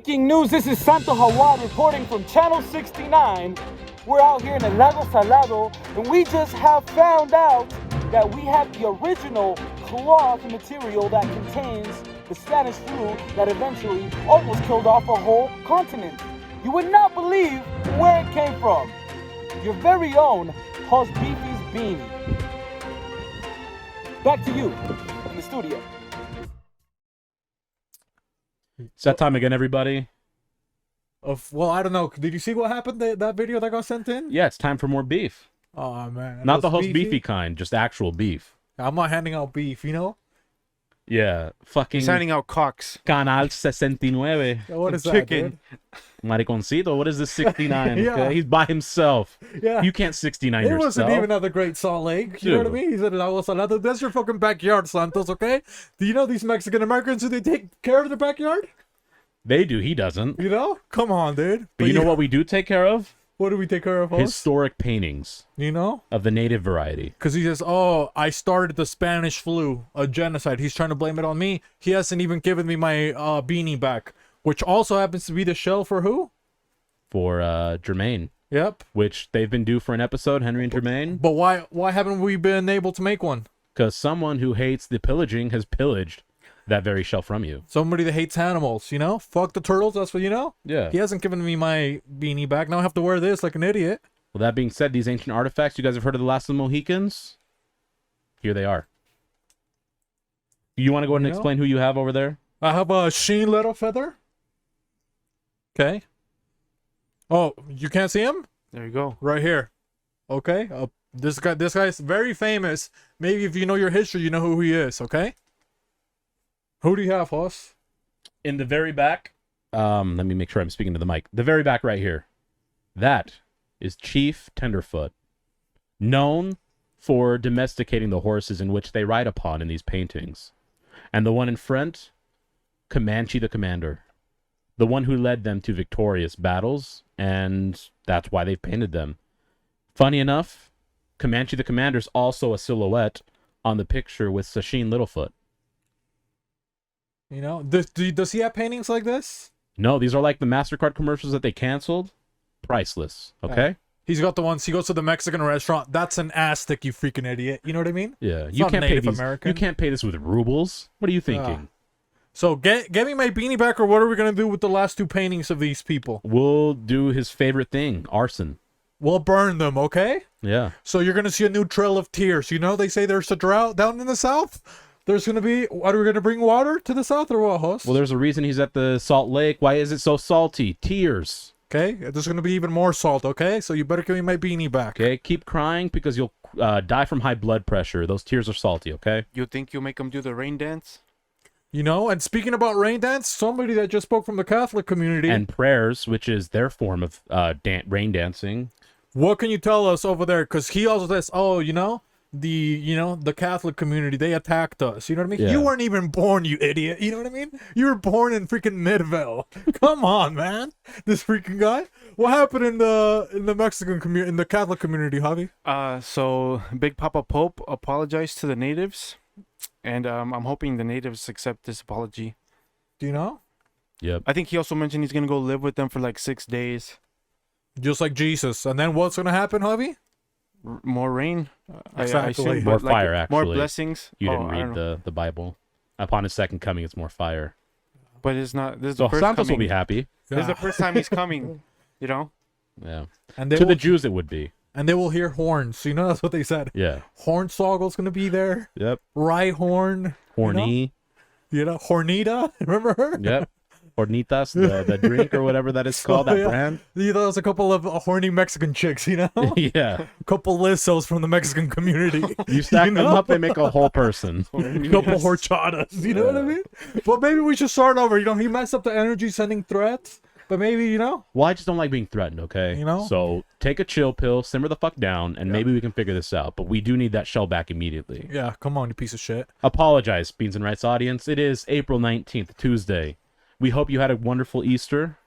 Breaking news, this is Santos Jaguar reporting from Channel 69. We're out here in El Lago Salado, and we just have found out that we have the original cloth material that contains the Spanish flu that eventually almost killed off a whole continent. You would not believe where it came from. Your very own HosQueefy's beanie. Back to you in the studio. It's that time again, everybody. Well, I don't know. Did you see what happened? That video that got sent in? Yeah, it's time for more beef. Oh, man. Not the HosQueefy kind, just actual beef. I'm not handing out beef, you know? Yeah, fucking... He's handing out cocks. Canal 69. What is Chicken. that, Mariconcito, what is this 69? Yeah. Okay? He's by himself. dude? Yeah. You can't 69 It yourself. wasn't even at the Great Salt Lake. You know what I Dude. mean? He said, that's your fucking backyard, Santos, okay? Do you know these Mexican Americans, do they take care of their backyard? They do, he doesn't. You know? Come on, dude. But you know what we do take care of? What do we take care of, host? Historic paintings You know? of the native variety. Because he says, oh, I started the Spanish flu, a genocide. He's trying to blame it on me. He hasn't even given me my beanie back, which also happens to be the shell for who? For Jermaine, Yep. which they've been due for an episode, Heny and Jermaine. But why haven't we been able to make one? Because someone who hates the pillaging has pillaged that very shell from you. Somebody that hates animals, you know? Fuck the turtles, that's what you know? Yeah. He hasn't given me my beanie back. Now I have to wear this like an idiot. Well, that being said, these ancient artifacts, you guys have heard of the Last of the Mohicans? Here they are. You want to go ahead and explain who you have over there? I have a Sheen Littlefeather. Okay. Oh, you can't see him? There you go. Right here. Okay. This guy's very famous. Maybe if you know your history, you know who he is, okay? Who do you have, Hoss? In the very back, let me make sure I'm speaking to the mic. The very back right here. That is Chief Tenderfoot, known for domesticating the horses in which they ride upon in these paintings. And the one in front, Comanche the Commander, the one who led them to victorious battles, and that's why they've painted them. Funny enough, Comanche the Commander is also a silhouette on the picture with Sasheen Littlefoot. You know, does he have paintings like this? No, these are like the MasterCard commercials that they canceled. Priceless, okay? He's got the ones, he goes to the Mexican restaurant. That's an Aztec, you freaking idiot. You know what I mean? Yeah, It's you not can't pay Native these. American. You can't pay this with rubles. What are you thinking? So get me my beanie back, or what are we going to do with the last two paintings of these people? We'll do his favorite thing, arson. We'll burn them, okay? Yeah. So you're going to see a new trail of tears. You know, they say there's a drought down in the south. There's going to be, are we going to bring water to the south or what, host? Well, there's a reason he's at the Salt Lake. Why is it so salty? Tears. Okay, there's going to be even more salt, okay? So you better give me my beanie back. Okay, keep crying because you'll die from high blood pressure. Those tears are salty, okay? You think you'll make him do the rain dance? You know, and speaking about rain dance, somebody that just spoke from the Catholic community. And prayers, which is their form of rain dancing. What can you tell us over there? Because he also says, oh, you know, the Catholic community, they attacked us. You know what I mean? Yeah. You weren't even born, you idiot. You know what I mean? You were born in freaking Midville. Come on, man. This freaking guy. What happened in the Mexican community, in the Catholic community, Javi? So Big Papa Pope apologized to the natives, and I'm hoping the natives accept this apology. Do you know? Yep. I think he also mentioned he's gonna go live with them for like 6 days. Just like Jesus. And then what's going to happen, Javi? More rain. Exactly. More but, fire, actually. More blessings. You Oh, didn't I don't read know. the Bible. Upon his second coming, it's more fire. But it's not. This is So the first Santos coming. will be happy. This is the first time he's coming. You know. Yeah. And they To will, the Jews, it would be. and they will hear horns. You know, that's what they said. Yeah. Hornswoggle's going to be there. Yep. Rhyhorn. Horny. You know, Hornita. Remember her? Yep. Hornitas, the drink or whatever that is called, that yeah. brand. You know, there's a couple of horny Mexican chicks, you know? Yeah. A couple lissos from the Mexican community. You stack them know? up, they make a whole person. Couple horchadas, you know what I mean? But maybe we should start over. You know, he messed up the energy sending threats, but maybe, you know? Well, I just don't like being threatened, okay? You know? So take a chill pill, simmer the fuck down, and maybe we can figure this out. But we do need that shell back immediately. Yeah, come on, you piece of shit. Apologize, Beans and Rights audience. It is April 19th, Tuesday. We hope you had a wonderful Easter.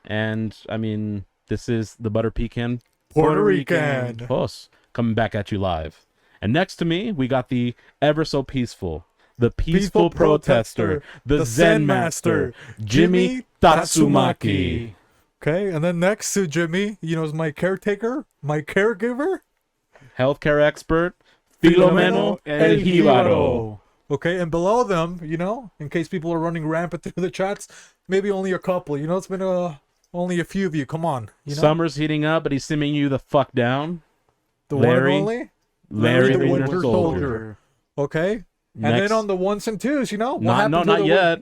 And, I mean, this is the Butter Pecan Puerto Rican. Boss coming back at you live. And next to me, we got the ever so peaceful, the peaceful protester, the Zen master, Jimmy Tatsumaki. Okay, and then next to Jimmy, is my caretaker, my caregiver. Healthcare expert, Filomeno El Jíbaro. Okay, and below them, in case people are running rampant through the chats, maybe only a couple. It's been only a few of you. Come on. Summer's heating up, but he's simming you the fuck down. The Larry. one and only? Larry the Winter Soldier. Okay. And then on the ones and twos, what happened to not the yet.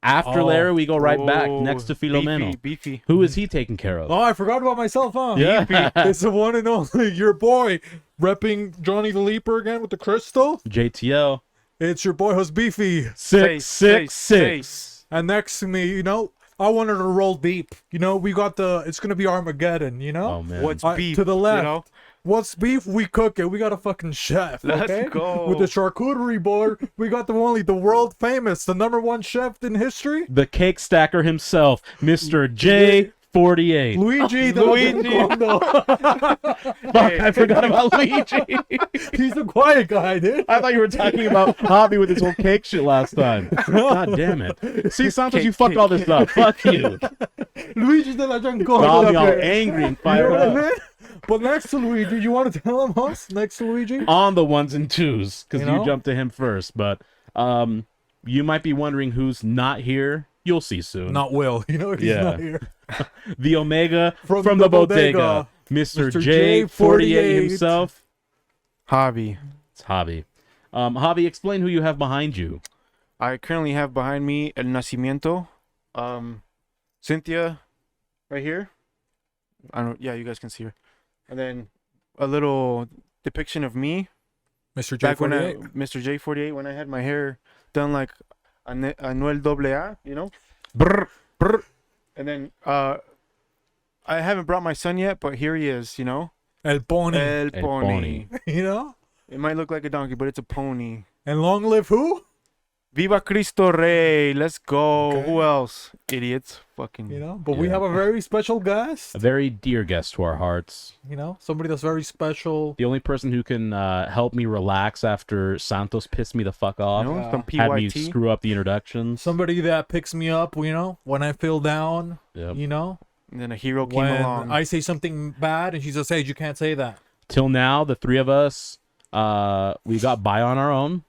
After Larry, we go right back Oh, next to Filomeno. Beefy. Who is he taking care of? Oh, I forgot about myself, huh? Yeah. It's the one and only, your boy, repping Johnny the Leaper again with the crystal. JTL. It's your boy, HosQueefy. 666. And next to me, I wanted to roll deep. We got it's going to be Armageddon, Oh, man. What's beef? To the left. You know? What's beef? We cook it. We got a fucking chef. Let's Okay? go. With the charcuterie board, we got the world famous, the #1 chef in history. The cake stacker himself, Mr. J48. Luigi. Fuck, I forgot about Luigi. He's a quiet guy, dude. I thought you were talking about Hobby with his whole cake shit last time. God damn it. See, Santos, you fucked all this up. Fuck you. Luigi de la Jungle. Bobby all angry and You fired know what I up. mean? But next to Luigi, you want to tell him, Hus? Next to Luigi? On the ones and twos, because You know? you jumped to him first. But you might be wondering who's not here. You'll see soon. Not Will. He's Yeah. not here. The Omega From from the the bodega. bodega. Mr. Mr. J48 himself. Hobby. It's Hobby. Hobby, explain who you have behind you. I currently have behind me El Nacimiento. Cynthia, right here. Yeah, you guys can see her. And then a little depiction of me. Mr. Back when J48. Mr. J48, when I had my hair done like Anuel AA, Brr, brr. And then I haven't brought my son yet, but here he is, El Pony. El El Pony. Pony. It might look like a donkey, but it's a pony. And long live who? Viva Cristo Rey. Let's go. Okay. Who else? Idiots. Fucking. But we Yeah. have a very special guest. A very dear guest to our hearts. Somebody that's very special. The only person who can help me relax after Santos pissed me the fuck off. Some Had me PYT. screw up the introductions. Somebody that picks me up, when I feel down, Yep. And then a hero came when along. I say something bad and she says, hey, you can't say that. Till now, the three of us, we got by on our own.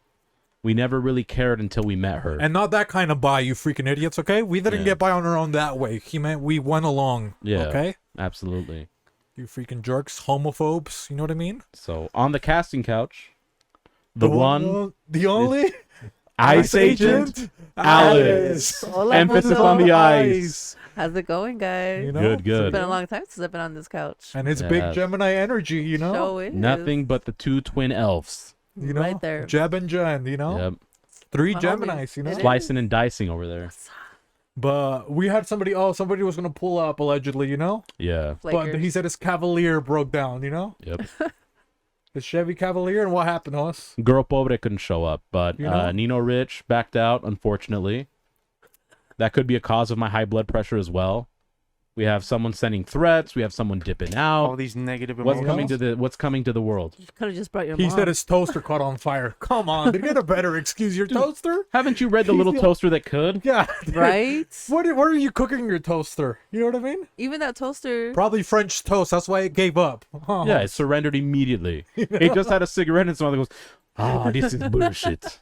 We never really cared until we met her. And not that kind of by, you freaking idiots, okay? We didn't Yeah. get by on our own that way. He meant we went along, Yeah. okay? Absolutely. You freaking jerks, homophobes, you know what I mean? So, on the casting couch, the one, the only, Ice Agent, Alice. Hola, Emphasis mundo. on the ice. How's it going, guys? Good, good. It's been a long time since I've been on this couch. And it's Yes. big Gemini energy, Show is. Nothing but the two twin elves. Right there. Jeb and Jen, Yep. 3 My Geminis, homies. It is. Slicing and dicing over there. But we had somebody was going to pull up, allegedly, Yeah. But Flakers. he said his Cavalier broke down, Yep. His Chevy Cavalier, and what happened, Hus? Girl Pobre couldn't show up, but You know? Nino Rich backed out, unfortunately. That could be a cause of my high blood pressure as well. We have someone sending threats. We have someone dipping All out. these negative What's emotions. coming to the world? You could have just brought your He mom. said his toaster caught on fire. Come on, did you get a better excuse? Your toaster? Haven't you read the little toaster that could? Yeah. dude. Right? What are you cooking your toaster? You know what I mean? Even that toaster. Probably French toast. That's why it gave up. Huh. Yeah, it surrendered immediately. It just had a cigarette and something goes, this is bullshit.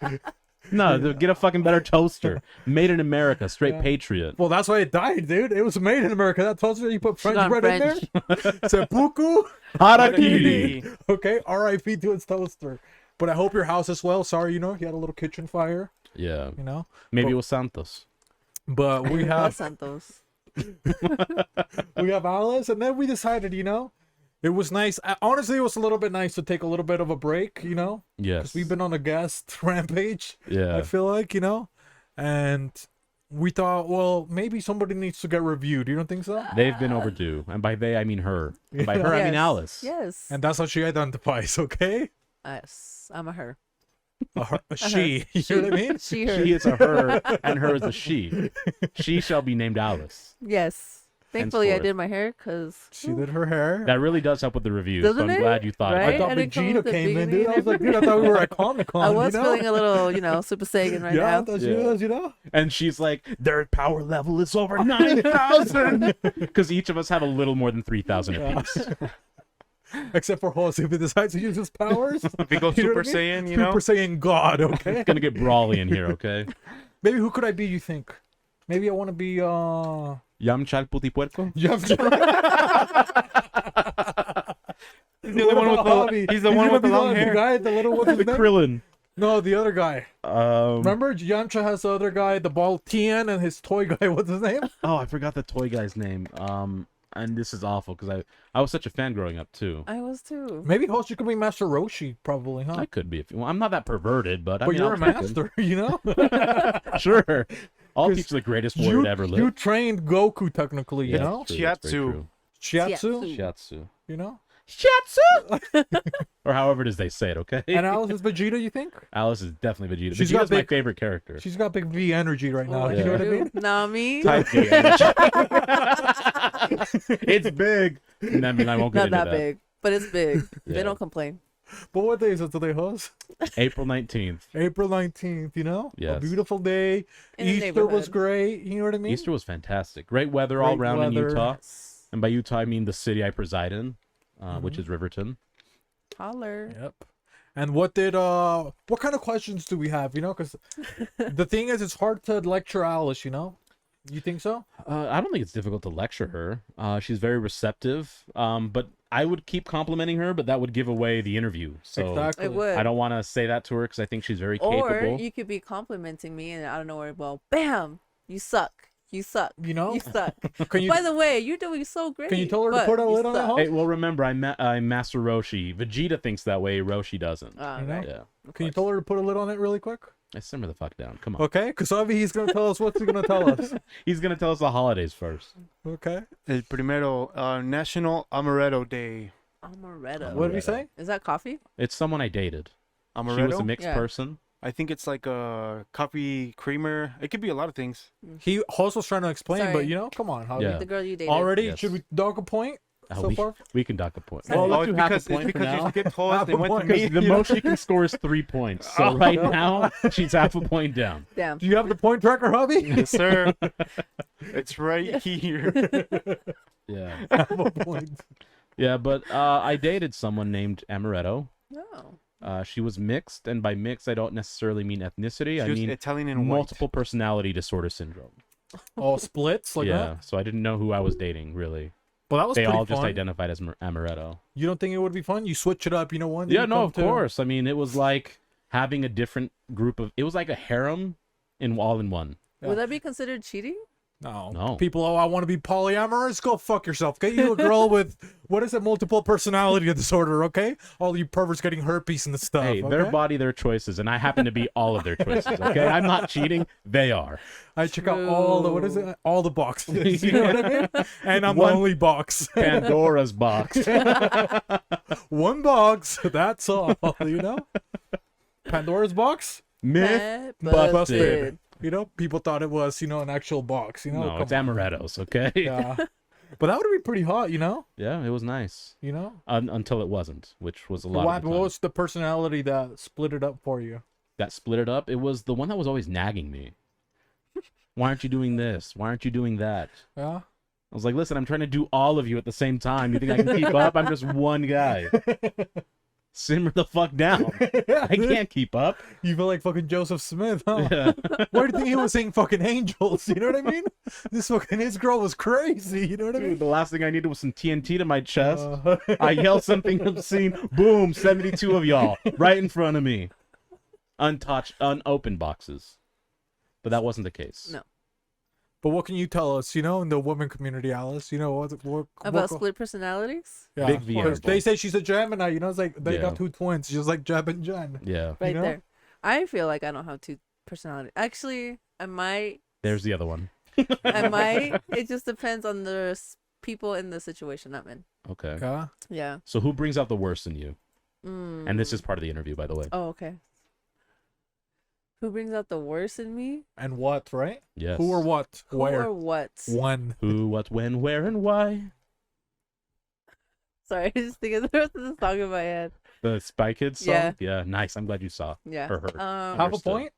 No, get a fucking better toaster. Made in America, straight patriot. Well, that's why it died, dude. It was made in America. That toaster, you put French Not bread French. in there. Seppuku. Harakiri. Okay, R.I.P. to its toaster. But I hope your house is well. Sorry, he had a little kitchen fire. Yeah. But- Maybe it was Santos. But we Los have Santos. Alice, and then we decided, it was nice. Honestly, it was a little bit nice to take a little bit of a break, Yes. because we've been on a guest rampage. Yeah. I feel like, and we thought, well, maybe somebody needs to get reviewed. You don't think so? They've been overdue. And by they, I mean her. And by her, I mean Yes. Alice. Yes. And that's how she identifies, okay? Yes. I'm a her. A she. You know what I mean? She, her. She is a her, and her is a she. She shall be named Alice. Yes. Thankfully, I henceforth. did my hair because She did her hair. That really does help with the reviews. So Doesn't I'm it? glad you thought Right? I of thought And it comes Vegeta with the came in, beanie dude. I was and like, dude, I thought we were at Comic-Con. I was you know? feeling a little, Super Saiyan right yeah, I now. thought she Yeah. was, you know? And she's like, their power level is over 9,000. Because each of us have a little more than 3,000 apiece. Except for Jose, if he decides to use his powers. If he goes You know Super what I mean? Saiyan, you know. Super Saiyan God, okay? It's going to get brawly in here, okay? Maybe who could I be, you think? Maybe I want to be, Yamcha el putipuerco? He's the one with the, he's the one with the long The hair. guy, the little one. The Krillin. No, the other guy. Um, Remember, Yamcha has the other guy, the bald Tien, and his toy guy. What's his name? Oh, I forgot the toy guy's name. And this is awful because I was such a fan growing up too. I was too. Maybe Host, you could be Master Roshi, probably, huh? I could be if you want. I'm not that perverted, but I But mean, you're I'll a take it. master, you know? Sure. I'll 'Cause teach the greatest warrior to ever You live. trained Goku, technically, you Yeah, know? it's true, it's very Shiatsu. true. Shiatsu, Shiatsu. you know? Shiatsu! Or however it is they say it, okay? And Alice is Vegeta, you think? Alice is definitely Vegeta. She's got Vegeta's my big- favorite character. She's got big V energy right now, Oh, you know what I mean? Nah, me. Type A energy. It's big. And I mean, I won't get Not into that big, but it's big. Yeah. They don't complain. But what day is it today, Host? April 19th. April 19th, you know? A Yes. beautiful day. In the Easter was neighborhood. great, you know what I mean? Easter was fantastic. Great weather all Great around in weather. Utah. And by Utah, I mean the city I preside in, which is Riverton. Holler. Yep. And what kind of questions do we have, you know? Because the thing is, it's hard to lecture Alice, you know? You think so? I don't think it's difficult to lecture her. She's very receptive. But I would keep complimenting her, but that would give away the interview. So Exactly. It would. I don't want to say that to her because I think she's very Or capable. you could be complimenting me, and out of nowhere, well, bam, you suck. You suck. You know? You suck. Can you, By the way, you're doing so great. can you tell her to but put a you lid on that suck. hole? Hey, well, remember, I'm Master Roshi. Vegeta thinks that way. Roshi doesn't. Ah, You know? right. Yeah. Of Can you course. tell her to put a lid on it really quick? I simmer the fuck down. Come on. Okay? Because Avi, he's going to tell us what's he going to tell us. He's going to tell us the holidays first. Okay? El primero, National Amaretto Day. Amaretto. What did he say? Is that coffee? It's someone I dated. She was a Amaretto? mixed Yeah. person. I think it's like a coffee creamer. It could be a lot of things. He Host was trying to explain, but Sorry. you know, come on, Javi. Yeah. The girl you dated. Already, Yes. should we dog a point so we, far? we can dock a point. Sorry. Well, Oh, let's do it's half a because, point it's for because now. you skip host. Half They a went to point. me. The most she can score is 3 points. So right now, she's half a point down. Damn. Do you have the point tracker, Javi? Yes, sir. It's right here. Yeah. Half a point. Yeah, but I dated someone named Amaretto. No. She was mixed, and by mixed, I don't necessarily mean ethnicity. She I was mean Italian and white. multiple personality disorder syndrome. All splits like yeah, that. so I didn't know who I was dating, really. Well, that was They pretty all just fun. identified as Amaretto. You don't think it would be fun? You switch it up, you know, one. day Yeah, you no, come of to- course. I mean, it was like having a different group of... It was like a harem all in one. Yeah. Would that be considered cheating? No. People, I want to be polyamorous. Go fuck yourself. Get you a girl with, what is it, multiple personality disorder, okay? All you perverts getting herpes and the stuff. Hey, their okay? body, their choices, and I happen to be all of their choices, okay? I'm not cheating. They are. I check out all the, what is it? All the boxes. You know what I mean? And I'm One- the only box. Pandora's box. One box. That's all, you know? Pandora's box? Myth Busted. busted. You know, people thought it was, you know, an actual box, you know? No, Come it's on. Amaretto's, okay? Yeah. But that would be pretty hot, you know? Yeah, it was nice. You know? Until it wasn't, which was a lot What, of the what time. was the personality that split it up for you? That split it up. It was the one that was always nagging me. Why aren't you doing this? Why aren't you doing that? Yeah? I was like, listen, I'm trying to do all of you at the same time. You think I can keep up? I'm just one guy. Simmer the fuck down. I can't keep up. You feel like fucking Joseph Smith, huh? Yeah. Why do you think he was saying fucking angels? You know what I mean? His girl was crazy. You know what I Dude, mean? the last thing I needed was some TNT to my chest. Uh, I yelled something obscene. Boom, 72 of y'all right in front of me. Untouched, unopened boxes. But that wasn't the case. No. but what can you tell us? You know, in the woman community, Alice. You know what About split personalities? Yeah, Big V 'cause interval. they say she's a Gemini. You know, it's like they Yeah. got two twins, just like Jeb and Jen. Yeah. Right know? there. I feel like I don't have two personalities. Actually, I might. There's the other one. I might. It just depends on the people in the situation I'm in. Okay. Yeah. Yeah. So who brings out the worst in you? Mm. And this is part of the interview, by the way. Oh, okay. Who brings out the worst in me? And what, right? Yes. Who or what? Who Where? or what? When? Who, what, when, where, and why? Sorry, I just thinking the rest of the song in my head. The Spy Kids song? Yeah. Yeah, nice. I'm glad you saw. Yeah. Or heard. Half a Understood. point?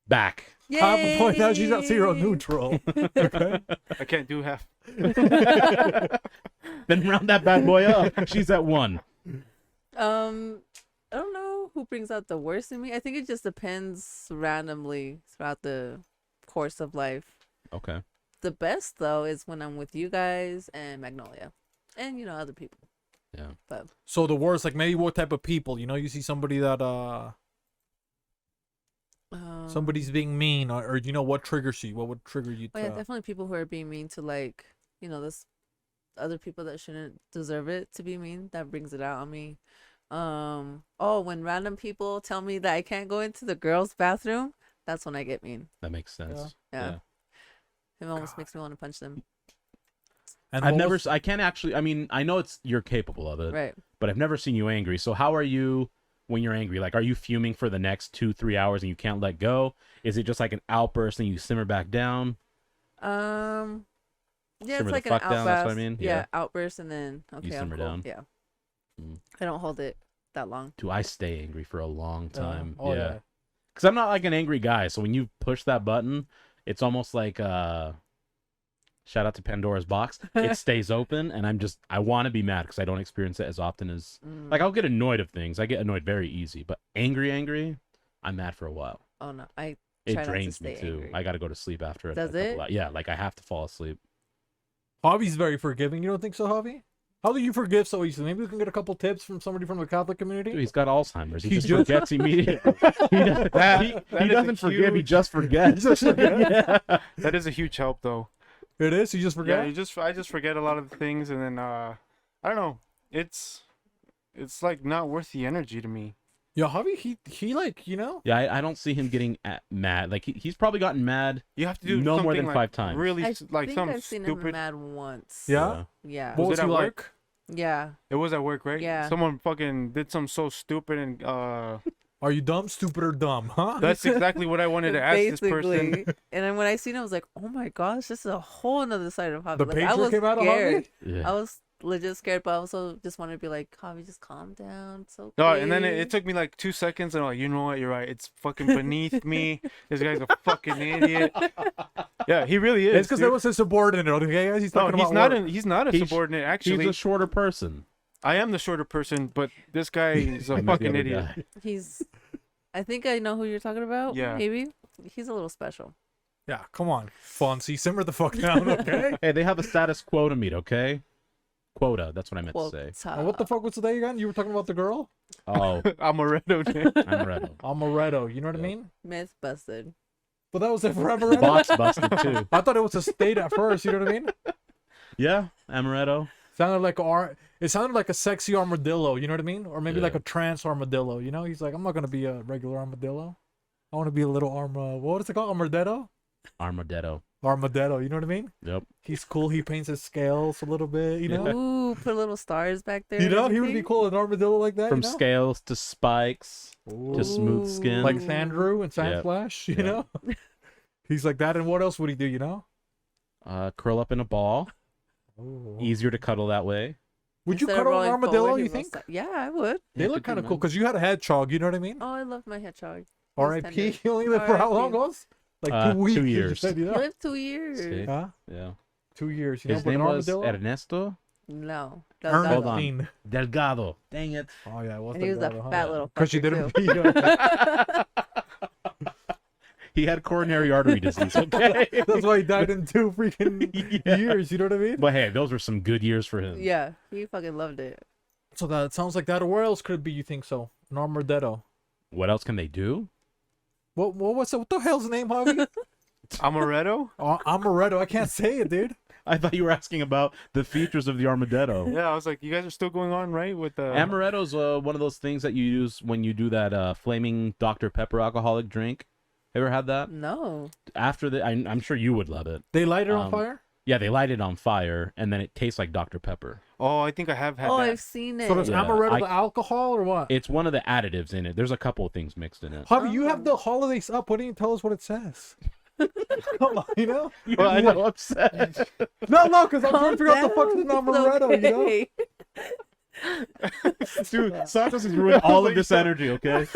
Back. Half a point. Now she's at Yay! 0 neutral. Okay. I can't do half. Then round that bad boy up. She's at 1. I don't know who brings out the worst in me. I think it just depends randomly throughout the course of life. Okay. The best though is when I'm with you guys and Magnolia, and other people. Yeah. But So the worst, like maybe what type of people? You see somebody that somebody's being mean, or what triggers you? What would trigger you? Oh yeah, definitely people who are being mean to this other people that shouldn't deserve it to be mean. That brings it out on me. When random people tell me that I can't go into the girls' bathroom, that's when I get mean. That makes sense. Yeah. It almost makes me want to punch them. And I can't actually, I mean, I know you're capable of it, Right. but I've never seen you angry. So how are you when you're angry? Like, are you fuming for the next 2-3 hours and you can't let go? Is it just like an outburst and you simmer back down? Yeah, Simmer it's the like an fuck outburst. down, that's what I mean? Yeah, Yeah. outburst and then okay, I'm simmer cool. down. Yeah. Mm. I don't hold it that long. Do I stay angry for a long time? Oh, yeah. Because I'm not like an angry guy. So when you push that button, it's almost like shout out to Pandora's box. It stays open, and I want to be mad because I don't experience it as often as like I'll get annoyed of things. I get annoyed very easy, but angry, I'm mad for a while. Oh no, I It try not to drains me stay too. angry. I got to go to sleep after. Does a couple it? Yeah, like I have to fall asleep. Javi's very forgiving. You don't think so, Javi? How do you forgive so easily? Maybe we can get a couple tips from somebody from the Catholic community. Dude, he's got Alzheimer's. He He just just- forgets immediately. he is doesn't a forgive. He huge- just forgets. Yeah. That is a huge help, though. It is. You just forget. Yeah, I just forget a lot of the things, and then I don't know. It's like not worth the energy to me. Yeah, Javi, he like Yeah, I don't see him getting mad. Like he's probably gotten mad. You have to do No more something than like 5 times. Really, I like think some I've seen him stupid. mad once. Yeah. Yeah. What was it he at like? work? Yeah. It was at work, right? Yeah. Someone fucking did something so stupid, and Are you dumb, stupid, or dumb? Huh? that's exactly what I wanted to ask this person. Basically. And then when I seen him, I was like, oh my gosh, this is a whole another side of Javi. The Like, I picture was came out of scared. Javi? Yeah. I was legit scared, but I also just wanted to be like, Javi, just calm down. It's okay. No, and then it took me like 2 seconds, and I'm like, you know what? You're right. It's fucking beneath me. This guy's a fucking idiot. Yeah, he really is. It's because dude. that was his subordinate. Okay, guys, he's No, talking he's about not. work. He's not a He's- subordinate. Actually, He's a shorter person. I am the shorter person, but this guy is I a meant the fucking other idiot. guy. I think I know who you're talking about. Yeah. Maybe. He's a little special. Yeah, come on, Fonzie, simmer the fuck down, okay? Hey, they have a status quo to meet, okay? Quota, that's what I meant to say. And what the fuck was today again? You were talking about the girl? Oh, Amaretto. dude. Amaretto. Amaretto, you know what I Yeah. mean? Myth busted. But that was it for Amaretto? Box busted too. I thought it was a state at first, you know what I mean? Yeah, Amaretto. Sounded like it sounded like a sexy armadillo, you know what I mean? Or maybe Yeah. like a trans armadillo, you know? He's like, I'm not gonna be a regular armadillo. I want to be a little what is it called? Armadillo? Armadillo. Armadillo, you know what I mean? Yep. He's cool. He paints his scales a little bit, you know? Ooh, put little stars back there. You and know, he would be everything. cool, an armadillo like that. From you know? scales to spikes to smooth skin. Like Sandrew and Yeah. Sandflash, you Yeah. know? He's like that. And what else would he do, you know? Curl up in a ball. Oh. Easier to cuddle that way. Would you Instead of cuddle an rolling armadillo, forward, he you rolls think? back. Yeah, I would. They Yeah, look could kind do of cool mine. because you had a hedgehog, you know what I mean? Oh, I love my hedgehog. R.I.P. He only lived for how long, Oz? Like 2 weeks. 2 you years. said, you He know? lived 2 years. See? Huh? Yeah. 2 years. You His know, but name an was armadillo? Ernesto No. Hold on. Ernestine. Delgado. Dang it. Oh, yeah. And he was a fat little Because she fucker, didn't too. He had coronary artery disease, okay? That's why he died in 2 freaking Yeah. years, you know what I mean? But hey, those were some good years for him. Yeah, he fucking loved it. So that sounds like that. Or where else could it be, you think so? An armadillo. What else can they do? What the hell's the name, Javi? Amaretto? Amaretto. I can't say it, dude. I thought you were asking about the features of the armadillo. Yeah, I was like, you guys are still going on, right? With the Amaretto's one of those things that you use when you do that flaming Dr. Pepper alcoholic drink. Ever had that? No. After I'm sure you would love it. They light it on Um, fire? Yeah, they light it on fire, and then it tastes like Dr. Pepper. Oh, I think I have had Oh, that. I've seen it. So does Yeah, amaretto the alcohol or what? It's one of the additives in it. There's a couple of things mixed in it. Javi, you have the holidays up. Why didn't you tell us what it says? Come on, you know? Well, I know, upset. No, because I'm trying to figure out the fuck's an Calm amaretto, down. you know? Dude, Santos is ruining all of this energy, okay?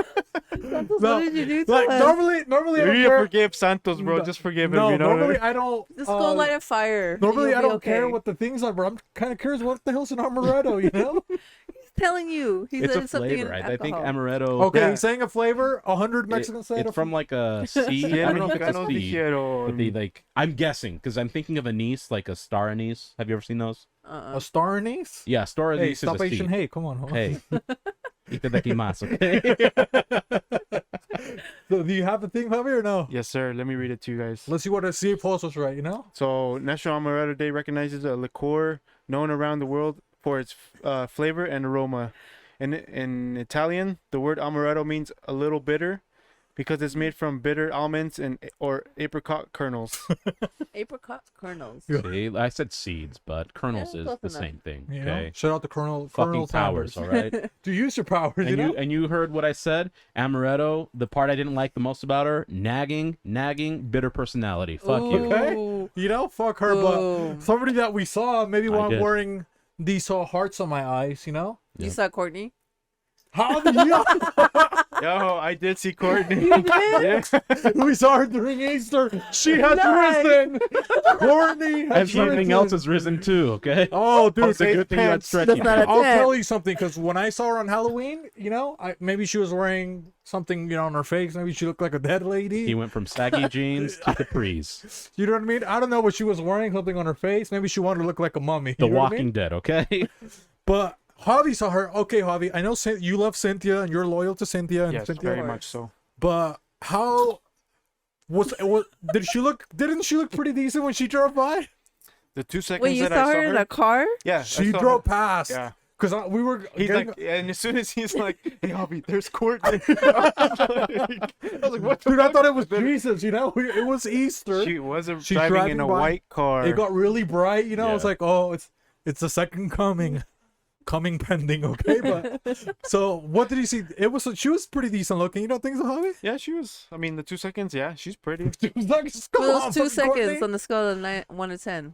Santos, No, what did you do to Like, us? normally I You don't need to care. forgive Santos, bro. Just forgive him. No, you know what I normally mean? I don't. Just go light a fire. and Normally you'll I be don't care okay. what the things are, but I'm kind of curious what the hell's an amaretto, you know? He's telling you. He It's said a something in flavor. I think alcohol. amaretto. Okay, Yeah. he's saying a flavor, 100 Mexican cider. It's from like a seed. I don't know if it's a Mexicanos seed. dijeron. But they like. I'm guessing because I'm thinking of anise, like a star anise. Have you ever seen those? a star anise. Yeah, star Hey, anise stop is a Asian. seed. Hey, come on. Hold on. Hey, itadakimasu, okay? So, do you have the thing, Javi, or no? Yes, sir. Let me read it to you guys. Let's see what a CA Pulse was right, you know? So, National Amaretto Day recognizes a liqueur known around the world for its flavor and aroma. In Italian, the word amaretto means a little bitter because it's made from bitter almonds or apricot kernels. Apricot kernels. Yeah. See, I said seeds, but kernels Yeah, is close the enough. same thing. You know? Okay. Shout out to Colonel Fucking powers, Sanders. all right. Do you use your powers, you And know? you heard what I said. Amaretto. The part I didn't like the most about her: nagging, bitter personality. Fuck you. Okay. Ooh. You know, fuck her, Boom. but somebody that we saw, maybe I while I'm did. wearing these hearts on my eyes, you know? You Yep. saw Courtney? How do you Yo, I did see Courtney. You did? Yeah. We saw her during Easter. She has Nice. risen. Courtney And has something risen. else has risen too. Okay. Oh, dude, It's a good thing you had pants. stretchy That's not a pants. I'll 10. tell you something, because when I saw her on Halloween, you know, maybe she was wearing something, you know, on her face. Maybe she looked like a dead lady. He went from saggy jeans to capris. You know what I mean? I don't know what she was wearing, something on her face. Maybe she wanted to look like a mummy. The you know what I Walking mean? Dead. Okay. But Javi saw her. Okay, Javi, I know you love Cynthia and you're loyal to Cynthia. And Yes, Cynthia. very much so. But how didn't she look pretty decent when she drove by? The 2 seconds Wait, you that saw I saw her in a car? yeah, I She saw drove her. past. Yeah. Because we were He's getting, like, and as soon as he's like, "Hey, Hobby, there's Courtney." I was like, "What the dude, I fuck?" thought it was Jesus, you know? It was Easter. She wasn't She's driving driving in a by. white car. It got really bright, you know? I was Yeah. like, oh, it's the second coming. Coming pending, okay? But so what did you see? She was pretty decent looking, you don't think so, Javi? Yeah, she was. I mean, the 2 seconds. Yeah, she's pretty. She was like, For come on, those 2 fucking seconds Courtney. on the scale of 1 to 10.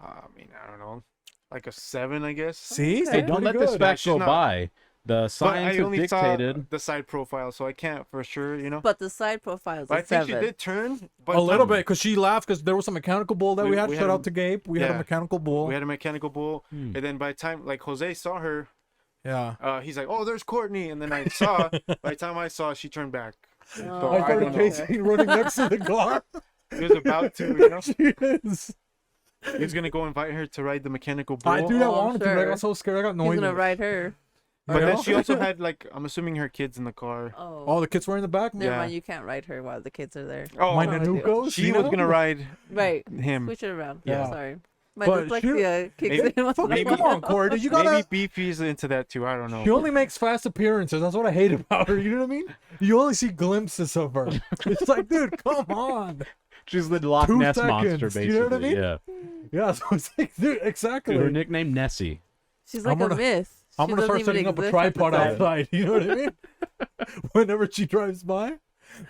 I mean, I don't know, like a 7, I guess. See? Okay. Hey, don't let Pretty this good. fact she's go not- by. The But science I have only dictated. saw the side profile, so I can't for sure, you know. But the side profile is But I a think 7. she did turn. But A little bit, because she laughed because there was a mechanical bull that we had. We Shout had a- out to Gabe. We had a yeah. mechanical bull. We had a mechanical bull, Hmm. and then by the time like Jose saw her, Yeah. he's like, "Oh, there's Courtney," and then I saw. By the time I saw, she turned back. Oh, So I I started don't know. chasing, running next to the car. He was about to, you know. She is. He was gonna go invite her to ride the mechanical bull. I do that Oh, wanted to, but I sure. got so scared. I got He's noisy. going to ride her. But You then know? she also had like, I'm assuming her kids in the car. Oh. Oh, the kids were in the back. Never Yeah. mind, you can't ride her while the kids are there. Oh, My no, Nanucos. she you was know? gonna ride Right. him. Switch it around. Yeah. Yeah. Sorry. My But dyslexia kicks maybe- in once in a Fucking Maybe- come on, while. Courtney. You gotta. Maybe Beefy's into that too. I don't know. She only makes fast appearances. That's what I hate about her. You know what I mean? You only see glimpses of her. It's like, dude, come on. She's the Loch 2 Ness monster, seconds, basically. you know what I mean? Yeah. Yeah, so it's like, dude, exactly. Her nickname Nessie. She's I'm like gonna- a myth. I'm She gonna start doesn't even setting up a exist at the tripod time. outside. You know what I mean? Whenever she drives by.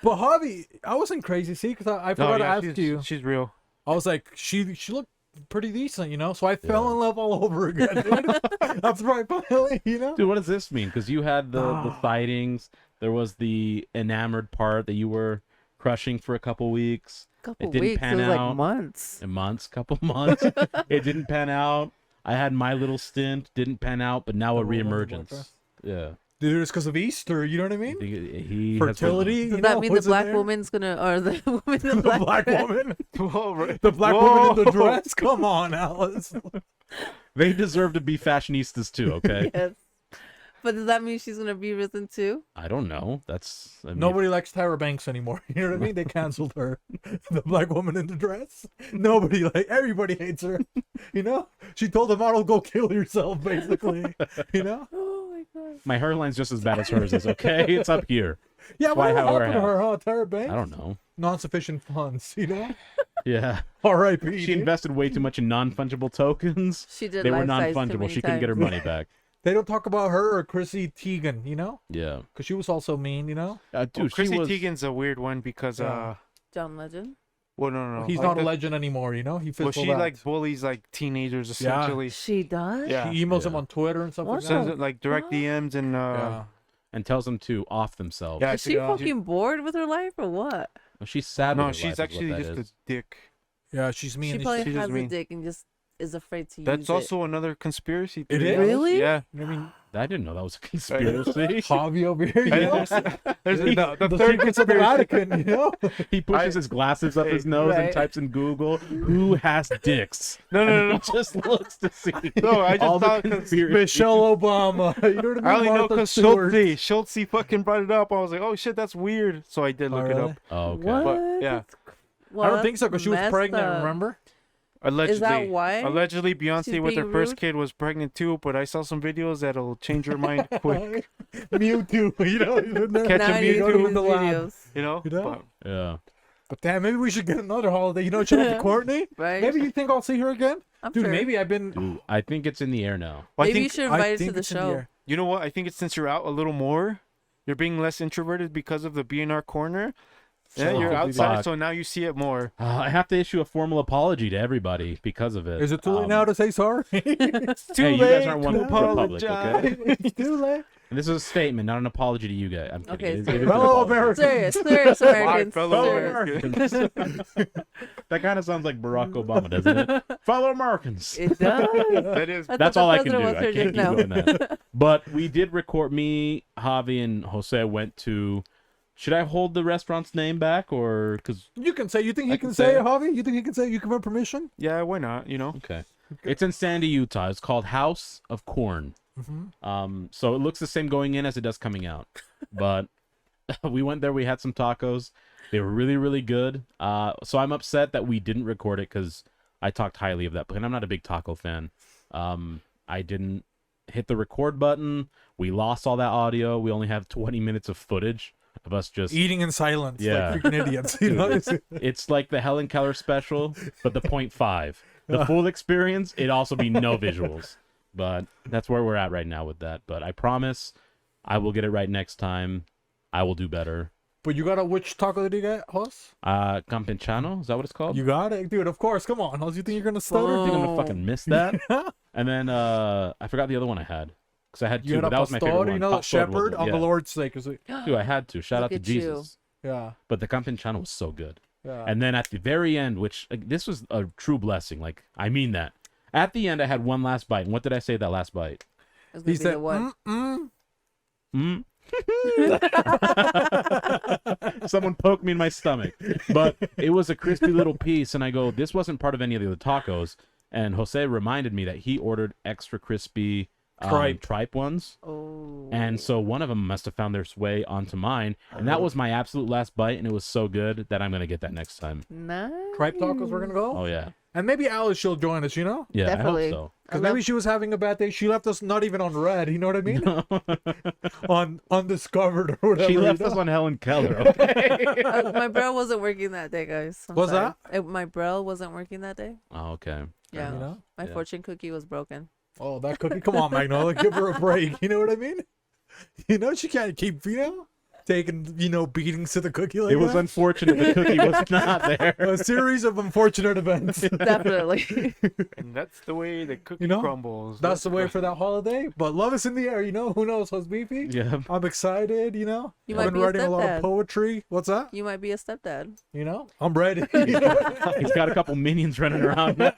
But Javi, I wasn't crazy, see, because I No, forgot yeah, to ask you. she's real. I was like, she looked pretty decent, you know. So I fell in love all over again. Dude. That's right, finally, you know. Dude, what does this mean? Because you had the sightings. There was the enamored part that you were crushing for a couple weeks. Couple It didn't weeks. pan It was out. like months. Couple months. It didn't pan out. I had my little stint, didn't pan out, but now a Double wonder reemergence. about Yeah. Dude, it's because of Easter. You know what I mean? He has Fertility. Does you that know, mean the was in black there? woman's gonna, or the woman in The the black woman. Whoa, right. The black woman in the Whoa. dress. Come on, Alice. They deserve to be fashionistas too, okay? Yes. But does that mean she's gonna be risen too? I don't know. I mean, Nobody likes Tyra Banks anymore. You know what I mean? They canceled her. The black woman in the dress. Nobody everybody hates her. You know? She told the model, go kill yourself, basically. You know? Oh my god. my hairline's just as bad as hers is, okay? It's up here. Yeah, why what I wear happened to hats. her, huh? Tyra Banks? I don't know. non-sufficient funds, you know? Yeah. R.I.P. She dude. invested way too much in non-fungible tokens. She did They were life-size too non-fungible. many She couldn't get her times. money back. They don't talk about her or Chrissy Teigen, you know? Yeah. Because she was also mean, you know? Dude, Chrissy she was... Teigen's a weird one because Yeah. John Legend. well, no. He's Like not a the- legend anymore, you know? He Well, fizzled she out. like bullies like teenagers essentially. She does. Yeah. She emails Yeah. him on Twitter and stuff What like the- that. Sends it like direct What? DMs and Yeah. And tells them to off themselves. Yeah, Is she fucking bored with her life or what? Well, she's sad. no, with her life she's is what actually that just is. a dick. Yeah, she's mean. She and probably she's just has a mean. dick and just is afraid to use That's it. also another conspiracy It theory. is? Really? Yeah. I mean, I didn't know that was a conspiracy. Javi over here, you And know? there's the The third secrets of the Vatican, you know? He pushes his glasses up his nose and Right. types in Google, "Who has dicks?" No. He just looks to see No, I just all the thought 'cause conspiracies. Michelle Obama. You know what I mean? I only know Martha because Stewart. Schultz fucking brought it up. I was like, oh shit, that's weird. So I did look it really? up. Oh, okay. What? But yeah, Well, I don't think so because she was messed pregnant, up. remember? allegedly. Is that why? Allegedly, Beyonce She's with her being first rude? kid was pregnant too, but I saw some videos that'll change her mind quick. Mewtwo, you know? He's in there. Catch Now a you Mewtwo see in the these lab. videos, You know? You know? But Yeah. But damn, maybe we should get another holiday. You know, shout out to Courtney. right? Maybe you think I'll see her again? I'm Dude, sure. maybe I've been... Dude, I think it's in the air now. I Maybe you think, should invite her to think the it's in show. air. you know what? I think it's since you're out a little more, you're being less introverted because of the B&R corner. Yeah, So- you're outside, Fuck. so now you see it more. I have to issue a formal apology to everybody because of it. Is it too late now to say sorry? It's too Hey, you late guys aren't one to republic, apologize. okay? It's too late. And this is a statement, not an apology to you guys. I'm kidding. Okay, It is sorry. an Fellow apology. Americans. Serious Americans. fellow serious. Americans. That kind of sounds like Barack Obama, doesn't it? Fellow Americans. It does. That is. I That's thought all the I can do. president was I here can't just keep now. doing that. But we did record. Me, Javi, and Jose went to. Should I hold the restaurant's name back or because? You can say, you think I he can can say say it. it, Javi? You think he can say it? You give him permission? Yeah, why not? You know. Okay. It's in Sandy, Utah. It's called House of Corn. So it looks the same going in as it does coming out. But we went there. We had some tacos. They were really, really good. So I'm upset that we didn't record it because I talked highly of that. And I'm not a big taco fan. I didn't hit the record button. We lost all that audio. We only have 20 minutes of footage of us just. Eating in silence, Yeah. like freaking idiots. You know? It's- It's like the Helen Keller special, but the 0.5. The full experience, it'd also be no visuals. But that's where we're at right now with that. But I promise I will get it right next time. I will do better. But you got a which taco did you get, Hoss? Campechano, is that what it's called? You got it, dude. Of course. Come on, Hoss. You think you're gonna I stutter? think I'm gonna Oh. fucking miss that. And then I forgot the other one I had. Because I had You two, had but a that was my favorite pastor, one. you know, that Pastor was shepherd it, on yeah. the Lord's sake. Is it? Dude, I had to. Shout out to Look at you. Jesus. Yeah. But the Campechano was so good. Yeah. And then at the very end, which like, this was a true blessing. Like, I mean that. At the end, I had one last bite. And what did I say that last bite? It's He gonna be said, the one. Hmm? Someone poked me in my stomach. But it was a crispy little piece. And I go, this wasn't part of any of the other tacos. And Jose reminded me that he ordered extra crispy tripe ones. Oh. And so one of them must have found their way onto mine. And that was my absolute last bite. And it was so good that I'm going to get that next time. Nice. Tripe tacos, we're gonna go. Oh, yeah. And maybe Alice, she'll join us. You know, Yeah, Definitely. I hope because maybe she was having a bad day. She left us not even on red. You know what I mean? On undiscovered or so. whatever. She you left know? us on Helen Keller. Okay. my braille wasn't working that day, guys. I'm Was sorry. My braille wasn't working that day. Oh, okay. Yeah. You know? My Yeah. fortune cookie was broken. Oh, that cookie. Come on, Magnolia. Give her a break. You know what I mean? You know, she can't keep, taking, beatings to the cookie like It was that. unfortunate the cookie was not there. A series of unfortunate events. Definitely. And that's the way the cookie You know, crumbles. That's the way for that holiday. But love is in the air, Who knows, HosQueefy? Yeah. I'm excited, You I've might been be a writing a lot of stepdad. poetry. What's that? You might be a stepdad. I'm ready. He's got a couple minions running around now.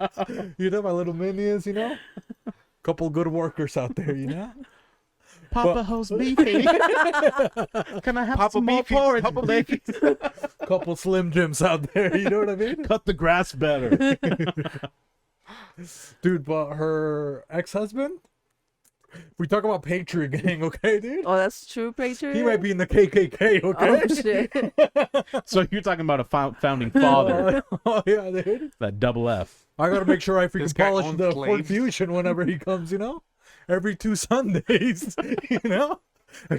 My little minions, Couple good workers out there, Papa Hose Beefy. Can I have Papa some more Beefy, porridge, Papa please? Couple Slim Jims out there, you know what I mean? Cut the grass better. Dude, but her ex-husband? We talk about Patriot Gang, okay, dude? Oh, that's true, Patriot? He might be in the KKK, okay? Oh, shit. So you're talking about a founding father, Oh, yeah, dude. that double F. I gotta make sure I This freaking guy polish owns the Ford slaves. Fusion whenever he comes, Every 2 Sundays, I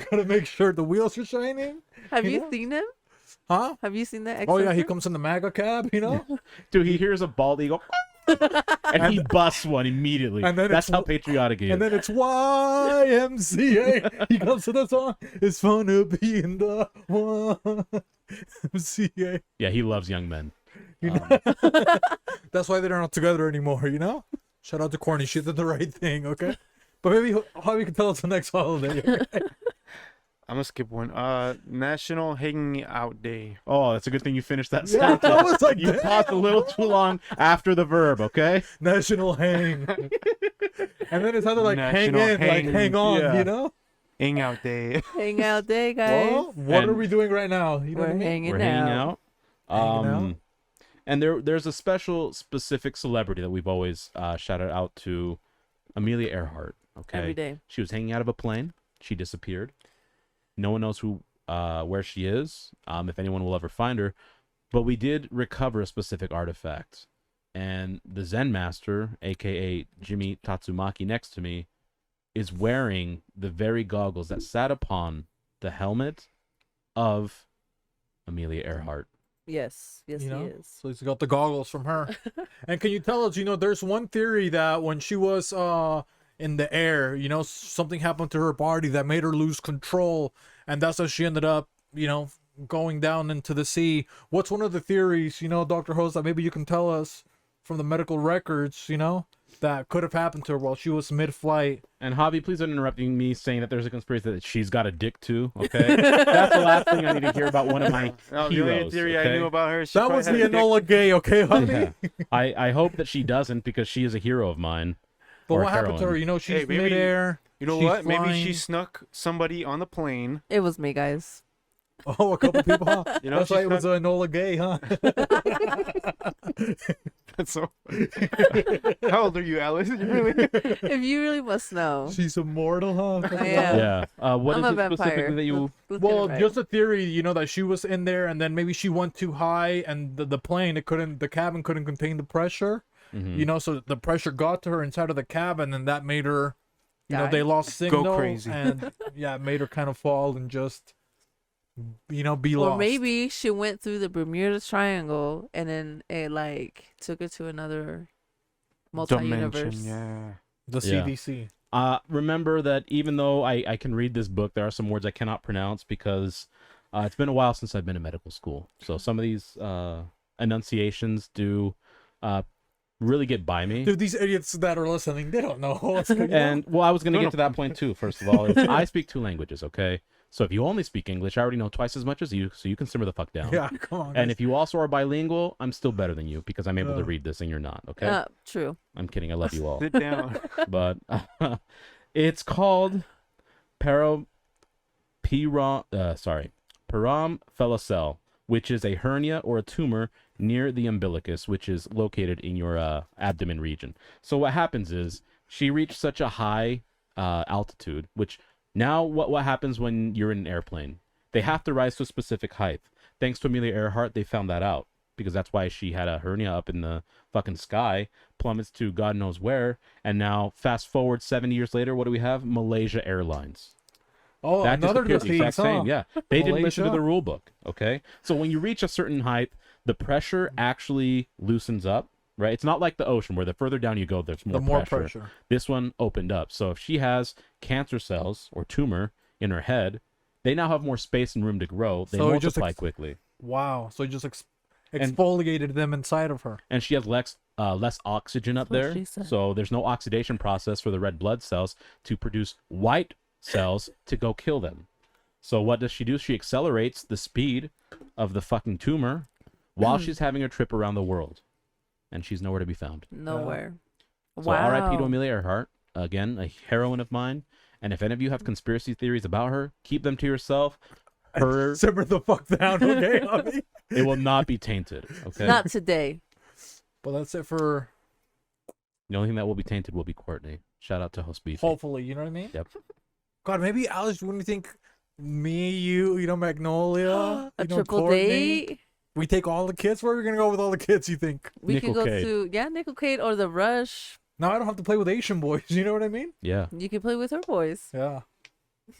gotta make sure the wheels are shining. Have You you know? seen him? Huh? Have you seen that? Oh yeah, he Exorcist? comes in the MAGA cab, you know. Dude, he hears a bald eagle, and he busts one immediately. And then That's it's- how patriotic he is. And then it's YMCA. He comes to the song. It's fun to be in the YMCA. Yeah, he loves young men. You know? That's why they're not together anymore, you know? Shout out to Courtney. She did the right thing, okay? But maybe Javi can tell us the next holiday. Okay? I'm gonna skip one. National Hanging Out Day. Oh, that's a good thing you finished that Yeah, sentence. I was like, You paused a little too long after the verb, okay? National Hang. And then it's either like hang National in, like hang- hang on, yeah. you know? Hang Out Day. Hang out day, guys. Well, what And- are we doing right now? You know We're what I mean? hanging We're out. hanging out. Hanging out. And there's a specific celebrity that we've always shouted out to, Amelia Earhart. Okay, Every day. She was hanging out of a plane. She disappeared. No one knows where she is. If anyone will ever find her, but we did recover a specific artifact, and the Zen master, aka Jimmy Tatsumaki, next to me, is wearing the very goggles that sat upon the helmet of Amelia Earhart. Yes. Yes, You know? he is. So he's got the goggles from her. And can you tell us, there's one theory that when she was in the air, something happened to her body that made her lose control. And that's how she ended up, going down into the sea. What's one of the theories, Dr. Host, that maybe you can tell us from the medical records, that could have happened to her while she was mid-flight? And Javi, please don't interrupt me saying that there's a conspiracy that she's got a dick too. Okay, that's the last thing I need to hear about one of my No, the only heroes. theory okay? I knew about her. She That probably was had the a dick. Enola Gay, okay, honey? Yeah. I hope that she doesn't, because she is a hero of mine. But Or what happened to her? heroine. She's Hey, maybe- mid-air. You know she's what? Maybe she flying. snuck somebody on the plane. It was me, guys. Oh, a couple people, huh? You know, That's she why it was snuck- Enola Gay, huh? That's so. How old are you, Alice? You really? If you really must know. She's immortal, huh? I am. Yeah. What I'm is a it vampire. specifically that you? Let's get it Well, right. just a theory, that she was in there, and then maybe she went too high, and the plane, the cabin couldn't contain the pressure, Mhm. so the pressure got to her inside of the cabin, and that made her, Die. they lost signal, crazy. and yeah, it made her kind of fall and just, be Or lost. maybe she went through the Bermuda Triangle and then it took her to another multi-universe. Dimension, yeah. the Yeah. CDC. Remember that even though I can read this book, there are some words I cannot pronounce because it's been a while since I've been in medical school. So some of these enunciations do really get by me. Dude, these idiots that are listening, they don't know what's going on. And well, I was going to get to that point too. First of all, I speak 2 languages. Okay, so if you only speak English, I already know twice as much as you, so you can simmer the fuck down. Yeah, come on. And guys. if you also are bilingual, I'm still better than you because I'm able to read this and you're not. Okay, True. I'm kidding. I love you all. Sit down. But it's called paramphilocele, which is a hernia or a tumor near the umbilicus, which is located in your abdomen region. So what happens is she reached such a high altitude, which now what happens when you're in an airplane? They have to rise to a specific height. Thanks to Amelia Earhart, they found that out, because that's why she had a hernia up in the fucking sky, plummets to God knows where, and now fast forward 70 years later, what do we have? Malaysia Airlines. oh, That another disappeared, the disease, exact same. huh? Yeah, they didn't listen to Malaysia? the rule book. Okay, so when you reach a certain height, the pressure actually loosens up. Right, it's not like the ocean where the further down you go, there's more, The more pressure. pressure. This one opened up. So if she has cancer cells or tumor in her head, they now have more space and room to grow. They So it just multiply quickly. Wow. So it just And- exfoliated them inside of her. And she has less oxygen up That's what there, she said. so there's no oxidation process for the red blood cells to produce white cells to go kill them. So what does she do? She accelerates the speed of the fucking tumor while she's having a trip around the world, and she's nowhere to be found. Nowhere. So R.I.P. to Amelia Earhart, again, a heroine of mine. And if any of you have conspiracy theories about her, keep them to yourself. Her, Simmer the fuck down, okay, honey? it will not be tainted. Okay. Not today. But that's it for The only thing that will be tainted will be Kourtney. Shout out to HosQueefy. hopefully, you know what I mean? Yep. God, maybe Alice, wouldn't you think me, you, Magnolia, A you know, triple Courtney, date. we take all the kids? Where are we gonna go with all the kids, you think? We could go Nickelcade. to Nickelcade or the Rush. Now I don't have to play with Asian boys, you know what I mean? Yeah. You can play with her boys. Yeah.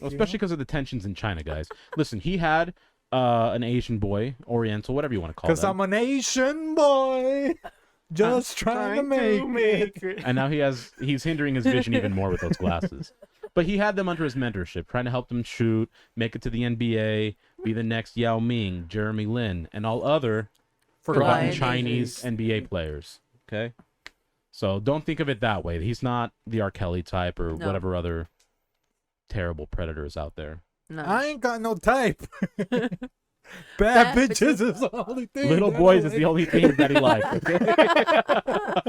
Well, especially because of the tensions in China, guys. Listen, he had an Asian boy, Oriental, whatever you want to call Because them. I'm an Asian boy, just trying to make it. And now he's hindering his vision even more with those glasses. But he had them under his mentorship, trying to help them shoot, make it to the NBA, be the next Yao Ming, Jeremy Lin, and all other forgotten Blind Chinese NBA players. Okay? So don't think of it that way. He's not the R. Kelly type or No. whatever other terrible predators out there. No. I ain't got no type. Bad Bad bitches is the only thing. Little that I boys is like. the only thing that he likes. Okay?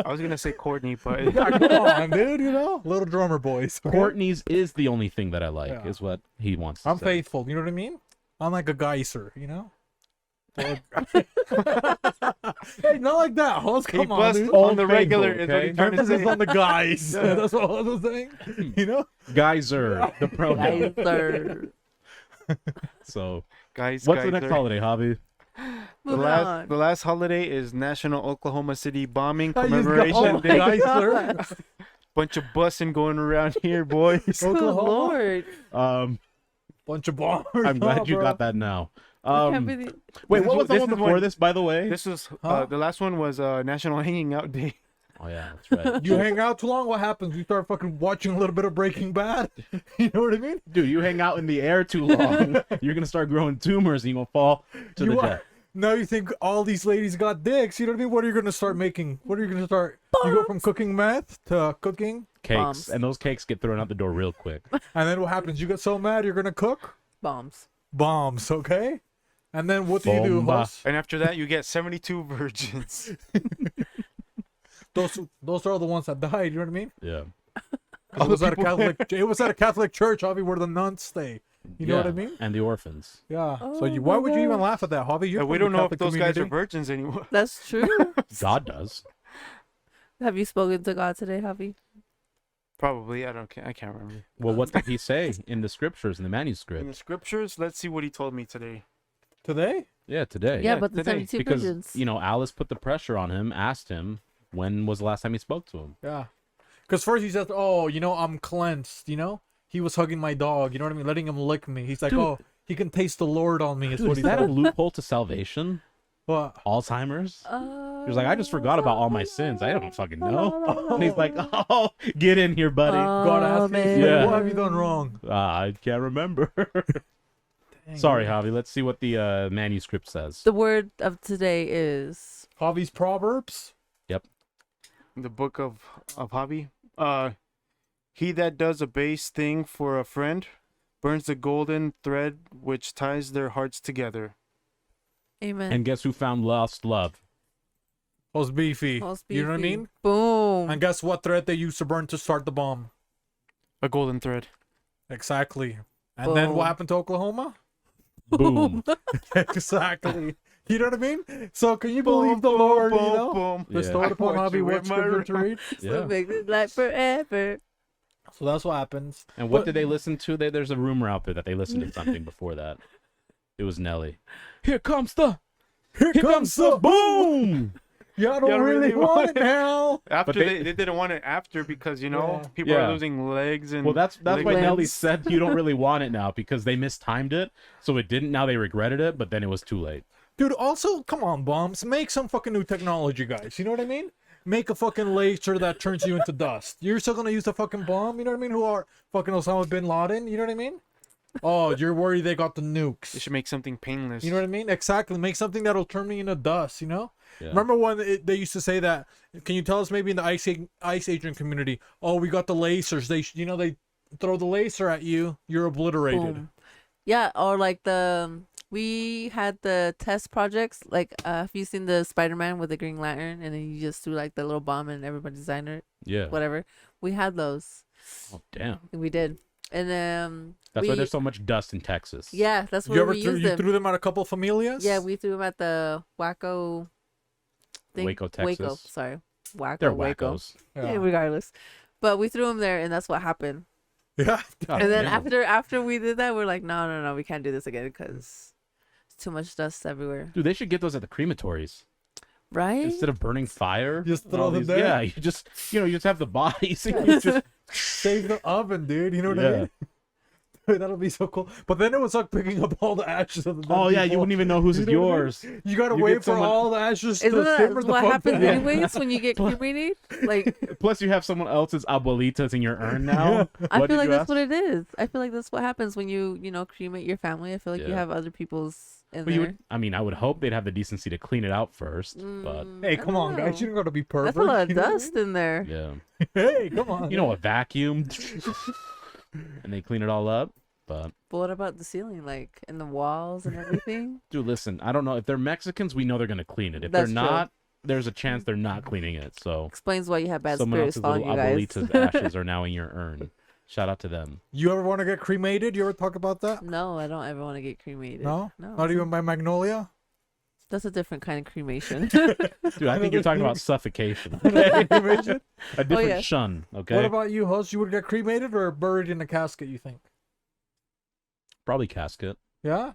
I was gonna say Courtney, but Yeah, come on, dude. You know, little drummer boys. okay? Courtney's is the only thing that I like, Yeah. is what he wants to I'm say. faithful. You know what I mean? I'm like a geyser. You know. Hey, not like that, Hoss. he Come on, busts dude. on the regular. Faithful, Is what okay? he's trying to Emphasis say. on the guys. That's what I was saying. You know. Geyser, the pronoun. Geyser. So, Guys, what's guys, the next they're- holiday, Javi? The Moving last, on. the last holiday is National Oklahoma City Bombing I used to- Commemoration oh, Day. geyser. Bunch of bussing going around here, boys. Good Oklahoma. Lord. Bunch of bars. I'm glad oh, you bro. got that now. I can't believe Wait, This what is- was the this one is before when- this, by the way? This was Huh? the last one was National Hanging Out Day. Oh yeah, that's right. You hang out too long, what happens? You start fucking watching a little bit of Breaking Bad. You know what I mean? Dude, you hang out in the air too long, you're gonna start growing tumors and you're gonna fall to the You death. Now you think all these ladies got dicks. You know what I mean? What are you gonna start making? What are you gonna start? You go from cooking meth to cooking, Cakes, Bombs. and those cakes get thrown out the door real quick. and then what happens? You get so mad you're gonna cook bombs. bombs, okay? And then what do you do, Bomba. Hoss? And after that, you get 72 virgins. Those are the ones that died. You know what I mean? Yeah. It was at a Catholic. It was at a Catholic church, Javi, where the nuns stay. You know what I Yeah, mean? And the orphans. Yeah. So Oh why my would you even gosh. laugh at that, Javi? You're And we from don't the know if Catholic those guys are community. virgins anymore. That's true. God does. Have you spoken to God today, Javi? Probably. I can't remember. Well, what did he say in the scriptures, in the In manuscript? the scriptures, let's see what he told me today. Today? Yeah, today. Yeah, Yeah, but the today, 72 Because, virgins. you know, Alice put the pressure on him, asked him, when was the last time he spoke to him? Yeah. Because first he says, "Oh, you know, I'm cleansed." You know, he was hugging my dog. You know what I mean? Letting him lick me. He's like, Dude. "Oh, he can taste the Lord on me." Is Dude, what is he that a said. loophole to salvation? What? Alzheimer's? He was like, I just forgot about all my sins. I don't fucking know. And he's like, Oh. oh, get in here, buddy. God asked me, man. Yeah. "What have you done wrong?" I can't remember. Dang, Sorry, dude. Javi. Let's see what the manuscript says. The word of today is Javi's Proverbs. The book of Hobby. He that does a base thing for a friend burns the golden thread which ties their hearts together. amen. And guess who found lost love? Was beefy. Most You know what I beefy. mean? Boom. And guess what thread they used to burn to start the bomb? A golden thread. Exactly. And then Boom. what happened to Oklahoma? Boom. Exactly. You know what I mean? So can you believe the Lord? You know, boom. Yeah. bestowed upon I want Javi you what in my scripture to room. read. So Yeah. make this like forever. So that's what happens. And what But- did they listen to? There's a rumor out there that they listened to something before that. It was Nelly. Here comes the boom. Y'all don't Y'all really really want want it now. After they- they didn't want it after because Yeah. people Yeah. are losing legs and Well, that's why ligaments. Nelly said you don't really want it now because they mistimed it, so it didn't. Now they regretted it, but then it was too late. Dude, also, come on, bombs. Make some fucking new technology, guys. You know what I mean? Make a fucking laser that turns you into dust. You're still gonna use the fucking bomb, you know what I mean? Who are fucking Osama bin Laden, you know what I mean? Oh, you're worried they got the They nukes. should make something painless. You know what I mean? Exactly. Make something that'll turn me into dust, you know? Yeah. Remember when they used to say that? Can you tell us maybe in the Ice Agent community? Oh, we got the lasers. They throw the laser at you, you're obliterated. Boom. Yeah, or like we had the test projects. Like, have you seen the Spider-Man with the Green Lantern, and then you just threw like the little bomb and everybody designed it, Yeah. whatever. We had those. Oh, damn. We did, and That's we, why there's so much dust in Texas. yeah, that's You where ever we used them. threw them at a couple familias? Yeah, we threw them at the Waco thing. Waco, Waco, Texas. sorry, Waco. They're Waco. wackos. Yeah, regardless. But we threw them there, and that's what happened. Yeah. God And then damn. after we did that, we're like, no, we can't do this again because it's too much dust everywhere, Dude, they should get those at the crematories right? instead of burning fire. Just and throw all them these- there? Yeah, you just have the bodies. And you just Save the oven, dude. You know what I Yeah. mean? That'll be so cool. But then it was like picking up all the ashes of the dead Oh yeah, you people. wouldn't even know who's You know what I mean? yours. You gotta You wait get for someone- all the ashes Isn't to that simmer the what fuck happens down. anyways when you get cremated? Like, Plus, you have someone else's abuelitas in your urn now. I What feel did like you that's ask? what it is. I feel like that's what happens when you cremate your family. I feel like you Yeah. have other people's in Well, you there. would, I mean, I would hope they'd have the decency to clean it out first, but Mm, Hey, I come don't on, guys. know. You don't gotta be perfect. That's a lot of you know what I dust in there. yeah. mean? Hey, come on. You know, a vacuum, and they clean it all up. But But what about the ceiling, like, and the walls and everything? dude, listen, I don't know if they're Mexicans. We know they're gonna clean it. If That's they're true. not, there's a chance they're not cleaning it. So Explains why you have bad someone spirits else's following little you guys. abuelita's ashes are now in your urn. Shout out to them. You ever want to get cremated? You ever talk about that? No, I don't ever want to get cremated. No? No. Not even by Magnolia? That's a different kind of cremation. Dude, I think you're talking about suffocation. Cremation? A different yeah. shun. Okay. What about you, host? You would get cremated or buried in a casket, you think? Probably casket. Yeah?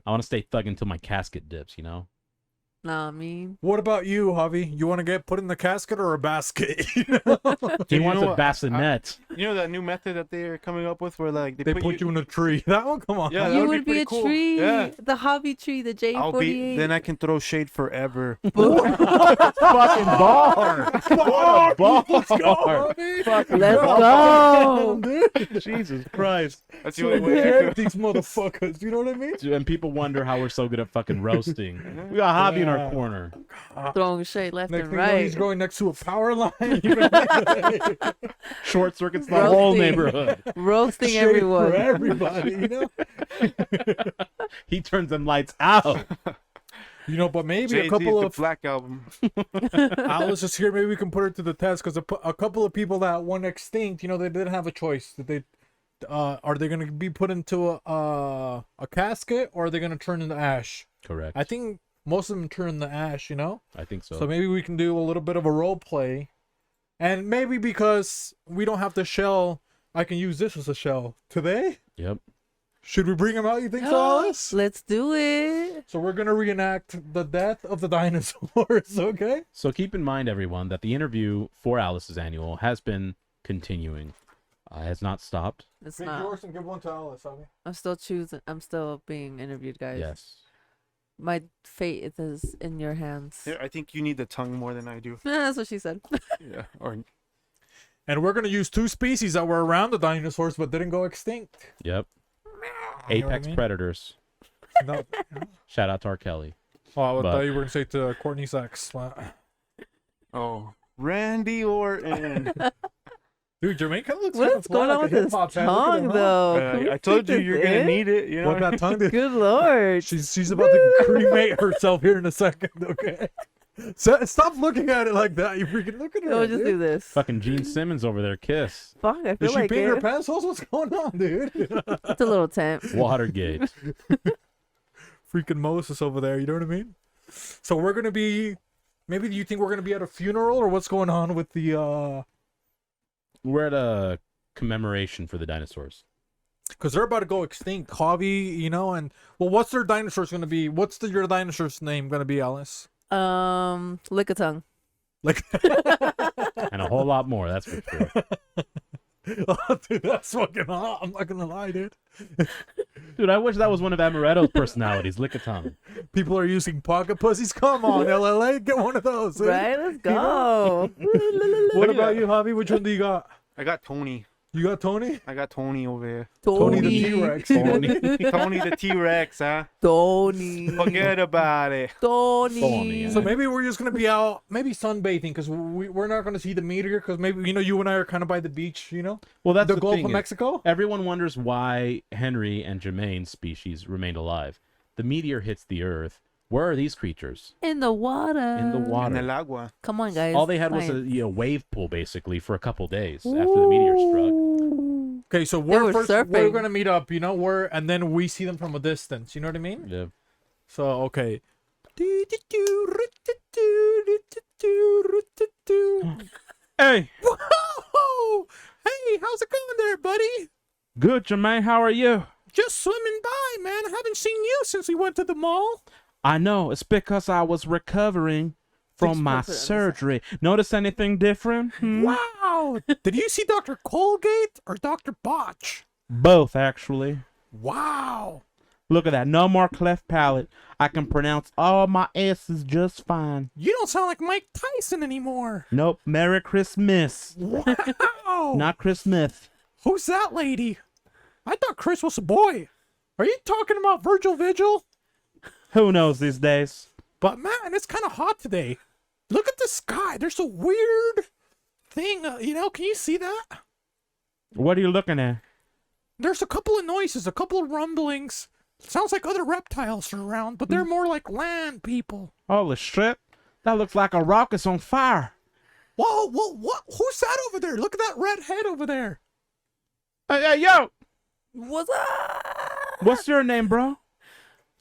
I want to stay thug until my casket dips. You know. Nah, I mean, What about you, Javi? You want to get put in the casket or a basket? You know? He You wants know a what? bassinet. You know that new method that they're coming up with, where like They put you in a tree. That one? Come on. Yeah, that you would would be be a pretty cool. tree. Yeah. The hobby tree, the I'll be. J48. Then I can throw shade forever. Fucking bar. What a bar. Fucking Let's bar. go. Jesus Christ. That's the only way I Hit could. these motherfuckers. You know what I mean? Dude, and people wonder how we're so good at fucking roasting. We got Hobby in our Yeah. corner. Throwing shade left Next and thing you know, he's right. going next to a power line. You know? Short circuits the whole Roasting. neighborhood. Roasting Shade everyone. for everybody, you know? He turns them lights out. You know, but maybe Jay-Z's a couple the of Black Album. Alice is here. Maybe we can put her to the test because a couple of people that went extinct, you know, they didn't have a choice. That they are they going to be put into a casket or are they going to turn into ash? Correct. I think most of them turn into ash. You know, I think so. so maybe we can do a little bit of a role play, and maybe because we don't have the shell, I can use this as a shell today. Yep. Should we bring him out? You think so, Alice? Let's do it. So we're gonna reenact the death of the dinosaurs. Okay. So keep in mind, everyone, that the interview for Alice's annual has been continuing. Has not stopped. It's Take not. yours and give one to Alice, Abby. I'm still choosing. I'm still being interviewed, guys. Yes. My fate is in your hands. Here, I think you need the tongue more than I do. That's what she said. Yeah. Or And we're gonna use two species that were around the dinosaurs but didn't go extinct. Yep. You know what I Apex mean? predators. No. Shout out to R. Kelly. Oh, I But- thought you were gonna say to Courtney's ex. Randy Orton. Dude, Jermaine kind of looks What's going on with his tongue, though? Can we I told fit you this you're gonna in? need it. You know. What that tongue did? Good lord. She's about to cremate herself here in a second. Okay. So, stop looking at it like that. You freaking look at her. We'll just dude. do this. Fucking Gene Simmons over there. Kiss. Fuck, I Did feel she like pee in her it. pants? Also, what's going on, dude? It's a little temp. Watergate. Freaking Moses over there. You know what I mean? So we're gonna be. Maybe you think we're gonna be at a funeral or what's going on with the? We're at a commemoration for the dinosaurs. Because they're about to go extinct. Hobby, you know, and well, what's their dinosaurs gonna be? What's your dinosaur's name gonna be, Alice? Lick a tongue. Like. And a whole lot more, that's for sure. Oh, dude, that's fucking hot. I'm not gonna lie, dude. Dude, I wish that was one of Amaretto's personalities. Lick a tongue. People are using pocket pussies. Come on, LLA, get one of those. eh? Right? Let's go. What about you, Javi? Which one do you got? I got Tony. You got Tony? I got Tony over here. Tony the T-Rex. Tony. Tony the T-Rex, huh? Tony. Forget about it. Tony. Tony, So maybe we're just gonna be out, maybe sunbathing, because we're not gonna see the meteor, because maybe you and I are kind of by the beach, Well, that's the the Gulf thing of is, Mexico. everyone wonders why Henry and Jermaine's species remained alive. The meteor hits the Earth. Where are these creatures? In the water. In the En water. el agua. Come on, guys. All they had was Science. a wave pool, basically, for a couple days after the meteor struck. Okay, so were we're surfing. gonna meet up, and then we see them from a distance. You know what I mean? Yeah. So okay. Hey, Whoa! Hey, how's it going there, buddy? good, Jermaine. How are you? Just swimming by, man. I haven't seen you since we went to the mall. I know. It's because I was recovering from my surgery. Notice anything different? Hmm? Wow! Did you see Dr. Colgate or Dr. Botch? Both, actually. Wow. Look at that. No more cleft palate. I can pronounce all my S's just fine. You don't sound like Mike Tyson anymore. Nope. Merry Christmas. Wow. Not Christmas. Who's that lady? I thought Chris was a boy. Are you talking about Virgil Vigil? Who knows these days? But man, it's kind of hot today. Look at the sky. There's a weird thing. Can you see that? What are you looking at? There's a couple of noises, a couple of rumblings. Sounds like other reptiles are around, but they're more like land people. Holy shit. That looks like a rocket's on fire. Whoa, what? Who's that over there? Look at that red head over there. Hey, yo! What's up? What's your name, bro?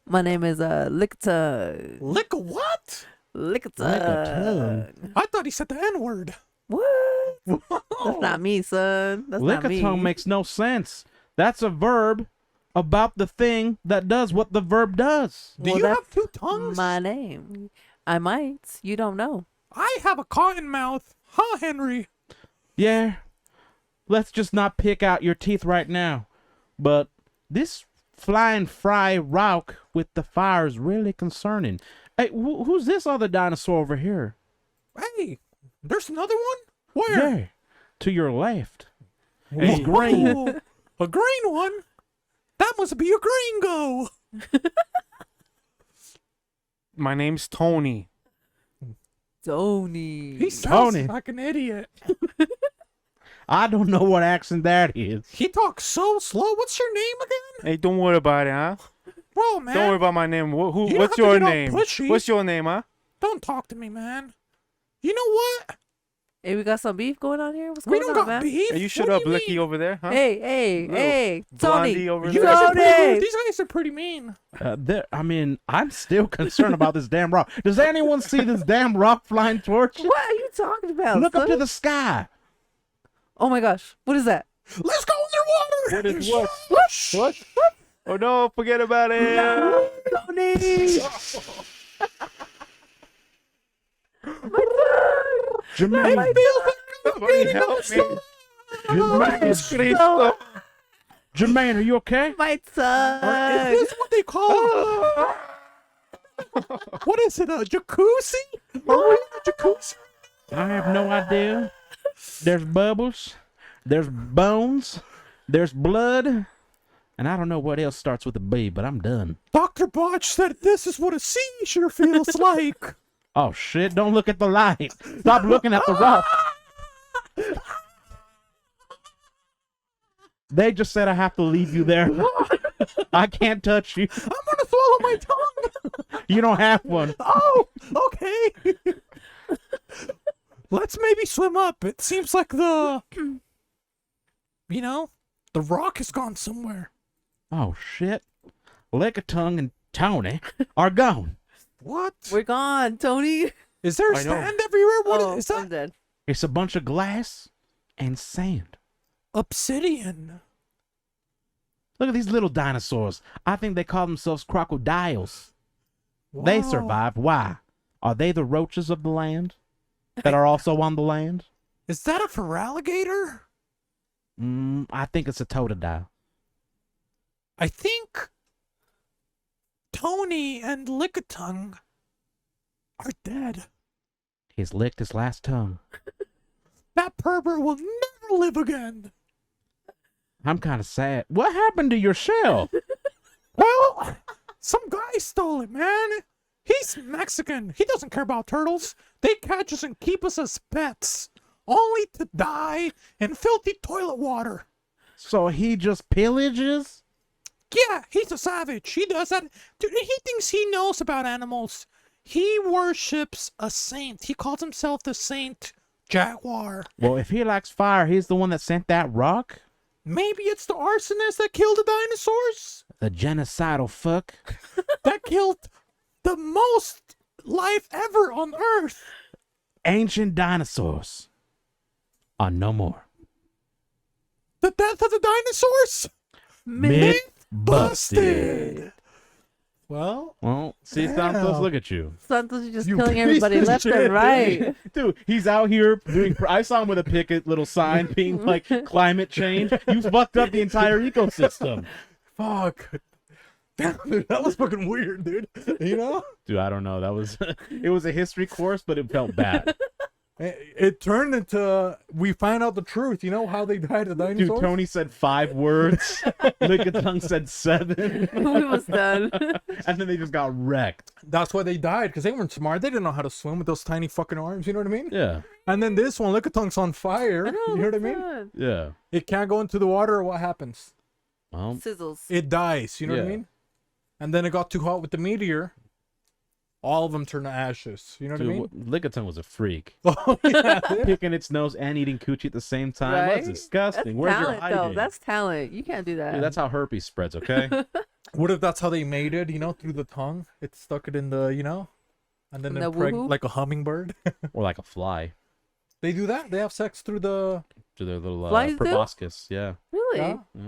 My name is Lickitung. Lick a what? Lickitung. I thought he said the N-word. What? That's not me, son. That's not me. Lickitung makes no sense. That's a verb about the thing that does what the verb does. Do Well, you have that's two tongues? My name. I might. You don't know. I have a cotton mouth. Huh, Henry? Yeah. Let's just not pick out your teeth right now. But this flying fry rock with the fire is really concerning. Hey, who's this other dinosaur over here? Hey, there's another one? Where? Yeah, to your left. He's green. Ooh, a green one? That must be a gringo. My name's Tony. Tony. He sounds Tony. like an idiot. I don't know what accent that is. He talks so slow. What's your name again? Hey, don't worry about it, huh? Whoa, man. Don't worry about my name. You don't What's have to your get all name? pushy. What's your name, huh? Don't talk to me, man. You know what? Hey, we got some beef going on here? What's We going don't on, got man? beef. Hey, you shut What up, do you Blicky mean? over there, huh? Hey, Little Tony. blondie over You there. guys are pretty Tony. rude. These guys are pretty mean. I'm still concerned about this damn rock. Does anyone see this damn rock flying towards you? What are you talking about? Look up son? to the sky. Oh my gosh. What is that? Let's go underwater. What is what? What? Oh no, forget about it. Tony. Jermaine. Somebody help me. Jermaine. Jermaine, are you okay? My son. Is this what they call? What is it? A jacuzzi? Are we in a jacuzzi? I have no idea. There's bubbles. There's bones. There's blood. And I don't know what else starts with a B, but I'm done. Dr. Botch said this is what a seizure feels like. Oh, shit. Don't look at the light. Stop looking at the rock. They just said I have to leave you there. I can't touch you. I'm gonna swallow my tongue. You don't have one. Oh, okay. Let's maybe swim up. It seems like the rock has gone somewhere. Oh, shit. Lickitung and Tony are gone. What? We're gone, Tony. Is there a I know. stand everywhere? What Oh, is I'm that? dead. It's a bunch of glass and sand. Obsidian. Look at these little dinosaurs. I think they call themselves crocodiles. They Wow. survived. Why? Are they the roaches of the land that are also on the land? Is that a feraligator? I think it's a totodile. I think Tony and Lickitung are dead. He's licked his last tongue. That pervert will never live again. I'm kind of sad. What happened to your shell? Well, some guy stole it, man. He's Mexican. He doesn't care about turtles. They catch us and keep us as pets, only to die in filthy toilet water. So he just pillages? Yeah, he's a savage. He does that. Dude, he thinks he knows about animals. He worships a saint. He calls himself the Saint Jaguar. Well, if he likes fire, he's the one that sent that rock? Maybe it's the arsonist that killed the dinosaurs? The genocidal fuck? That killed the most life ever on Earth. Ancient dinosaurs are no more. The death of the dinosaurs? Myth busted. Well, see, damn. Santos, look at you. Santos, you're just You killing piece everybody of left shit, and dude. right. Dude, he's out here doing. I saw him with a picket little sign being like climate change. You fucked up the entire ecosystem. fuck. Damn, dude, that was fucking weird, dude. You know? Dude, I don't know. That was it was a history course, but it felt bad. It turned into we find out the truth. You know how they died of dinosaurs? Dude, Tony said 5 words. Lickitung said 7. We was done. And then they just got wrecked. That's why they died, because they weren't smart. They didn't know how to swim with those tiny fucking arms. You know what I mean? Yeah. And then this one, Lickatung's on fire. I know, You know what I what's mean? that? Yeah. It can't go into the water, or what happens? Well, Sizzles. It dies. You know what I Yeah. mean? And then it got too hot with the meteor. All of them turn to ashes. You know what I mean? Lickitung was a freak. Oh, yeah, dude. Picking its nose and eating coochie at the same time. That's Right? disgusting. That's Where's talent, your though. hygiene? That's talent. You can't do that. Dude, that's how herpes spreads, okay? What if that's how they made it? You know, through the tongue. It stuck it in the, you know, and then In the impregnate woohoo? like a hummingbird. Or like a fly. They do that. They have sex through the. To their little Flies do? proboscis. Yeah. Really? Yeah. Yeah.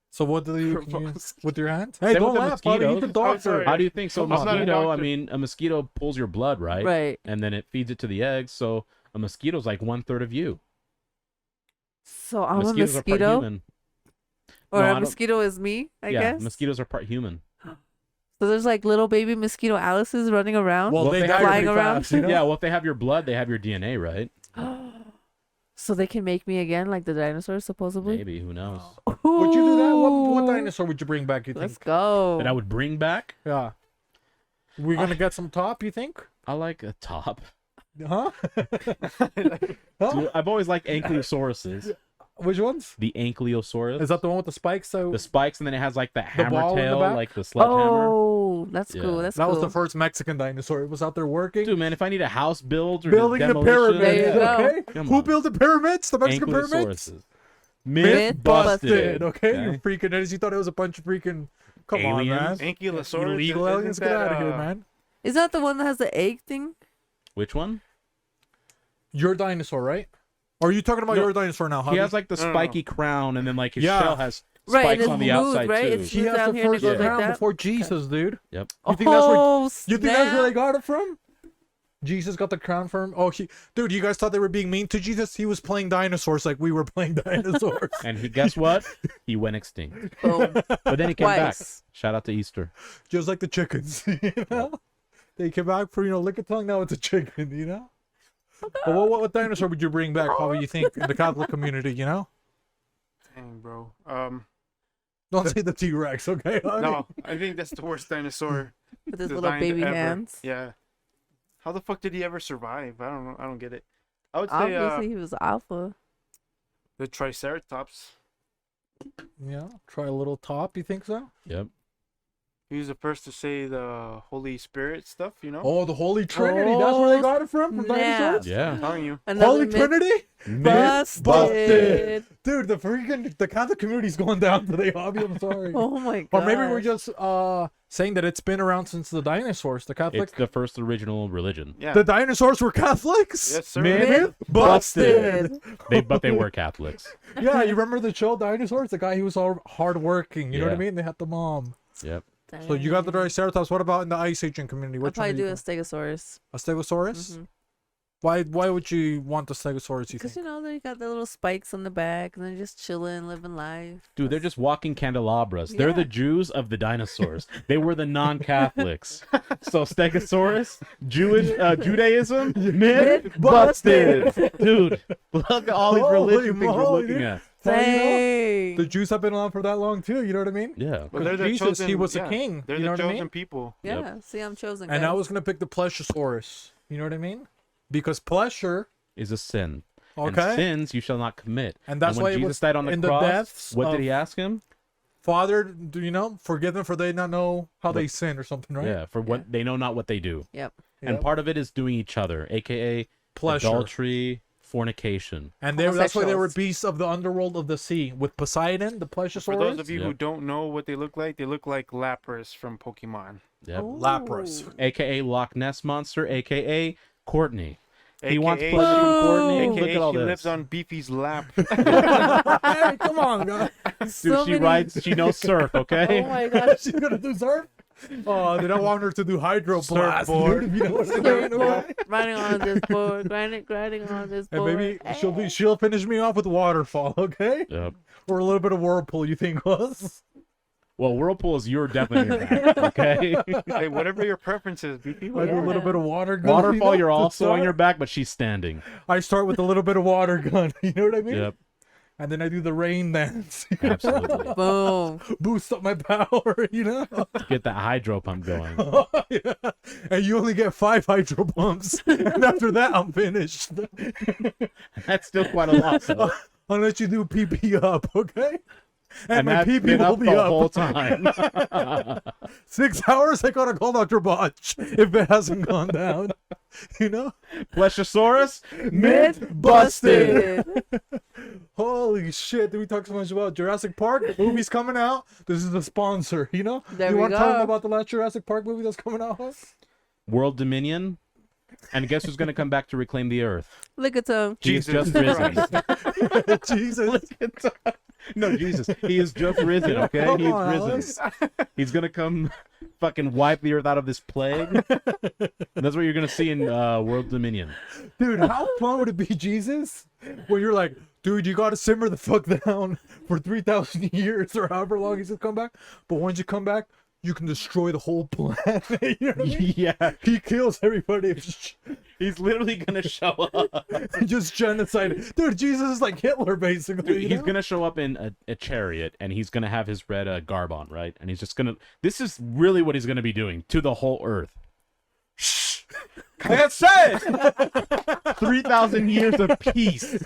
So what do you can use with your hand? Hey, Same don't with the laugh, buddy. He's the mosquitoes. doctor. sorry. How do you think? So Come on. I'm not a mosquito, I doctor. mean, a mosquito pulls your blood, right? Right. And then it feeds it to the eggs. So a mosquito's like 1/3 of you. So I'm Mosquitoes a are part mosquito, human. or No, I a don't- mosquito is me, I yeah, guess. mosquitoes are part human. So there's like little baby mosquito Alice's running around. Well, Well, they they die have- pretty Flying around? fast, you know? Yeah, well, if they have your blood, they have your DNA, right? So they can make me again, like the dinosaurs, supposedly. Maybe, who knows? Would you do that? What Ooh. dinosaur would you bring back? You Let's think? go. That I would bring back. Yeah. We're gonna get some top. You think? I like a top. Huh? Dude, Huh? I've always liked ankylosauruses. Which ones? The ankylosaurus. Is that the one with the spikes? So the spikes, and then it has like the The hammer ball in the tail, back? like the sledgehammer. Oh, that's Yeah. cool. That's that cool. was the first Mexican dinosaur. It was out there working, Dude, man, if I need a house built or building the demolition, pyramids. There you go. Okay, Come who on. built the pyramids? The Mexican pyramids. Ankylosauruses. Myth busted. Okay, you freaking idiots. You thought it was a bunch of freaking. Come on, man. Aliens? Ankylosaurus. Illegal isn't aliens, get that, out of here, man. Is that the one that has the egg thing? Which one? Your dinosaur, right? Or are you talking about No, your dinosaur now? He Javi? has like the No, no, no. spiky crown, and then like his Yeah. shell has Right, spikes and on it's the smooth, outside right? too. It's He has down the here and it first goes like crown that? before Jesus, dude. Yep. You think that's where? Oh, You think that's where they snap. got it from? Jesus got the crown from? Oh, dude, you guys thought they were being mean to Jesus? He was playing dinosaurs like we were playing dinosaurs. And guess what? He went extinct. Boom. But then he came back. Twice. Shout out to Easter. Just like the chickens, you know? They came back for, Lickitung, now it's a chicken, you know? But what dinosaur would you bring back, how you think, in the Catholic community, you know? Dang, bro. Don't say the T-Rex, okay? No, I think that's the worst dinosaur. With his little designed baby ever. hands. Yeah. How the fuck did he ever survive? I don't know. I don't get it. I would say Obviously, he was alpha. the Triceratops. Yeah, try a little top, you think so? Yep. He was the first to say the Holy Spirit stuff, you know? Oh, the Holy Trinity, that's where they got it from snap. dinosaurs? Yeah. I'm telling you. Another Holy myth Trinity? busted. Dude, the Catholic community's going down today, Hobby. I'm sorry. Oh my god. Or maybe we're just saying that it's been around since the dinosaurs. The Catholic, It's the first original religion. Yeah. the dinosaurs were Catholics. Yes, sir. Myth busted. But they were Catholics. Yeah, you remember the show Dinosaurs? The guy who was all hardworking. You know what I Yeah. mean? They had the mom. Yep. So you got the Triceratops. What about in the Ice Age community? I'll Which one probably do do you a think? Stegosaurus. A Stegosaurus? Mhm. Why would you want the Stegosaurus? You Because think? they got the little spikes on the back, and they're just chilling, living life. Dude, they're just walking candelabras. They're the Yeah. Jews of the dinosaurs. They were the non-Catholics. So Stegosaurus, Judaism, myth busted. Dude, look at all these Holy religion things we're moly, looking dude. at. Well, you know, Dang. the Jews have been around for that long too. You know what I mean? Yeah. Well, they're the Jesus, chosen, he was yeah, a king. They're You know the what I chosen mean? people. Yeah. See, I'm chosen. And I guys. was gonna pick the Plesiosaurus. You know what I mean? Because pleasure, Is a sin. And okay, sins you shall not commit. and that's when why it Jesus was died on the in cross, the deaths. what did of he ask him? Father, do you know? Forgive them for they not know how they sin or something, right? Yeah, for what they know not what they do. Yep. And Yep. part of it is doing each other, aka Pleasure. adultery, fornication. And that's why they were Homosexuals. beasts of the underworld of the sea with Poseidon, the Plesiosaurus. For those of you who Yep. don't know what they look like Lapras from Pokemon. Yep. Ooh. Lapras. AKA Loch Ness Monster, AKA Courtney. He AKA wants pleasure from Courtney. Boom. Look AKA at all she this. lives on Beefy's lap. Hey, come on, guys. Dude, So she many- rides, she knows surf, okay? Oh my gosh. She's gonna do surf. Oh, then I want her to do hydroblast. Surfboard. You know what I mean? Surfboard, riding on this board, grinding on this And board. maybe she'll finish me off with waterfall, okay? Yep. Or a little bit of whirlpool. You think was? Well, whirlpools, you're definitely back, okay? Hey, whatever your preference is, BP. I do a little Yeah. bit of water gun. Waterfall, you know, you're to also on start. your back, but she's standing. I start with a little bit of water gun. You know what I mean? Yep, And then I do the rain dance. absolutely. Boom. Boost up my power, you know? Get that hydro pump going. Yeah. And you only get 5 hydro pumps. And after that, I'm finished. That's still quite a lot. So. Unless you do PP up, okay? And my that's PP been will up be the up. whole time. 6 hours, I gotta call Dr. Botch if it hasn't gone down. You know? Plesiosaurus, Myth busted. Holy shit, did we talk so much about Jurassic Park? The movie's coming out. This is the sponsor, you know? There you we want to tell them go. about the last Jurassic Park movie that's coming out? Huh? World Dominion. And guess who's going to come back to reclaim the Earth? Look at him. He is Jesus just risen. Christ. Jesus. No, Jesus. He is just risen, okay? Come He's on, risen. He's going to come fucking wipe the Earth out of this plague. And that's what you're going to see in World Dominion. Dude, how fun would it be, Jesus? When you're like, dude, you gotta simmer the fuck down for 3,000 years or however long he's gonna come back. But once you come back, you can destroy the whole planet. You know what I mean? Yeah. He kills everybody. He's literally going to show up. Just genocide. Dude, Jesus is like Hitler, basically. Dude, you he's know? going to show up in a chariot, and he's going to have his red garb on, right? And he's just going to... This is really what he's going to be doing to the whole Earth. Shh! Cállense! 3,000 years of peace.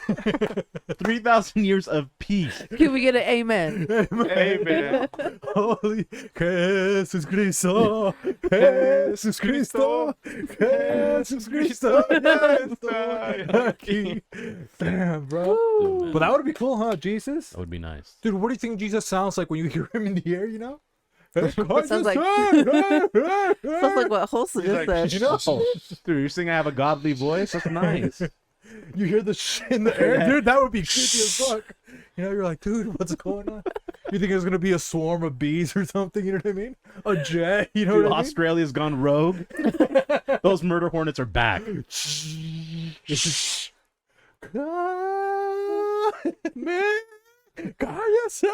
3,000 years of peace. Can we get an amen? Amen. Holy Jesus Cristo, Jesus Cristo, Jesus Cristo. Aquí. Damn, bro. Dude, man, But that would be cool, huh, Jesus? that would be nice. Dude, what do you think Jesus sounds like when you hear him in the air, you know? Sounds like- Sounds like what Wholesome He's just like, said. You know? Dude, you're saying I have a godly voice? That's nice. You hear the shit in the air, dude. That would be creepy as fuck. You know, you're like, dude, what's going on? You think there's gonna be a swarm of bees or something? You know what I mean? A jet. You know Dude, what I mean? Australia's gone rogue. Those murder hornets are back. Man, cállese.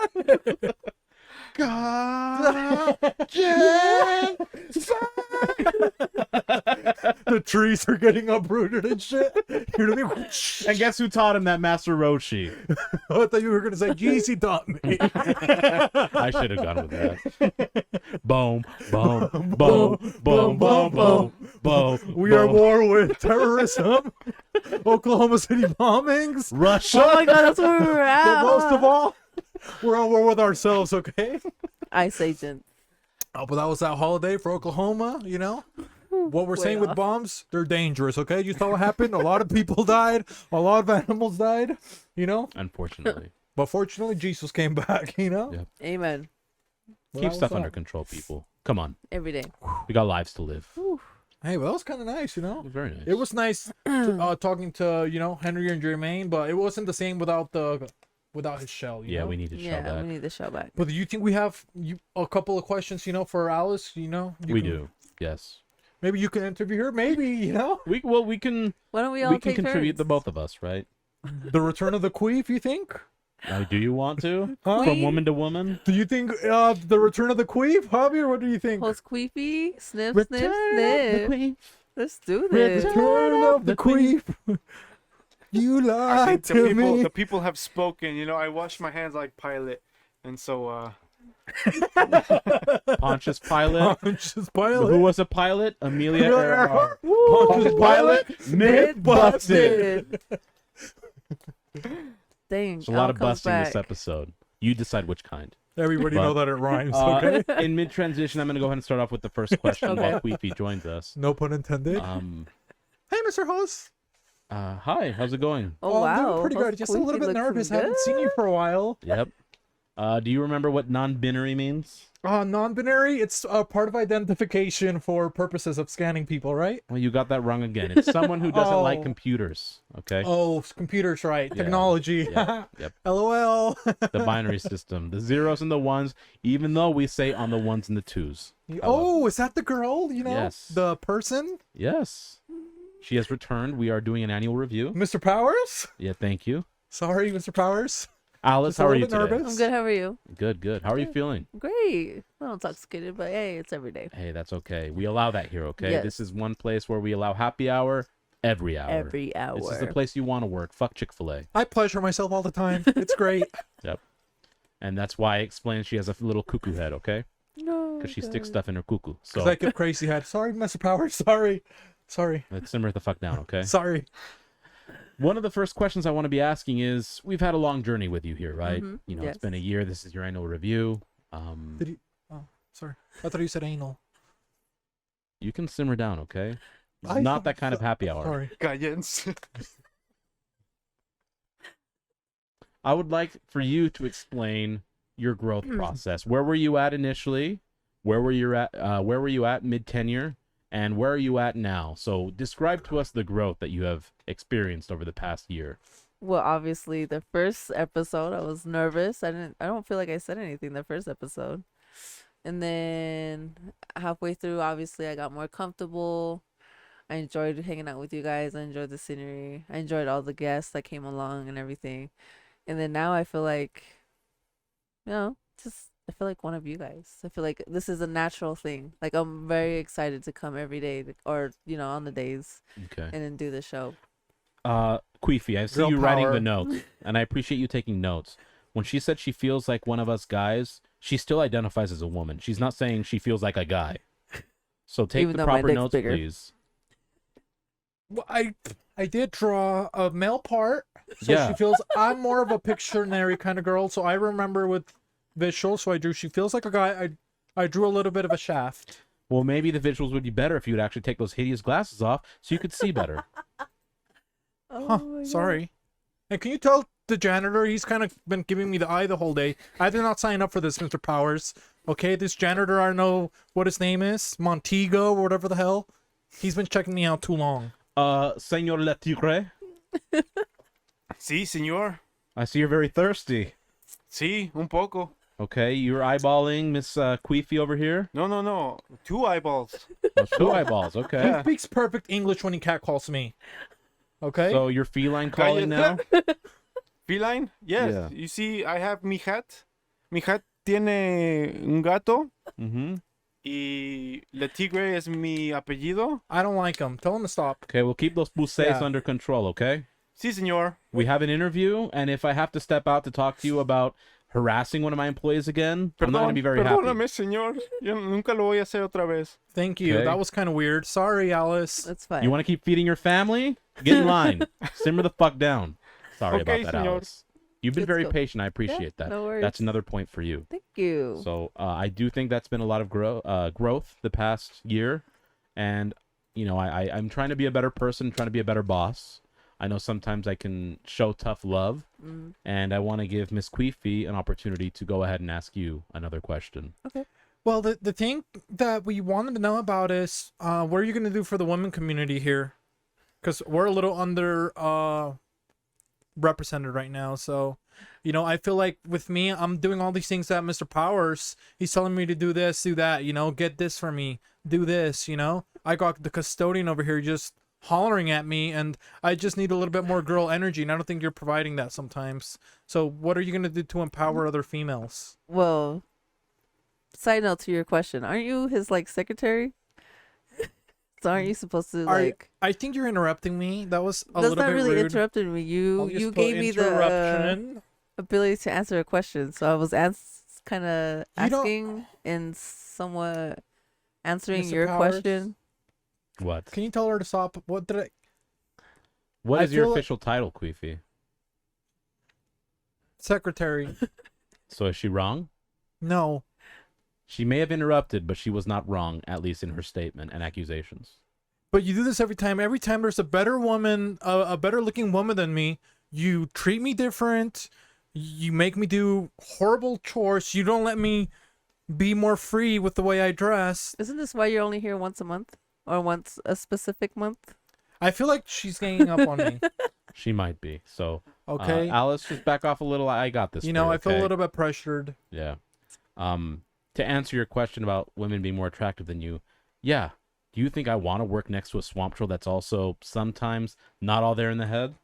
The trees are getting uprooted and shit. You know what I mean? And guess who taught him that Master Roshi? I thought you were gonna say Jeezy taught me. I should have gone with that. Boom, boom, boom, boom, boom, boom, boom. We are at war with terrorism, Oklahoma City bombings. Russia. Oh my god, that's where we were at. But most of all, we're on war with ourselves, okay? Ice Agent. Oh, but that was that holiday for Oklahoma, you know? What we're Way saying with off. bombs, they're dangerous, okay? You saw what happened? A lot of people died, a lot of animals died, you know? Unfortunately. But fortunately, Jesus came back, you know? Yeah. Amen. Well, Keep that stuff was under that. control, people. Come on. Every day. We got lives to live. Hey, well, that was kind of nice, you know? Very nice. It was nice talking to, you know, Heny and Jermaine, but it wasn't the same without his shell, you Yeah, know? we need to show Yeah, that. we need the show back. But do you think we have a couple of questions, you know, for Alice, you know? We do. Yes. Maybe you can interview her, maybe, you know? We can Why don't we all we can take contribute turns? the both of us, right? The return of the queef, you think? Do you want to? Huh? From woman to woman? Do you think the return of the queef, Javi, or what do you think? HosQueefy, sniff, Return sniff, of sniff. queen. Let's do this. Return of the queef. You I lied think to me. the people have spoken. You know, I wash my hands like Pilate, and so Pontius Pilate. Pontius Pilate. Who was a pilot? Amelia Amelia Earhart. Earhart. Pontius Pilate. Myth busted. Dang. There's a lot Al of comes busting this back. episode. You decide which kind. Everybody But, know that it rhymes, okay? In mid transition, I'm going to go ahead and start off with the first question Okay. while Queefy joins us. No pun intended. Hey, Mr. Host. Hi, how's it going? Oh, I'm wow. doing pretty good. Just a little HosQueefy bit looks nervous. I haven't seen you good. for a while. Yep. Do you remember what non-binary means? Non-binary, it's a part of identification for purposes of scanning people, right? Well, you got that wrong again. It's someone who doesn't like Oh. computers. Okay. Oh, computers, right? Yeah. Technology. Yep. Yep. LOL. The binary system, the zeros and the ones, even though we say on the ones and the twos. Oh, is that the girl? You know, Yes. the person, Yes. She has returned. We are doing an annual review. Mr. Powers. Yeah, thank you. Sorry, Mr. Powers. Alice, Just a how are little you bit today? nervous. I'm good. How are you? Good, good. How are you feeling? Great. A little intoxicated, but hey, it's every day. Hey, that's okay. We allow that here, okay? Yes. This is one place where we allow happy hour every hour. Every hour. This is the place you want to work. Fuck Chick-fil-A. I pleasure myself all the time. It's great. Yep. And that's why I explained she has a little cuckoo head, okay? No. Because she sticks stuff in her cuckoo. So Because I give crazy head. Sorry, Mr. Powers. Sorry. let's simmer the fuck down, okay? Sorry. One of the first questions I want to be asking is, we've had a long journey with you here, right? Mhm, You know, yes. it's been a year. This is your annual review. Did you? Oh, sorry. I thought you said anal. You can simmer down, okay? It's I not thought- that kind of happy hour. Sorry. Cállense. I would like for you to explain your growth process. Where were you at initially? Where were you at mid tenure? And where are you at now? So describe to us the growth that you have experienced over the past year. Well, obviously, the first episode, I was nervous. I don't feel like I said anything the first episode. And then halfway through, obviously, I got more comfortable. I enjoyed hanging out with you guys. I enjoyed the scenery. I enjoyed all the guests that came along and everything. And then now I feel like, I feel like one of you guys. I feel like this is a natural thing. Like, I'm very excited to come every day or, on the days Okay. and then do the show. Queefy, I see Girl you writing power. the notes, and I appreciate you taking notes. When she said she feels like one of us guys, she still identifies as a woman. She's not saying she feels like a guy. So take Even the though my proper dick's notes, bigger. please. Well, I did draw a male part, so Yeah. she feels I'm more of a Pictionary kind of girl. So I remember with visuals, so I drew. She feels like a guy. I drew a little bit of a shaft. Well, maybe the visuals would be better if you would actually take those hideous glasses off so you could see better. Oh Huh? my God. Sorry. And can you tell the janitor? He's kind of been giving me the eye the whole day. I did not sign up for this, Mr. Powers. Okay, this janitor, I know what his name is, Montego or whatever the hell. He's been checking me out too long. Senor Le Tigre, Sí, señor. I see you're very thirsty. Sí, un poco. Okay, you're eyeballing Miss Queefy over here. No. 2 eyeballs. Oh, 2 eyeballs, okay. He speaks perfect English when he catcalls me. Okay? So you're feline calling now? Feline? Yes. Yeah. You see, I have mi hat. Mi hat tiene un gato. Mm-hmm. Y Le Tigre es mi apellido. I don't like him. Tell him to stop. Okay, we'll keep those poussées Yeah. under control, okay? Sí, señor. We have an interview, and if I have to step out to talk to you about harassing one of my employees again, I'm not going to be very Perdóname, happy. señor. Yo nunca lo voy a hacer otra vez. Thank you. Okay. That was kind of weird. Sorry, Alice. That's fine. You want to keep feeding your family? Get in line. Simmer the fuck down. Sorry Okay, about that, senor. Alice. You've been Let's very go. patient. I appreciate that. no worries. That's another point for you. Thank you. So I do think that's been a lot of growth the past year, and I'm trying to be a better person, trying to be a better boss. I know sometimes I can show tough love, and I want to give Miss Queefy an opportunity to go ahead and ask you another question. Well, the thing that we wanted to know about is what are you going to do for the women community here? Because we're a little under represented right now. So, I feel like with me, I'm doing all these things that Mr. Powers, he's telling me to do this, do that, get this for me, do this, I got the custodian over here just hollering at me, and I just need a little bit more girl energy, and I don't think you're providing that sometimes. So what are you going to do to empower other females? Well, side note to your question, aren't you his secretary? So aren't you supposed to I think you're interrupting me. That was a That's little not bit really rude. interrupting me. I'll just You put gave me the interruption. ability to answer a question, so I was kind of You don't- asking and somewhat answering Mr. your Powers? question. What? Can you tell her to stop? What did I? What I is your feel like- official title, Queefy? Secretary. So is she wrong? No. She may have interrupted, but she was not wrong, at least in her statement and accusations. But you do this every time. Every time there's a better woman, a better looking woman than me, you treat me different. You make me do horrible chores. You don't let me be more free with the way I dress. Isn't this why you're only here once a month? Or once a specific month? I feel like she's ganging up on me. She might be. So, Okay. Alice, just back off a little. I got this. You for know, I feel a okay? little bit pressured. Yeah. To answer your question about women being more attractive than you, yeah. Do you think I want to work next to a swamp troll that's also sometimes not all there in the head?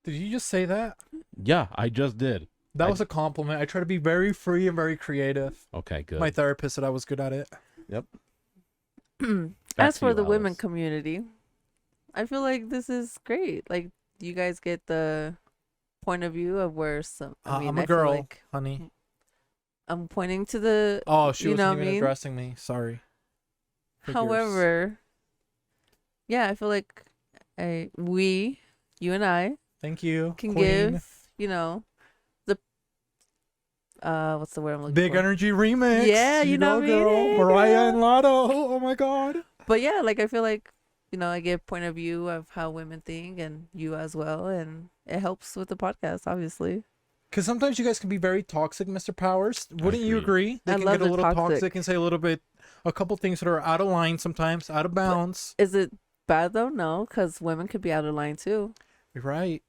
Did you just say that? Yeah, I just did. That was a compliment. I try to be very free and very creative. Okay, good. My therapist said I was good at it. Yep. As for you, the women Alice. community, I feel like this is great. Like, you guys get the point of view of where some. I mean, I'm a I feel girl, like honey. I'm pointing to the. Oh, she you wasn't know even what I mean? addressing me. Sorry. Figures. However, yeah, I feel like you and I, Thank you. can Queen. give, the what's the word I'm looking Big for? Energy remix. Yeah, you know what I girl. mean? Mariah Yeah. and Lotto. Oh my God. But yeah, like I feel like, I get point of view of how women think and you as well, and it helps with the podcast, obviously. Because sometimes you guys can be very toxic, Mr. Powers. Wouldn't you agree? They I can love get a the little toxic. toxic and say a couple things that are out of line sometimes, out of bounds. Is it bad though? No, because women could be out of line too. You're right.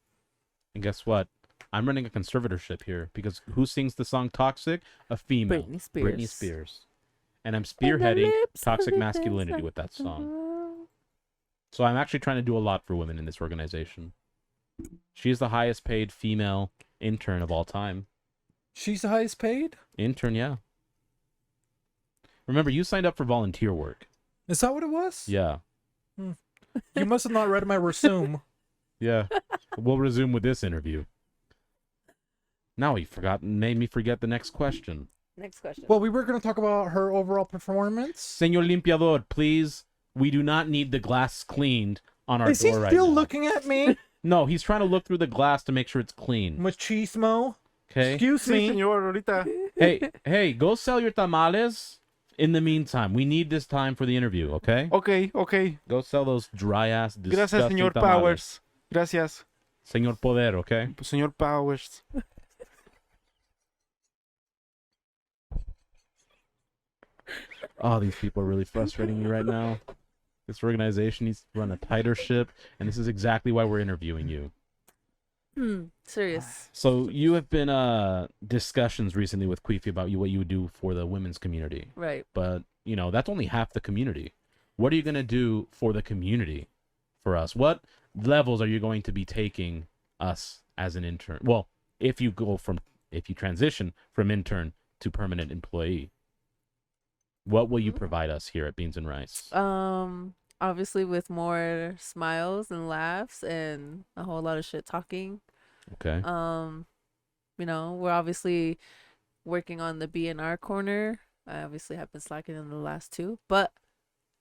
And guess what? I'm running a conservatorship here because who sings the song Toxic? A female. Britney Spears. Britney Spears. And I'm And the spearheading lips toxic of the masculinity desert. with that song. So I'm actually trying to do a lot for women in this organization. She is the highest paid female intern of all time. She's the highest paid? Intern, yeah. Remember, you signed up for volunteer work. Is that what it was? Yeah. You must have not read my resume. Yeah. We'll resume with this interview. Now he made me forget the next question. Next question. Well, we were going to talk about her overall performance. Senor Limpiador, please. We do not need the glass cleaned on our Is he door right still now. looking at me? No, he's trying to look through the glass to make sure it's clean. Machismo? Okay. Excuse Sí, me. señor, ahorita. Hey, go sell your tamales. In the meantime, we need this time for the interview, okay? Okay. Go sell those dry ass, disgusting Gracias, señor tamales. Powers. Gracias, Señor Poder, okay? señor Powers. Oh, these people are really frustrating me right now. This organization needs to run a tighter ship, and this is exactly why we're interviewing you. Serious. So you have been discussions recently with Queefy about what you would do for the women's community. Right. But, that's only half the community. What are you going to do for the community for us? What levels are you going to be taking us as an intern? Well, if you transition from intern to permanent employee, what will you provide us here at Beans and Rice? Obviously with more smiles and laughs and a whole lot of shit talking. Okay. We're obviously working on the B&R corner. I obviously have been slacking in the last two, but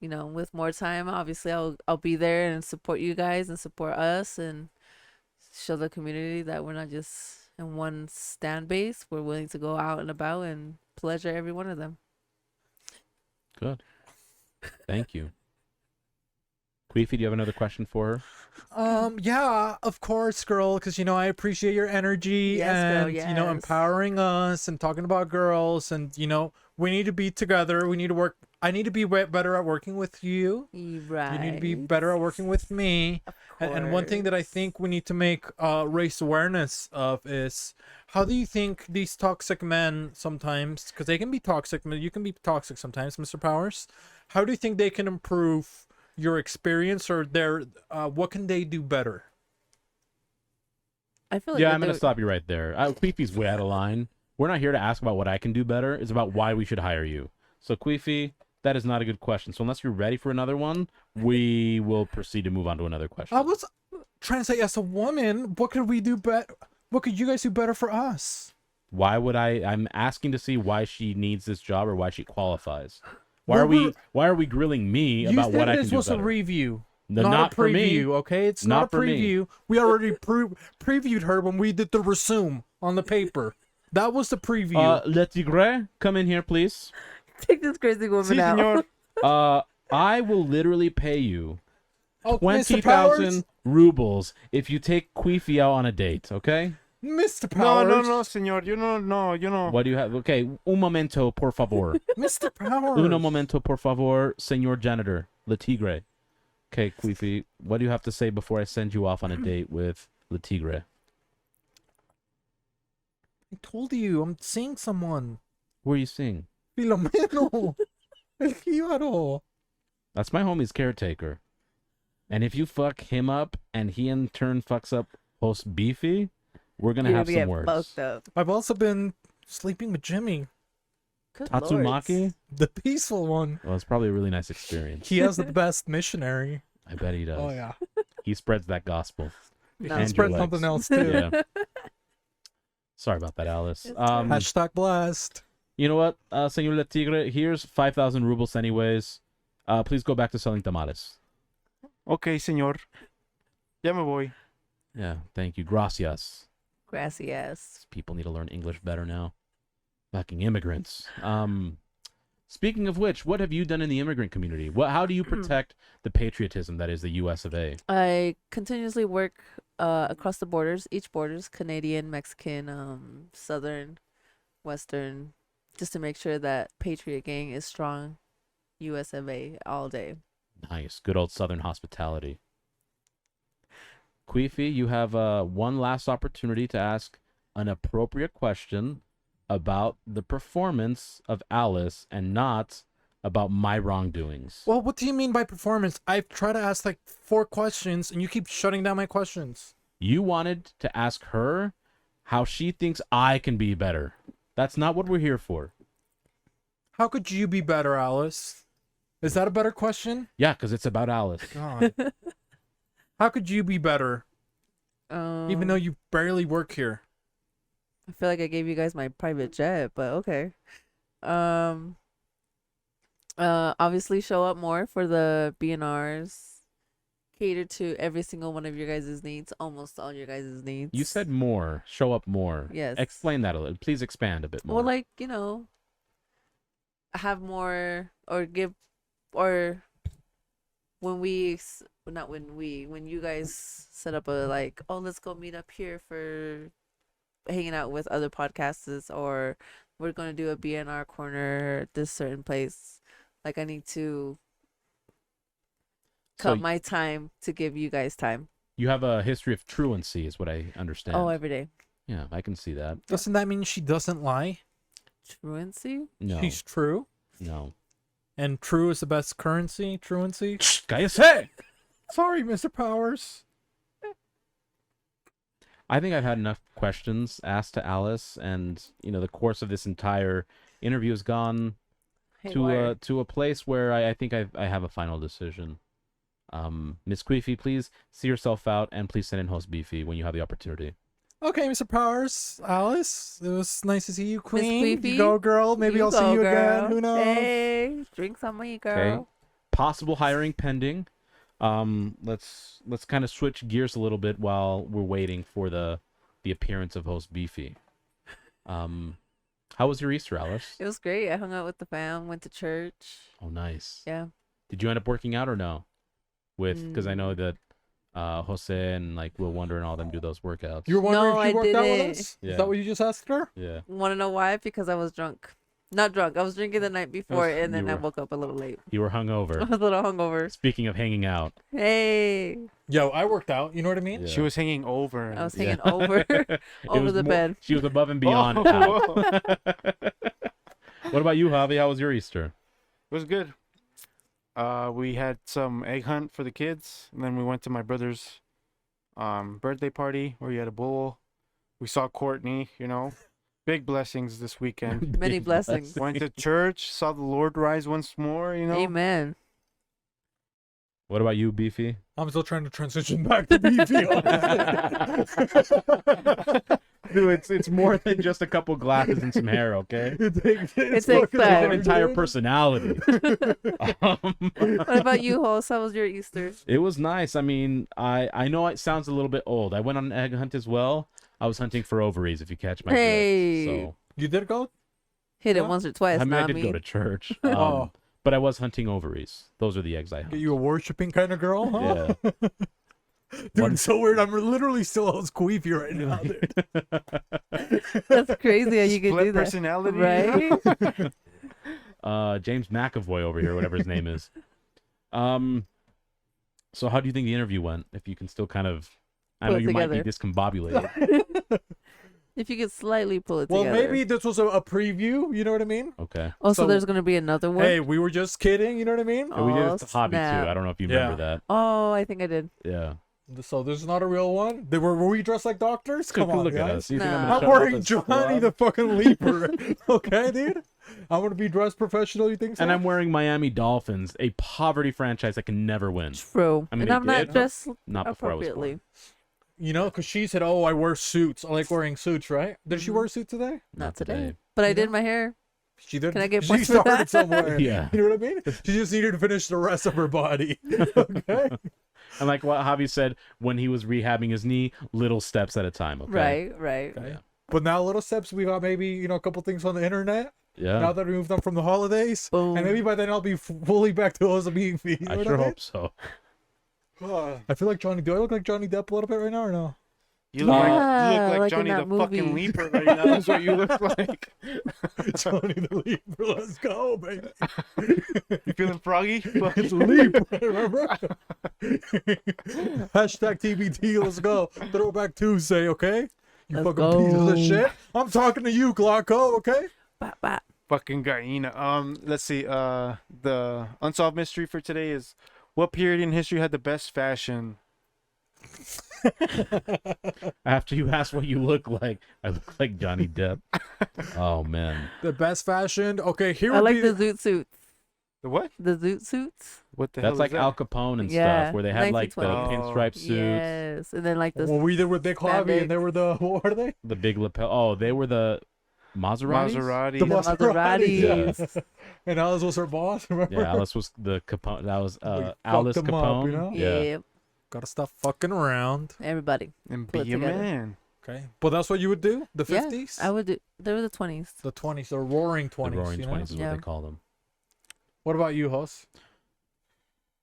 with more time, obviously I'll be there and support you guys and support us and show the community that we're not just in one stand base. We're willing to go out and about and pleasure every one of them. Good. Thank you. Queefy, do you have another question for her? Yeah, of course, girl, because I appreciate your energy Yes, and girl, yes. empowering us and talking about girls and we need to be together. We need to work. I need to be better at working with you. Right. You need to be better at working with me. And one thing that I think we need to make raise awareness of is how do you think these toxic men sometimes, because they can be toxic, you can be toxic sometimes, Mr. Powers. How do you think they can improve your experience or what can they do better? I feel like Yeah, I'm going to stop you right there. Queefy's way out of line. We're not here to ask about what I can do better. It's about why we should hire you. So, Queefy, that is not a good question. So unless you're ready for another one, we will proceed to move on to another question. I was trying to say, as a woman, what could we do better? What could you guys do better for us? Why would I'm asking to see why she needs this job or why she qualifies. Why are we grilling me about what I can do better? This was a review. No, not a for me. preview, okay? It's not a for me. preview. We already previewed her when we did the resume on the paper. That was the preview. Le Tigre, come in here, please. Take this crazy woman Sí, out. señor. I will literally pay you Oh, Mr. 20,000 Powers. rubles if you take Queefy out on a date, okay? Mr. No, Powers. no, senor. You know. What do you have? Okay, un momento, por favor. Mr. Powers. Uno momento, por favor, señor janitor, Le Tigre. Okay, Queefy, what do you have to say before I send you off on a date with Le Tigre? I told you, I'm seeing someone. Who are you seeing? Filomeno. El Jíbaro. That's my homie's caretaker. And if you fuck him up and he in turn fucks up HosQueefy, we're going to You're have gonna some get words. fucked up. I've also been sleeping with Jimmy, Good Tatsumaki? lords. the peaceful one. Well, it's probably a really nice experience. He has the best missionary. I bet he does. Oh, yeah. He spreads that gospel. No. And Spread your something legs. else, too. Yeah. Sorry about that, Alice. It's Hashtag blast. You know what, Señor Le Tigre, here's 5,000 rubles anyways. Please go back to selling tamales. Okay, senor. Ya me voy. Yeah, thank you. Gracias. Grassy ass. People need to learn English better now. Fucking immigrants. Speaking of which, what have you done in the immigrant community? How do you protect the patriotism that is the U.S. of A? I continuously work across the borders. Each borders, Canadian, Mexican, Southern, Western, just to make sure that Patriot Gang is strong. US of A all day. Nice. Good old Southern hospitality. Queefy, you have one last opportunity to ask an appropriate question about the performance of Alice and not about my wrongdoings. Well, what do you mean by performance? I've tried to ask like 4 questions and you keep shutting down my questions. You wanted to ask her how she thinks I can be better. That's not what we're here for. How could you be better, Alice? Is that a better question? Yeah, because it's about Alice. God. How could you be better, even though you barely work here? I feel like I gave you guys my private jet, but okay. Obviously show up more for the BNRs. Cater to every single one of your guys' needs, almost all your guys' needs. You said more. Show up more. Yes. Explain that a little. Please expand a bit more. Well, like, have more or give, or when you guys set up a like, oh, let's go meet up here for hanging out with other podcasters, or we're going to do a BNR corner at this certain place. Like, I need to cut my time to give you guys time. You have a history of truancy, is what I understand. Oh, every day. Yeah, I can see that. Doesn't that mean she doesn't lie? Truancy? No. She's true. No. And true is the best currency. Truancy. Shh, Cállense! Sorry, Mr. Powers. I think I've had enough questions asked to Alice, and the course of this entire interview has gone to a place where I think I have a final decision. Miss Queefy, please see yourself out, and please send in HosQueefy when you have the opportunity. Okay, Mr. Powers, Alice, it was nice to see you, Queen. Queefy, You go, girl. Maybe I'll see you again. Who knows? Hey, drinks on me, girl. Okay. Possible hiring pending. Let's kind of switch gears a little bit while we're waiting for the appearance of HosQueefy. How was your Easter, Alice? It was great. I hung out with the fam, went to church. Oh, nice. Yeah. Did you end up working out or no? Because I know that Jose and like Will Wonder and all them do those workouts. You were wondering No, if she I worked out with didn't. us? Yeah. Is that what you just asked her? Yeah. Want to know why? Because I was drunk. Not drunk. I was drinking the night before, and then you I were- woke up a little late. You were I hungover. was a little hungover. Speaking of hanging out. Hey, Yo, I worked out. You know what I mean? Yeah. She was hanging over. I was Yeah. hanging over It over was the more- bed. She was above and beyond. Oh, out. whoa. What about you, Javi? How was your Easter? It was good. We had some egg hunt for the kids, and then we went to my brother's birthday party where he had a bull. We saw Courtney, big blessings this weekend. Many blessings. Went to church, saw the Lord rise once more, Amen. What about you, Beefy? I'm still trying to transition back to beefy. Dude, it's more than just a couple glasses and some hair, okay? It takes It's time. an entire personality. What about you, Host? How was your Easter? It was nice. I mean, I know it sounds a little bit old. I went on an egg hunt as well. I was hunting for ovaries, if you catch my Hey. drift. So You did go? Hit it Huh? once or twice. I mean, I not did me. go to church. Oh. But I was hunting ovaries. Those are the eggs I hunt. Get you a worshipping kind of girl, huh? Yeah. Dude, One- it's so weird. I'm literally still HosQueefy right now, dude. That's crazy how you can Split do that. personality. Right? James McAvoy over here, whatever his name is. So how do you think the interview went? If you can still kind of, I know Pull it you might be together. discombobulated. If you could slightly pull it Well, together. maybe this was a preview. You know what I mean? Okay. Oh, so so- there's gonna be another one. Hey, we were just kidding. You know what I mean? And we did Oh, it to hobby snap. too. I don't know if you Yeah. remember that. Oh, I think I did. Yeah. So this is not a real one. Were we dressed like doctors? Come on, Look at guys. us. You think Nah. I'm, gonna I'm show up wearing as Johnny scrub? the fucking Leaper. Okay, dude. I'm gonna be dressed professional. You think so? And I'm wearing Miami Dolphins, a poverty franchise that can never win. True. I mean, and they I'm not did. dressed Not before I was appropriately. born. You know, because she said, "Oh, I wear suits. I like wearing suits." Right? Did she Mhm. wear a suit today? Not today. today. But I You did know? my hair. She did. Can I get She points for started that? somewhere. Yeah. You know what I mean? She just needed to finish the rest of her body. Okay. And like what Javi said when he was rehabbing his knee, little steps at a time. Okay. Right. Okay. Yeah. But now, little steps. We got maybe a couple things on the internet. Yeah. Now that we moved on from the holidays, Boom. and maybe by then I'll be fully back to HosQueefy. You know I what sure mean? hope so. I feel like Johnny. Do I look like Johnny Depp a little bit right now or no? You look like, Yeah, like in Johnny that the fucking movie. Leaper right now. That's what you look like. Johnny the Leaper, let's go, baby. You feeling froggy? It's Leap, remember? Hashtag TBT, let's go. Throwback Tuesday, okay? You Let's fucking pieces of go. shit. I'm talking to you, Glauco, okay? Bop, bop. Fucking Guyena. Let's see. The unsolved mystery for today is what period in history had the best fashion? After you ask what you look like, I look like Johnny Depp. Oh man. The best fashioned. Okay, here I would like be the zoot suits. The what? The zoot suits. What the hell That's is like that? Al Capone and Yeah, stuff, where they had like the 1920s. pinstripe suits, Yes. And then like the well, we did with Dick Hobby, and they were the what are they? the big lapel. Oh, they were the Maseratis? Maserati. The Maseratis. yeah. And Alice was her boss, remember? Yeah, Alice was the Capone. That was We Alice fucked 'em up, Capone. you know? Yeah. Yep. Gotta stop fucking around. Everybody. And Put be a together. man. Okay. But that's what you would do? The 50s? Yeah, I would do. They were the 20s. The 20s, the roaring 20s. The Roaring you know? 20s is what Yeah. they call them. What about you, Hos?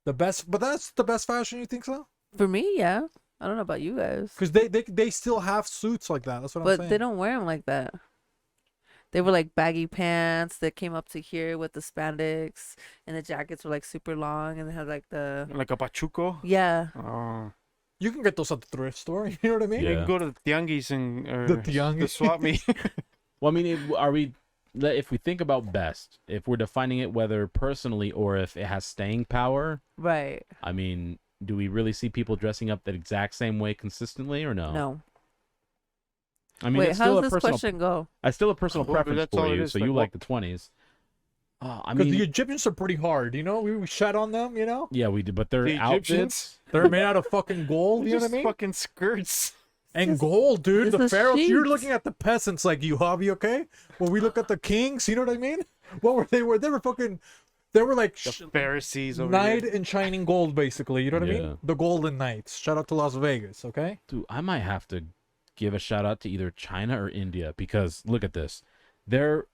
The best, but that's the best fashion, you think so? For me, yeah. I don't know about you guys. Because they still have suits like that. That's what I'm But saying. they don't wear them like that. They were like baggy pants that came up to here with the spandex, and the jackets were like super long, and they had like the Like a pachuco. yeah. Oh. You can get those at the thrift store. You know what I mean? You Yeah. can go to the tianguis and or The tianguis. the swap meet. Well, I mean, if we think about best, if we're defining it whether personally or if it has staying power, Right. I mean, do we really see people dressing up the exact same way consistently or no? No. I mean, Wait, it's how still does a this personal. question go? It's still a personal Well, but preference that's all for it you. is, So like, you what- like the 20s. I Because mean, the Egyptians are pretty hard. You know, we shat on them. You know, yeah, we did, but their The outfits. Egyptians. they're made out of fucking gold. You know what I Just mean? fucking skirts. And gold, dude. It's The the pharaohs. You're sheets. looking at the peasants like you, Hobby. Okay. When we look at the kings, you know what I mean? What were they? They were fucking. They were like The Pharisees over knight here. in shining gold, basically. You know what I Yeah. mean? The Golden Knights. Shout out to Las Vegas. Okay. Dude, I might have to give a shout out to either China or India because look at this. Their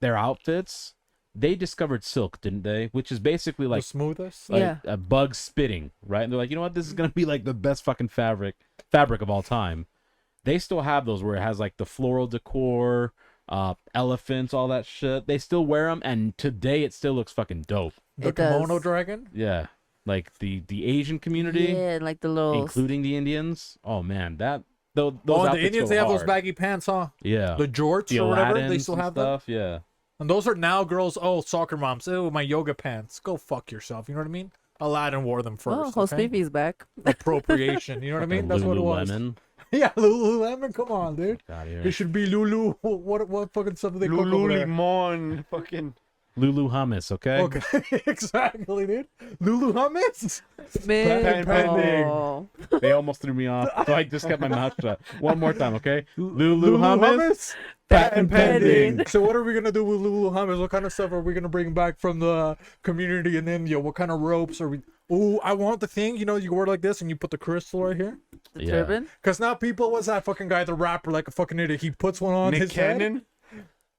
outfits, they discovered silk, didn't they? Which is basically The like smoothest. Yeah. a bug spitting, right? And they're like, you know what? This is gonna be like the best fucking fabric of all time. They still have those where it has like the floral decor, elephants, all that shit. They still wear them, and today it still looks fucking dope. The It kimono does. dragon. Yeah, like the Asian community, Yeah, like the little. including the Indians. Oh man, those Oh, and outfits the Indians, go they have those hard. baggy pants, huh? Yeah, The jorts the or whatever. They Aladdins still and have them. stuff. Yeah. And those are now girls. Oh, soccer moms. Oh, my yoga pants. Go fuck yourself. You know what I mean? Aladdin wore them Oh, first. okay? HosQuefy's back. Appropriation. You know what I mean? That's what it was. Lululemon. Yeah, Lululemon. Come on, dude. Got It here. should be Lulu. What fucking stuff do they cook over Lulu there? Limon. Fucking. Lulu hummus. Okay. Okay, exactly, dude. Lulu hummus. Man, pending. oh. They almost threw me off, so I just kept my mouth shut. One more time, okay? Lulu Lulu hummus. Patent pending. So what are we gonna do with Lulu hummus? What kind of stuff are we gonna bring back from the community in India? What kind of ropes are we? Ooh, I want the thing. You know, you wear it like this, and you put the crystal right here. The Yeah. turban. Cause now people, what's that fucking guy, the rapper, like a fucking idiot? He puts one on Nick his head. Cannon.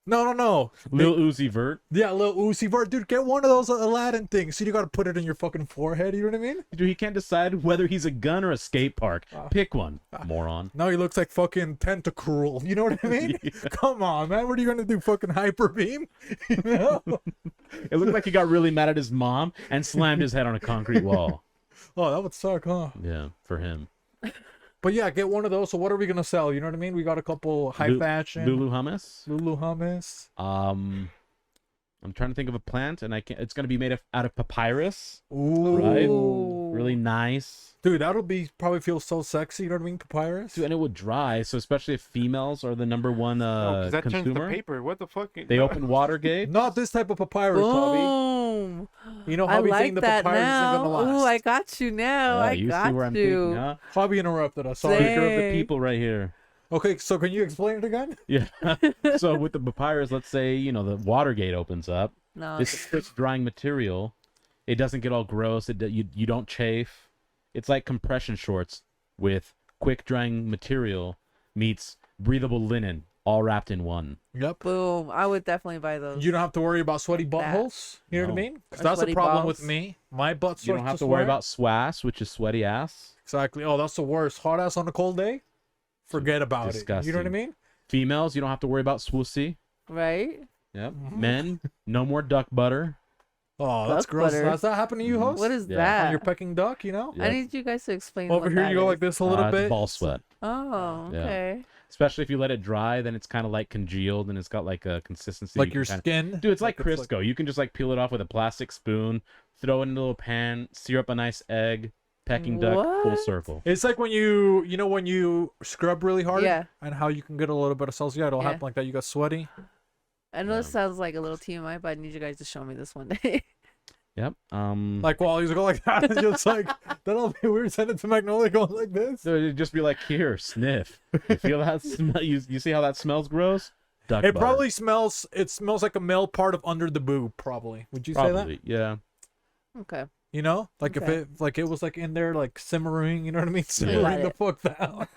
No. Lil Uzi Vert. Yeah, little Uzi Vert, dude. Get one of those Aladdin things. So you gotta put it in your fucking forehead. You know what I mean? Dude, he can't decide whether he's a gun or a skate park. Pick one, moron. Now he looks like fucking Tentacruel. You know what I mean? Come on, man. What are you gonna do? Fucking hyper beam? You know? It looked like he got really mad at his mom and slammed his head on a concrete wall. Oh, that would suck, huh? Yeah, for him. But yeah, get one of those. So what are we gonna sell? You know what I mean? We got a couple high fashion. Lulu hummus. Lulu hummus. I'm trying to think of a plant, and it's gonna be made out of papyrus. Ooh. Right? Really nice. Dude, that'll probably feel so sexy. You know what I mean? Papyrus. Dude, and it would dry, so especially if females are the number one 'cause that turns consumer. to paper. What the fuck? They open Watergate. Not this type of papyrus, Hobby. Boom. You know, I Hobby like saying the that papyrus now. isn't gonna last. Ooh, I got you now. I You got see where I'm you. thinking, huh? Hobby interrupted us. Sorry. Speaker of the Dang. people right here. Okay, so can you explain it again? Yeah. So with the papyrus, let's say, the Watergate opens up. No. This is quick drying material. It doesn't get all gross. You don't chafe. It's like compression shorts with quick drying material meets breathable linen, all wrapped in one. Yep. Boom. I would definitely buy those. You don't have to worry about sweaty buttholes. You know what I No. mean? 'Cause Or that's a sweaty problem with balls. me. My butt starts You don't have to sweat. worry about swass, which is sweaty ass. Exactly. Oh, that's the worst. Hot ass on a cold day. Forget about it. You know what I Disgusting. mean? Females, you don't have to worry about swoosie. Right? Yep. Men, no more duck butter. Oh, that's Duck gross. butter. Does that happen to you, host? What is Yeah. On that? your pecking duck, you know? I need you guys to explain. Over what here, that you go is. like this a little It's bit. ball sweat. Oh, Yeah. okay. Especially if you let it dry, then it's kind of like congealed and it's got like a consistency. Like you your can skin. Dude, it's like it's Crisco. You can just like peel it off with a plastic spoon, throw it in a little pan, sear up a nice egg, pecking duck, full What? circle. It's like when when you scrub really hard. Yeah. And how you can get a little bit of cells. Yeah, it'll Yeah. happen like that. You got sweaty. I know Yeah. it sounds like a little TMI, but I need you guys to show me this one day. Yep. Like while he's going like that, it's just like that'll be weird. Send it to Magnolia going like this. So it'd just be like, here, sniff. You feel that smell? You see how that smells gross? Duck It butter. probably smells. It smells like a male part of under the boob. Probably. Would you say that? Probably, yeah. Okay. You know, like Okay. if it was like in there like simmering. You know what I mean? Simmering the fuck down.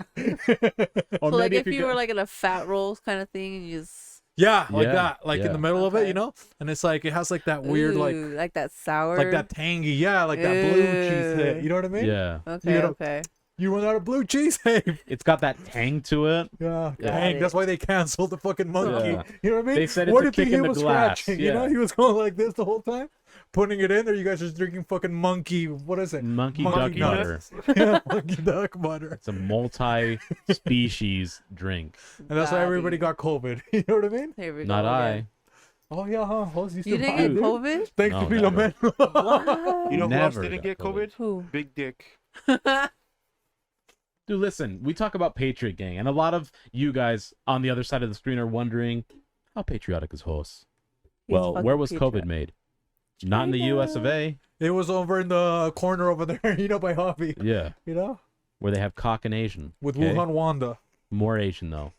Or So like maybe if you were like in a fat roll kind of thing and you just Yeah, like Yeah, that, like in yeah. the middle of it, Okay. you know, and it's like it has like that weird, Ooh, like that sour. like that tangy, yeah, like that blue cheese hit. Ew. You know what I mean? Yeah. Okay. you know- Okay. You run out of blue cheese, hey. It's got that tang to it. Yeah, Yeah. dang, Got that's it. why they canceled the fucking monkey. Yeah. You know what I mean? They said it's what a if he kick in the was glass, scratching? You know, yeah. he was going like this the whole time, putting it in there. You guys are drinking fucking monkey. What is it? Monkey Monkey duck nuts. butter. Yeah, monkey duck butter. It's a multi-species drink. And that's why everybody got COVID. You know what I mean? Here we go. Not I. again. Oh yeah, huh? Hoes used You to didn't buy get it. COVID? Thanks No, to Philomen. What? You know who else Never didn't got get COVID? Who? Big Dick. Dude, listen, we talk about Patriot Gang, and a lot of you guys on the other side of the screen are wondering, how patriotic is Hoss? He's Well, where fucking was COVID patriotic. made? Not in the US of A. It was over in the corner over there, you know, by Hobby. Yeah, You know, where they have cock and Asian. with okay? Wuhan Wanda. More Asian, though.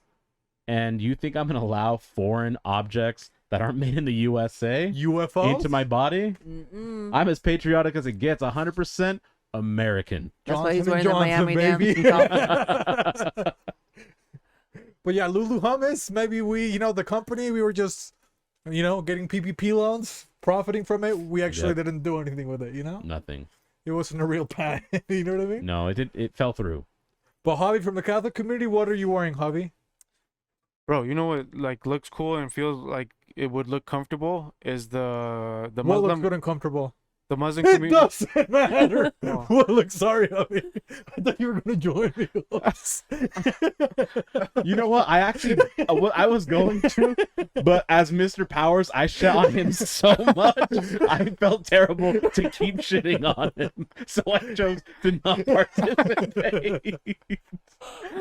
And you think I'm going to allow foreign objects that aren't made in the USA UFOs. into my body? Mm-mm. I'm as patriotic as it gets, 100% American. That's why he's Johnson wearing and the Johnson, Miami baby. Dams. But yeah, Lulu Hummus. Maybe we, the company, we were just, getting PPP loans, profiting from it. We actually Yep. didn't do anything with it. Nothing. It wasn't a real pan. You know what I mean? No, it fell through. But Javi, from the Catholic community, what are you wearing, Javi? Bro, you know what like looks cool and feels like it would look comfortable is the What looks Muslim good and comfortable? the Muslim It community. doesn't matter. Oh. What looks sorry, Javi. I thought you were gonna join me. You know what? I actually, I was going to, but as Mr. Powers, I shit on him so much, I felt terrible to keep shitting on him. So I chose to not participate.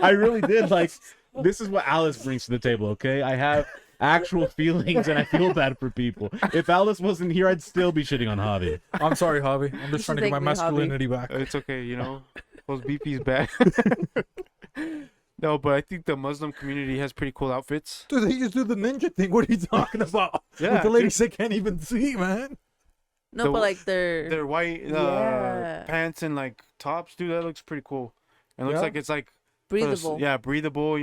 I really did. Like, this is what Alice brings to the table, okay? I have actual feelings and I feel bad for people. If Alice wasn't here, I'd still be shitting on Javi. I'm sorry, Javi. I'm just trying to get my Thank me, Javi. masculinity back. It's okay, those BP's back. No, but I think the Muslim community has pretty cool outfits. Dude, they just do the ninja thing. What are you talking about? Yeah, With the ladies they can't even see, man. No, The- but like they're Their white Yeah. pants and like tops, dude, that looks pretty cool. And it looks Yeah? like it's like breathable. Yeah, breathable,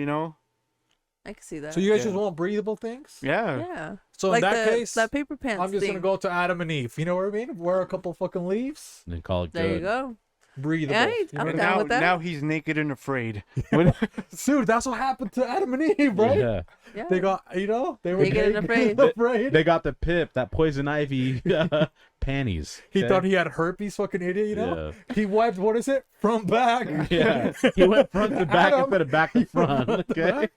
I can see that. So you guys Yeah. just want breathable things? Yeah. Yeah. So Like in that case, that paper pants I'm just thing. gonna go to Adam and Eve. You know what I mean? Wear a couple fucking leaves. And then call it There good. you go. Breathable. Yeah, you know I'm what I down mean? with that. Now he's naked and afraid. When- Dude, that's what happened to Adam and Eve, right? Yeah. Yeah. They got, they were Naked and afraid. afraid. They got the pip, that poison ivy panties. He okay? thought he had herpes, fucking idiot, you know? Yeah. He wiped, what is it? From back. Yeah. He went front to back Adam. instead of back to front. Okay.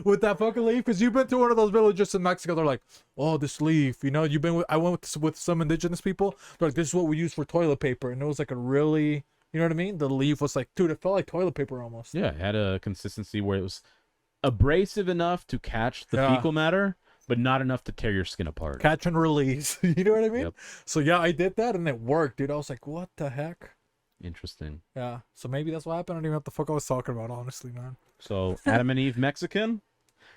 With that fucking leaf, because you've been to one of those villages in Mexico. They're like, "Oh, this leaf, you know." You've been with, I went with some indigenous people. They're like, "This is what we use for toilet paper," and it was like a really, you know what I mean? The leaf was like, dude, it felt like toilet paper almost. Yeah, it had a consistency where it was abrasive enough to catch the Yeah. fecal matter, but not enough to tear your skin apart. Catch and release. You know what I mean? Yep. So yeah, I did that and it worked, dude. I was like, what the heck? Interesting. Yeah. So maybe that's what happened. I don't even know what the fuck I was talking about, honestly, man. So Adam and Eve Mexican?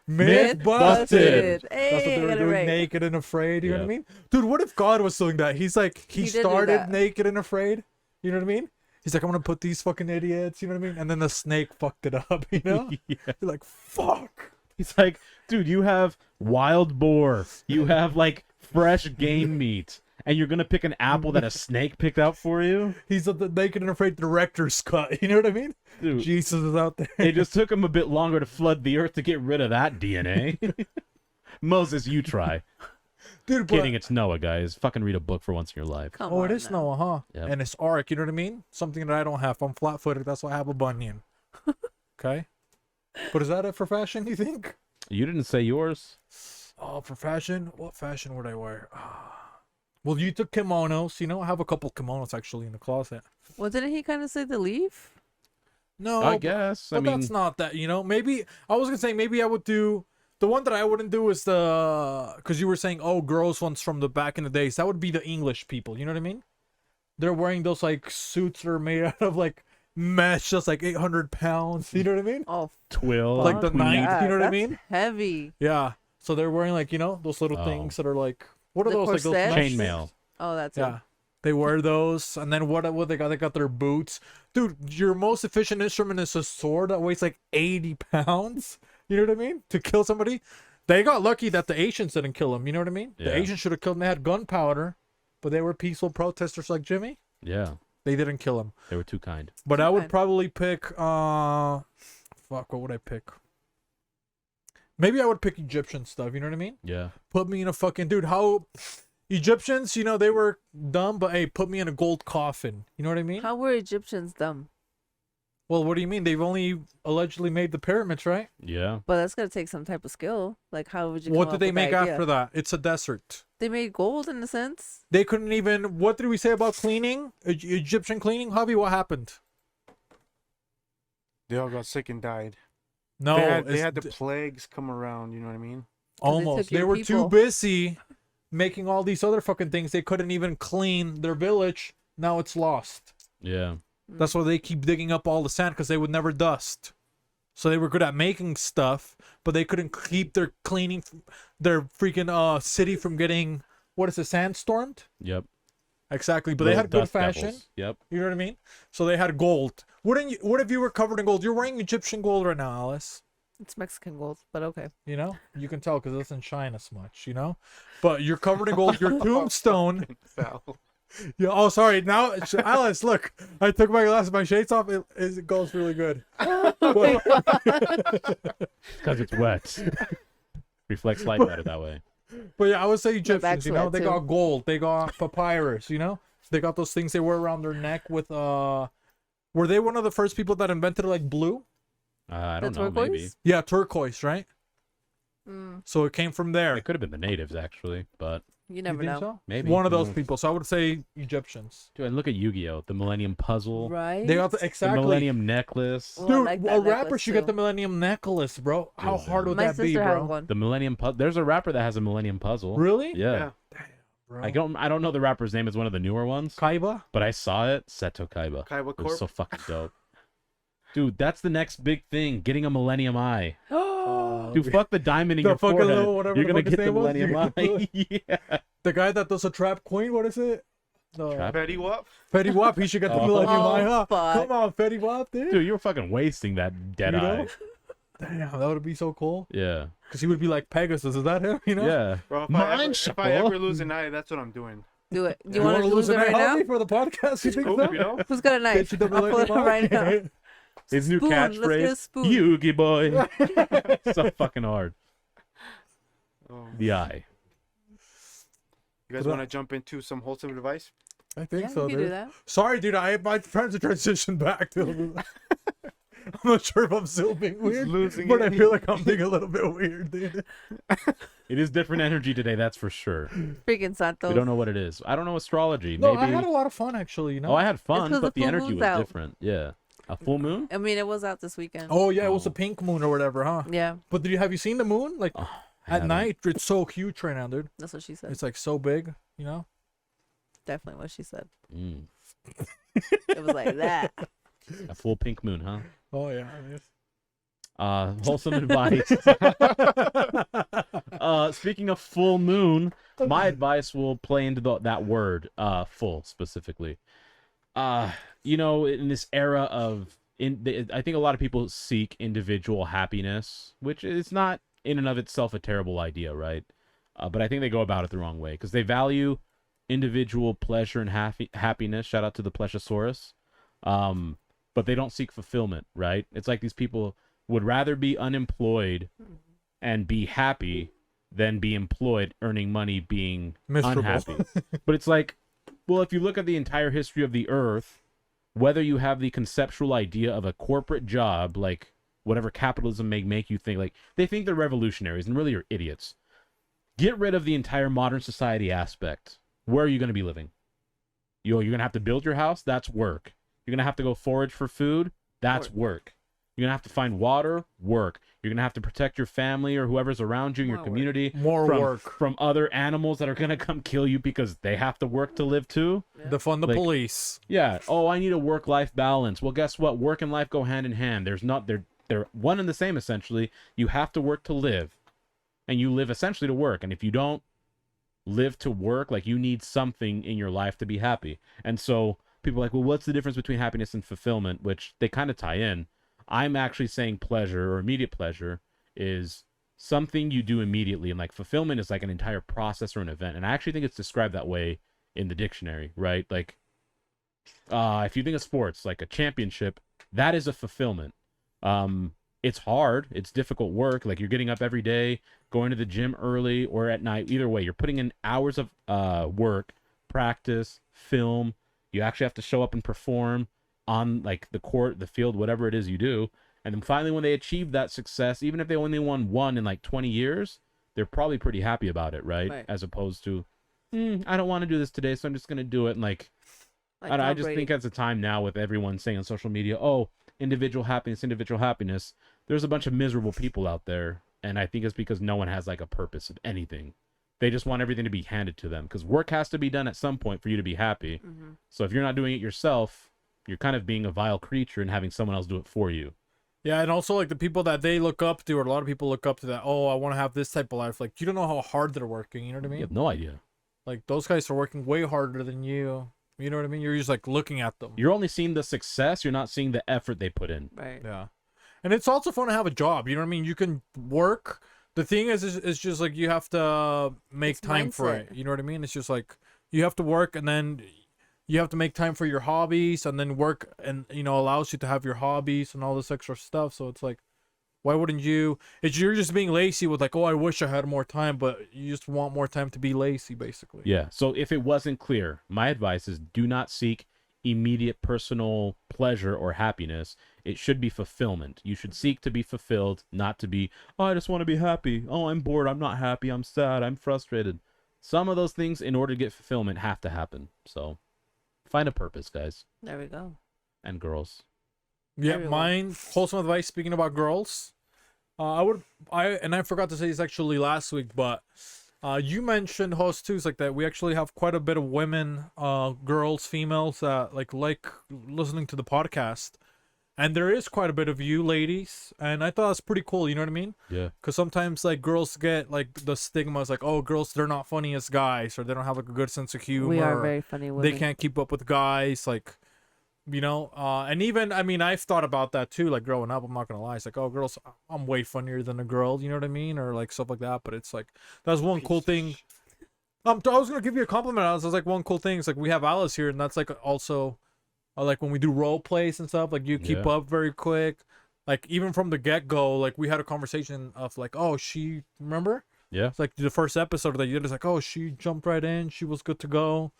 Myth busted. Hey, That's what they were got it doing, right. naked and afraid. You know what I Yeah. mean? Dude, what if God was doing that? He's like, he He did do started that. naked and afraid. You know what I mean? He's like, I'm gonna put these fucking idiots. You know what I mean? And then the snake fucked it up. You know? Yeah. You're like, fuck. He's like, dude, you have wild boar. You have like fresh game meat. And you're gonna pick an apple that a snake picked out for you? He's the naked and afraid director's cut. You know what I mean? Dude, Jesus is out there. it just took him a bit longer to flood the earth to get rid of that DNA. Moses, you try. Dude, but, Kidding, it's Noah, guys. Fucking read a book for once in your life. Come oh, on it is now. Noah, huh? Yep. And it's arc, you know what I mean? Something that I don't have. I'm flat-footed. That's why I have a bunion. Okay? But is that it for fashion, you think? You didn't say yours. Oh, for fashion? What fashion would I wear? Well, you took kimonos. You know, I have a couple kimonos actually in the closet. Well, didn't he kind of say the leaf? No, I guess. But I mean, that's not that, you know? Maybe, I was going to say, maybe I would do, the one that I wouldn't do is the, because you were saying, oh, girls ones from the back in the days. That would be the English people, you know what I mean? They're wearing those, like, suits that are made out of, like, mesh, just, like, 800 pounds, you know what I mean? Oh, twill. Like the fuck knife, that. you know what I That's mean? Heavy. Yeah. So they're wearing, like, you know, those little Oh. things that are, like, what are The those? Like, those corsets? mesh Chainmail. Oh, that's Yeah. They wear those, and then what they got? They got their boots. Dude, your most efficient instrument is a sword that weighs like 80 pounds. You know what I mean? To kill somebody. They got lucky that the Asians didn't kill them. You know what I mean? Yeah. The Asians should have killed them. They had gunpowder, but they were peaceful protesters like Jimmy. Yeah, They didn't kill him. they were too kind. But I would Fine. probably pick, fuck, what would I pick? Maybe I would pick Egyptian stuff. You know what I mean? Yeah. Put me in a fucking, dude, how Egyptians, you know, they were dumb, but hey, put me in a gold coffin. You know what I mean? How were Egyptians dumb? Well, what do you mean? They've only allegedly made the pyramids, right? Yeah. But that's gonna take some type of skill. Like, how would you? What come did up they with make the idea? after that? It's a desert. They made gold in a sense. They couldn't even. What did we say about cleaning? Egyptian cleaning, Javi? What happened? They all got sick and died. No, they it's had the d- plagues come around. You know what I mean? 'Cause they almost. took They your were people. too busy making all these other fucking things. They couldn't even clean their village. Now it's lost. Yeah. That's why they keep digging up all the sand, because they would never dust. So they were good at making stuff, but they couldn't keep their cleaning, their freaking city from getting, what is it, sandstormed? Yep. Exactly. But they Little had good dust fashion. devils. Yep. You know what I mean? So they had gold. Wouldn't you? What if you were covered in gold? You're wearing Egyptian gold right now, Alice. It's Mexican gold, but okay. You know, you can tell because it doesn't shine as much. You know, but you're covered in gold. Your tombstone. Yeah. Oh, sorry. Now, Alice, look. I took my glasses, my shades off. It goes really good. Because it's wet. Reflects light better that way. But yeah, I would say Egyptians. You know, wet they too. got gold. They got papyrus. You know, they got those things they wear around their neck with. Were they one of the first people that invented like blue? I The don't know. Maybe turquoise? Yeah, turquoise, right? Mm, So it came from there. it could have been the natives actually, but you You never think know. so? maybe One of those Mm. people. So I would say Egyptians. Dude, and look at Yu-Gi-Oh! The Millennium Puzzle, Right? They got the, the exactly. Millennium Necklace, Well, I Dude, like that a rapper necklace should get too. the Millennium Necklace, bro. How Dude, hard would My that be, sister has bro? one. the Millennium Puzzle. There's a rapper that has a Millennium Puzzle. Really? Yeah. Bro. I don't know the rapper's name. It's one of the newer ones, Kaiba? but I saw it. Seto Kaiba. Kaiba It was Corp. so fucking dope. Dude, that's the next big thing. Getting a Millennium Eye. Dude, fuck the diamond in The your fucking forehead. little whatever You're the gonna fuck his get the name was? Millennium You're Eye. Yeah. The guy that does a trap queen, what is it? The Trap- Betty Wap. Fetty Wap, he should get the Oh. Millennium Oh, Eye, huh? fuck. Come on, Fetty Wap, dude. Dude, you were fucking wasting that dead You eye. know? Damn, that would be so cool. Yeah. Because he would be like Pegasus. Is that him? You know? Yeah. Bro, Mine if I ever lose an eye, that's what I'm doing. Do it. Do you You want to lose it an right eye, now? Homie, for the podcast? You think Scoop, so? you know? Who's got a knife? I'll pull it out right now. His new Spoon, let's get a catchphrase, spoon. Yugi boy. So fucking hard. Oh. The eye. You guys want to jump into some wholesome advice? I think Yeah, so, we can dude. do that. Sorry, dude. My friends are transition back to. I'm not sure if I'm still being weird, losing but it. I feel like I'm being a little bit weird, dude. It is different energy today, that's for sure. Freaking Santos. We don't know what it is. I don't know astrology. No, Maybe. I had a lot of fun actually. You know. Oh, I had fun, 'cause but the the full energy moon's was out. different. Yeah. A full moon? I mean, it was out this weekend. Oh yeah, it was a Oh. pink moon or whatever, huh? Yeah, But have you seen the moon? Like Oh, I at haven't. night, it's so huge right now, dude. that's what she said. It's like so big, you know. Definitely what she said. Mm. It was like that. A full pink moon, huh? Oh yeah. It is. Wholesome advice. Speaking of full moon, my advice will play into that word, full specifically. You know, in this era of, I think a lot of people seek individual happiness, which is not in and of itself a terrible idea, right? But I think they go about it the wrong way because they value individual pleasure and happiness. Shout out to the Plesiosaurus. But they don't seek fulfillment, right? It's like these people would rather be unemployed and be happy than be employed, earning money, being Miserable. unhappy. But it's like, well, if you look at the entire history of the earth, whether you have the conceptual idea of a corporate job, like whatever capitalism may make you think, like they think they're revolutionaries and really are idiots. Get rid of the entire modern society aspect. Where are you going to be living? You're going to have to build your house? That's work. You're going to have to go forage for food? That's work. You're going to have to find water? Work. You're going to have to protect your family or whoever's around you in your More community More from, work. from other animals that are going to come kill you because they have to work to live too. Defund the Like- police. Yeah. Oh, I need a work-life balance. Well, guess what? Work and life go hand in hand. They're one and the same essentially. You have to work to live, and you live essentially to work. And if you don't live to work, like you need something in your life to be happy. And so people are like, well, what's the difference between happiness and fulfillment? Which they kind of tie in. I'm actually saying pleasure or immediate pleasure is something you do immediately, and like fulfillment is like an entire process or an event. And I actually think it's described that way in the dictionary, right? Like, if you think of sports, like a championship, that is a fulfillment. It's hard, it's difficult work. Like you're getting up every day, going to the gym early or at night. Either way, you're putting in hours of work, practice, film. You actually have to show up and perform on like the court, the field, whatever it is you do. And then finally, when they achieve that success, even if they only won one in like 20 years, they're probably pretty happy about it, right? As opposed to, I don't want to do this today, so I'm just going to do it. And like I just think at the time now with everyone saying on social media, oh, individual happiness, there's a bunch of miserable people out there. And I think it's because no one has like a purpose of anything. They just want everything to be handed to them because work has to be done at some point for you to be happy. Mm-hmm. So if you're not doing it yourself, you're kind of being a vile creature and having someone else do it for you. Yeah, and also like the people that they look up to, or a lot of people look up to that. Oh, I want to have this type of life. Like you don't know how hard they're working. You know what I mean? You have no idea. Like those guys are working way harder than you. You know what I mean? You're just like looking at them. You're only seeing the success. You're not seeing the effort they put in. Right. Yeah, and it's also fun to have a job. You know what I mean? You can work. The thing is it's just like you have to make It's time for it. mindset. You know what I mean? It's just like you have to work, and then you have to make time for your hobbies, and then work, and allows you to have your hobbies and all this extra stuff. So it's like, why wouldn't you? You're just being lazy with like, oh, I wish I had more time, but you just want more time to be lazy, basically. Yeah. So if it wasn't clear, my advice is do not seek immediate personal pleasure or happiness. It should be fulfillment. You should seek to be fulfilled, not to be, oh, I just want to be happy. Oh, I'm bored. I'm not happy. I'm sad. I'm frustrated. Some of those things, in order to get fulfillment, have to happen. So find a purpose, guys There we go. and girls. Yeah, Everyone. mine, wholesome advice, speaking about girls. I forgot to say this actually last week, but you mentioned host too, like that we actually have quite a bit of women, girls, females that like listening to the podcast. And there is quite a bit of you ladies, and I thought that's pretty cool, you know what I mean? Yeah. Because sometimes like girls get like the stigma is like, oh, girls, they're not funny as guys, or they don't have like a good sense of humor. We are or very funny women. they can't keep up with guys. Like you know, and even, I mean, I've thought about that too, like growing up. I'm not gonna lie, it's like, oh, girls, I'm way funnier than a girl, you know what I mean, or like stuff like that. But it's like that's one cool thing. I was gonna give you a compliment. I was like, one cool thing is like we have Alice here, and that's like also like when we do role plays and stuff, like you keep up very quick. Like even from the get go, like we had a conversation of like, oh, she remember? Yeah. It's like the first episode that you did is like, oh, she jumped right in, she was good to go.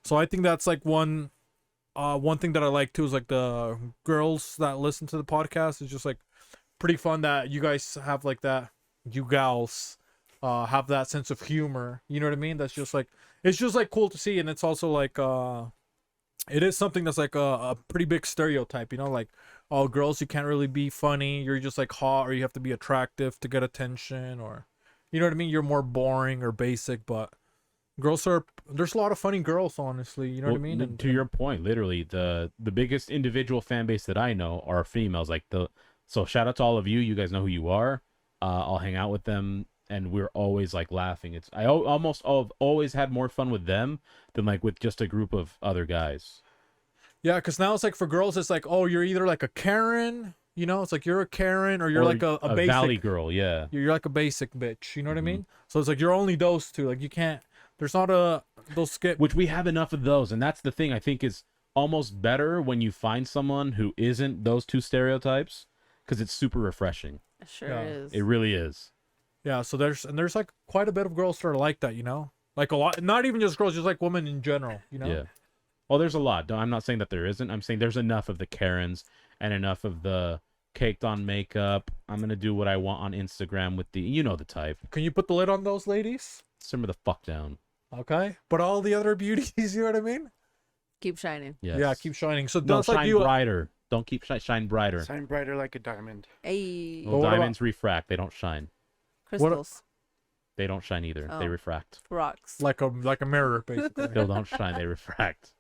So I think that's like one thing that I like too is like the girls that listen to the podcast is just like pretty fun that you guys have like that, you gals have that sense of humor, you know what I mean? That's just like, it's just like cool to see. And it's also like it is something that's like a pretty big stereotype, you know, like, oh, girls, you can't really be funny, you're just like hot, or you have to be attractive to get attention, or you know what I mean, you're more boring or basic. But girls are, there's a lot of funny girls, honestly, you know what I mean? And to your point, literally the biggest individual fan base that I know are females. Like so shout out to all of you. You guys know who you are. I'll hang out with them, and we're always like laughing. I almost always had more fun with them than like with just a group of other guys. Yeah, because now it's like for girls, it's like, oh, you're either like a Karen, you know, it's like you're a Karen, or you're like a basic valley girl. Yeah, you're like a basic bitch, you know what I mean? So it's like you're only those two. Like you can't, there's not those skip, which we have enough of those, and that's the thing I think is almost better when you find someone who isn't those two stereotypes, because it's super refreshing. It sure is. It really is. Yeah, so there's like quite a bit of girls that are like that, you know, like a lot, not even just girls, just like women in general, you know. Yeah. Well, there's a lot. I'm not saying that there isn't. I'm saying there's enough of the Karens and enough of the caked on makeup. I'm gonna do what I want on Instagram with the, you know, the type. Can you put the lid on those ladies? Simmer the fuck down. Okay, but all the other beauties, you know what I mean? Keep shining. Yes. Yeah, keep shining. So No, don't shine like you. brighter. Don't keep shine brighter. Shine brighter like a diamond. Hey, Well, what diamonds refract. They don't shine. crystals, They don't shine either. They Oh. refract. rocks. like a mirror, basically. They don't shine. They refract.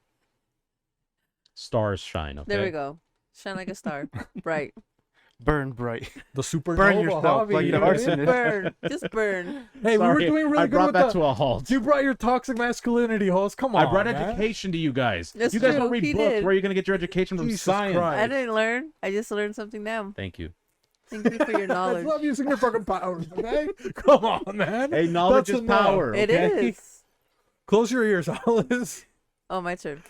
Stars shine. Okay. There we go. Shine like a star. Bright. Burn bright. The supernova. Burn yourself hobby, like you the know what I mean? arsonist. Burn. Just burn. Hey, we were Sorry, doing really I good brought with that that. to a halt. You brought your toxic masculinity, host. Come on. I brought man. education to you guys. That's you guys true, don't read he books. did. Where are you going to get your education from? Jesus Science. Christ. I didn't learn. I just learned something now. Tink you. Thank you for your I knowledge. love using your fucking powers, okay? Come on, man. Hey, knowledge That's is enough. power. It okay? is. Close your ears, Alice. Oh, my turn.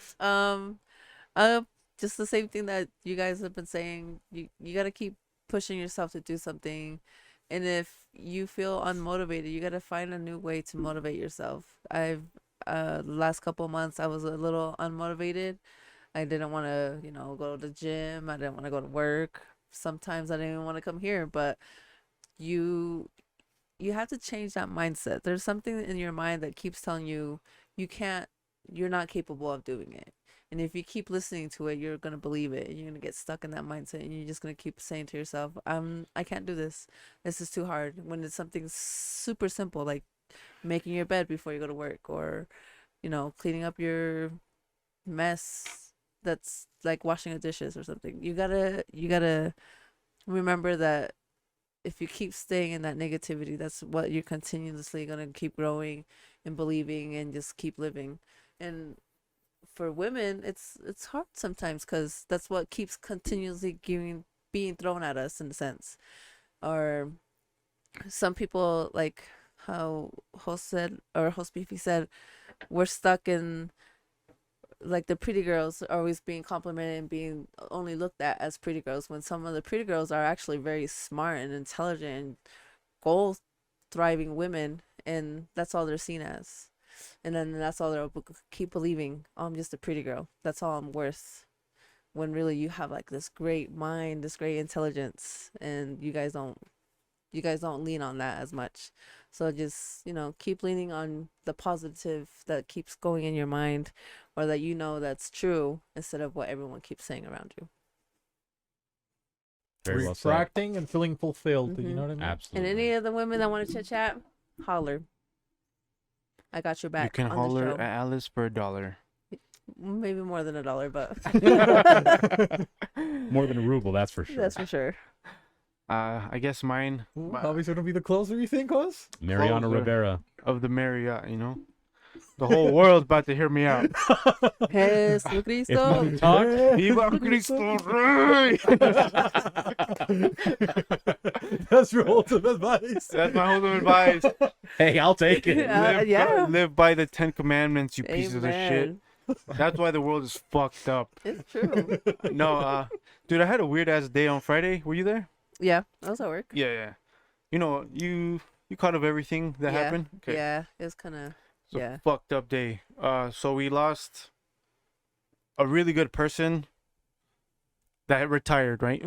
Just the same thing that you guys have been saying. You gotta keep pushing yourself to do something, and if you feel unmotivated, you gotta find a new way to motivate yourself. I've the last couple of months I was a little unmotivated. I didn't want to, go to the gym. I didn't want to go to work. Sometimes I didn't even want to come here, but you have to change that mindset. There's something in your mind that keeps telling you you're not capable of doing it. And if you keep listening to it, you're going to believe it, and you're going to get stuck in that mindset, and you're just going to keep saying to yourself, I can't do this. This is too hard. When it's something super simple, like making your bed before you go to work, or, cleaning up your mess that's like washing the dishes or something. You gotta remember that if you keep staying in that negativity, that's what you're continuously going to keep growing and believing and just keep living. And for women, it's hard sometimes because that's what keeps continuously being thrown at us, in a sense. Or some people, like how HosQueefy said, we're stuck in, like, the pretty girls are always being complimented and being only looked at as pretty girls, when some of the pretty girls are actually very smart and intelligent and goal thriving women, and that's all they're seen as. And then that's all they'll keep believing. Oh, I'm just a pretty girl. That's all I'm worth. When really you have like this great mind, this great intelligence, and you guys don't lean on that as much. So just, keep leaning on the positive that keeps going in your mind, or that that's true, instead of what everyone keeps saying around you. Very well said. Refracting and feeling fulfilled. You Mhm. know what I mean? Absolutely. And any of the women that want to chit chat, holler. I got your back. You can on holler the at show. Alice for $1. Maybe more than $1, but More than a ruble, that's for sure. that's for sure. I guess mine Ooh, Bobby's gonna be the closer, you think, Hos? Mariana Closer. Rivera. of the Marriott, The whole world's about to hear me out. Jesucristo. Talk. Viva Cristo Rey! That's your wholesome advice. That's my wholesome advice. Hey, I'll take it. Yeah. Live by the 10 Commandments, you pieces of shit. Amen. That's why the world is fucked up. It's true. No, dude, I had a weird ass day on Friday. Were you there? Yeah, I was at work. Yeah. You know, you caught of everything that Yeah. happened? Okay. Yeah, it was kind of. It's a Yeah. fucked up day. So we lost a really good person that retired, right?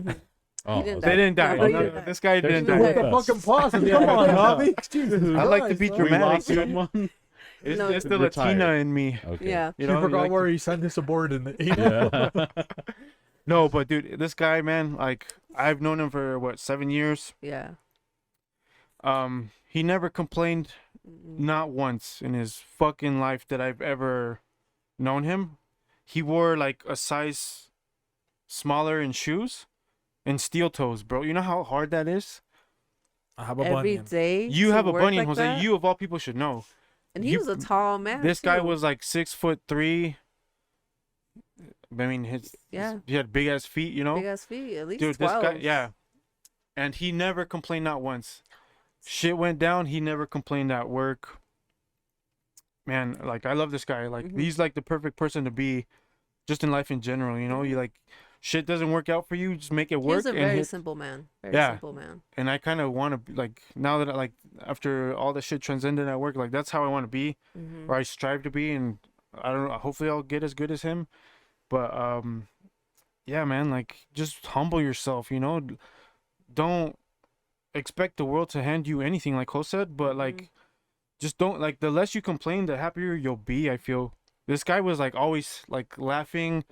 Oh, He didn't okay. They didn't die. No, he No, didn't die. this guy There's didn't no die. way. What the Yes. fucking positive? Come on, Hobby. Jesus I like to be Christ, We dramatic, lost dude. someone. It's, No. it's the Retired. Latina in me. Okay. Yeah. You You know, forgot like where to- he sent his subordinate. Yeah. No, but dude, this guy, man, like I've known him for what, 7 years. Yeah. He never complained, not once in his fucking life that I've ever known him. He wore like a size smaller in shoes and steel toes, bro. You know how hard that is? I have a Every bunion. day. You to have a work bunion, like Jose. that? You of all people should know. And he you- was a tall man. This guy too. was like 6'3". I mean, he had big ass feet, you know. big ass feet. At least Dude, 12. this guy, yeah. And he never complained, not once. Shit went down, he never complained at work. Man, like I love this guy. Like Mhm. he's like the perfect person to be, just in life in general. You know, you like shit doesn't work out for you, just make it He work. was a and very hit- simple man. Very Yeah. simple man. and I kind of want to like now that like after all the shit transcended at work, like that's how I want to be, Hmm. or I strive to be, and I don't know. Hopefully, I'll get as good as him. But yeah, man, like just humble yourself. You know, don't expect the world to hand you anything, like Ho said. But like, just don't like the less you complain, the happier you'll be. I feel this guy was like always like laughing.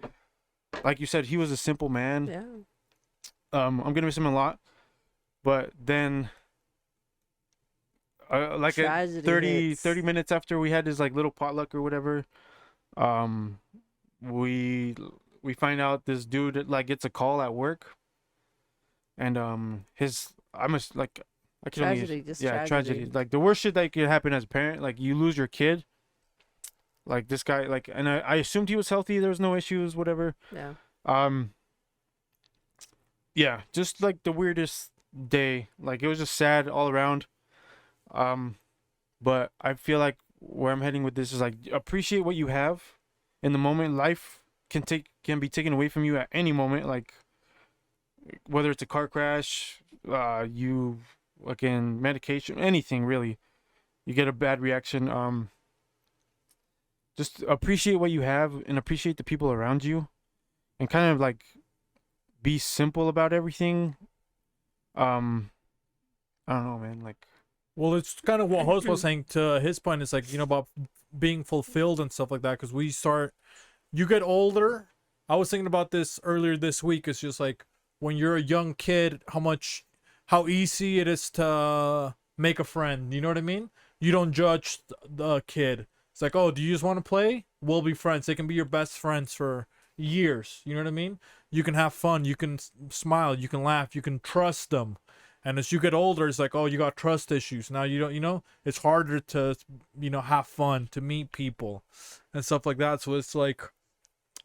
Like you said, he was a simple man. Yeah. I'm gonna miss him a lot, but then like at Tragedy 30 hits. 30 minutes after we had this like little potluck or whatever, we find out this dude like gets a call at work, and his I must like I can Tragedy, only just yeah tragedy. like the worst shit that could happen as a parent, like you lose your kid. Like this guy, like, and I assumed he was healthy, there was no issues, whatever. Yeah. Yeah, just like the weirdest day. Like it was just sad all around. But I feel like where I'm heading with this is like appreciate what you have in the moment. Life can be taken away from you at any moment. Like whether it's a car crash, you fucking medication, anything really. You get a bad reaction. Just appreciate what you have and appreciate the people around you, and kind of like be simple about everything. I don't know, man. Like, Well, it's kind of what Host was saying to his point. It's like, you know, about being fulfilled and stuff like that. Because you get older. I was thinking about this earlier this week. It's just like when you're a young kid, how easy it is to make a friend. You know what I mean? You don't judge the kid. It's like, oh, do you just want to play? We'll be friends. They can be your best friends for years. You know what I mean? You can have fun. You can smile. You can laugh. You can trust them. And as you get older, it's like, oh, you got trust issues. Now you don't, you know, it's harder to, you know, have fun, to meet people and stuff like that. So it's like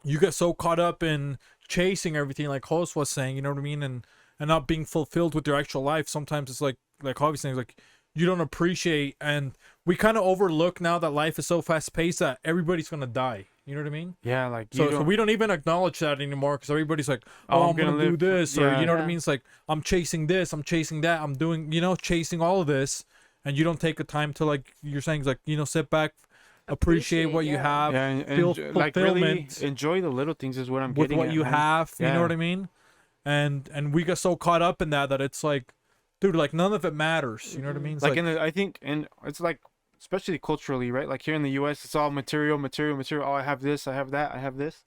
you get so caught up in chasing everything, like Host was saying, you know what I mean? And not being fulfilled with your actual life. Sometimes it's like Hobby's saying, like you don't appreciate, and we kind of overlook now that life is so fast paced that everybody's going to die. You know what I mean? yeah, like So we don't even acknowledge that anymore because everybody's like, oh, I'm gonna do live- this, or yeah. you know what I Yeah. mean? It's like I'm chasing this, I'm chasing that, I'm doing, you know, chasing all of this, and you don't take the time to, like you're saying, is like, you know, sit back, appreciate what you yeah. have, yeah, and feel like really fulfillment enjoy the little things is what I'm with getting what at, you man. have. You Yeah. know what I mean? And we get so caught up in that it's like, dude, like none of it matters. You know what I mean? It's Like I think, and it's like, especially culturally, right? Like here in the U.S., it's all material. Oh, I have this, I have that, I have this.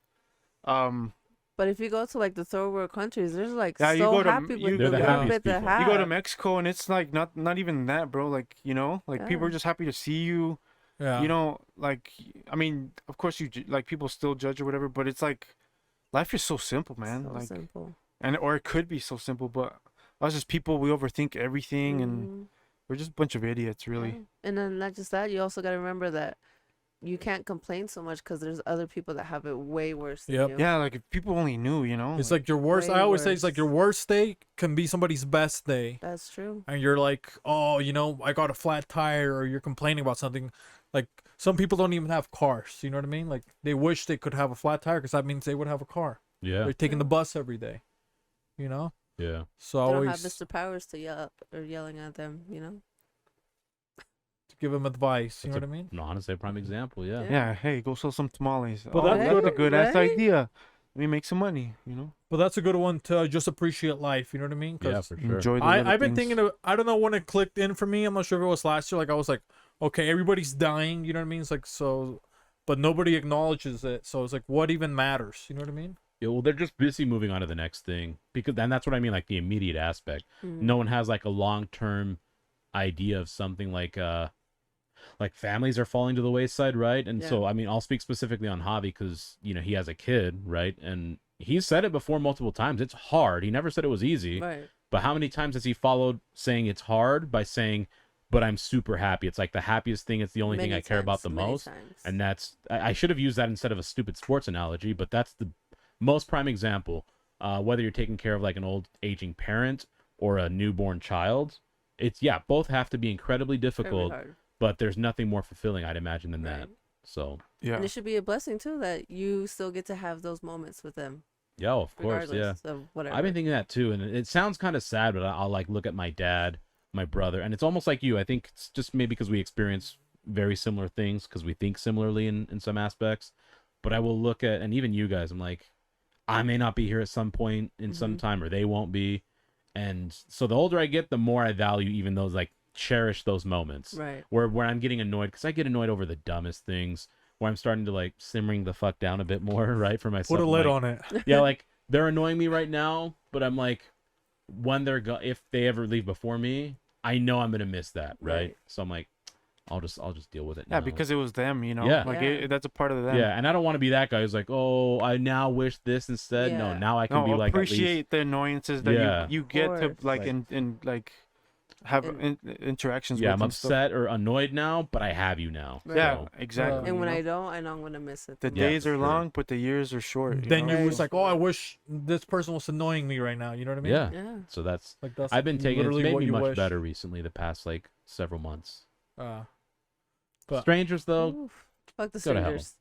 But if you go to like the third world countries, there's like Yeah, you so go to- happy you- with They're the the little happiest bit they people. have. You go to Mexico, and it's like not even that, bro. Like, you know, like people are Yeah. just happy to see you. yeah. You know, like, I mean, of course like people still judge or whatever, but it's like life is so simple, man. So like, simple. or it could be so simple, but us as people, we overthink everything, and Mhm. we're just a bunch of idiots, really. Yeah. And then not just that, you also got to remember that you can't complain so much because there's other people that have it way worse than Yep. you. Yeah, like if people only knew, you know. It's like your worst. Way I always say it's like worse. your worst day can be somebody's best day. That's true. And you're like, oh, you know, I got a flat tire, or you're complaining about something. Like some people don't even have cars. You know what I mean? Like they wish they could have a flat tire because that means they would have a car. Yeah. They're taking the bus every day. You know. Yeah. So I They don't always have Mr. Powers to yell up or yelling at them, you know? give them advice. You That's know what I mean? No, honestly, a prime example. Yeah. Yeah. Yeah, hey, go sell some tamales. But that's that's a good, good ass right? idea. Let me make some money, you know. But that's a good one to just appreciate life. You know what I mean? 'Cause Yeah, for sure. Enjoy the little I've been things. thinking of, I don't know when it clicked in for me. I'm not sure if it was last year. Like I was like, okay, everybody's dying. You know what I mean? It's like so, but nobody acknowledges it. So it's like, what even matters? You know what I mean? Yeah, well, they're just busy moving on to the next thing because, and that's what I mean, like the immediate aspect. Mhm. No one has like a long-term idea of something like families are falling to the wayside, right? And so, Yeah. I mean, I'll speak specifically on Javi because you know he has a kid, right? And he's said it before multiple times. It's hard. He never said it was easy. Right. But how many times has he followed saying it's hard by saying, "But I'm super happy. It's like the happiest thing. It's the only thing Many I care about times, the many most." times. And that's I should have used that instead of a stupid sports analogy, but that's the most prime example. Whether you're taking care of like an old aging parent or a newborn child, it's both have to be incredibly Very difficult, hard. but there's nothing more fulfilling, I'd imagine, than that. Right. So Yeah. And it should be a blessing too that you still get to have those moments with them, yeah, of course, regardless yeah. of whatever. I've been thinking that too, and it sounds kind of sad, but I'll like look at my dad, my brother, and it's almost like you. I think it's just maybe because we experience very similar things because we think similarly in some aspects. But I will look at, and even you guys, I'm like, I may not be here at some point in some time, or they won't be. And so the older I get, the more I value even those, like, cherish those moments. Right. Where I'm getting annoyed, because I get annoyed over the dumbest things, where I'm starting to, like, simmering the fuck down a bit more, right, for myself. Put a I'm lid like, on it. yeah, like, they're annoying me right now, but I'm like, when if they ever leave before me, I know I'm gonna miss that, right? Right. So I'm like, I'll just deal with it. Yeah, now. because it was them, you know. Yeah. Like Yeah. that's a part of them. yeah, and I don't want to be that guy who's like, oh, I now wish this instead. No, Yeah. now I can No, be like, at least, appreciate the annoyances that Yeah. you get to course. like Like- and like have interactions yeah, with. I'm and stuff. upset or annoyed now, but I have you now. Right. Yeah, So, exactly. And when you know? I don't, I know I'm gonna miss it. The Yeah, days for are sure. long, but the years are short. Then know? you was Right. like, oh, I wish this person was annoying me right now. You know what I mean? yeah. Yeah. So that's Like that's I've been taking. It's literally made what me you much wish. better recently. The past like several months. But- Strangers though, Oof. Fuck the go to hell. strangers.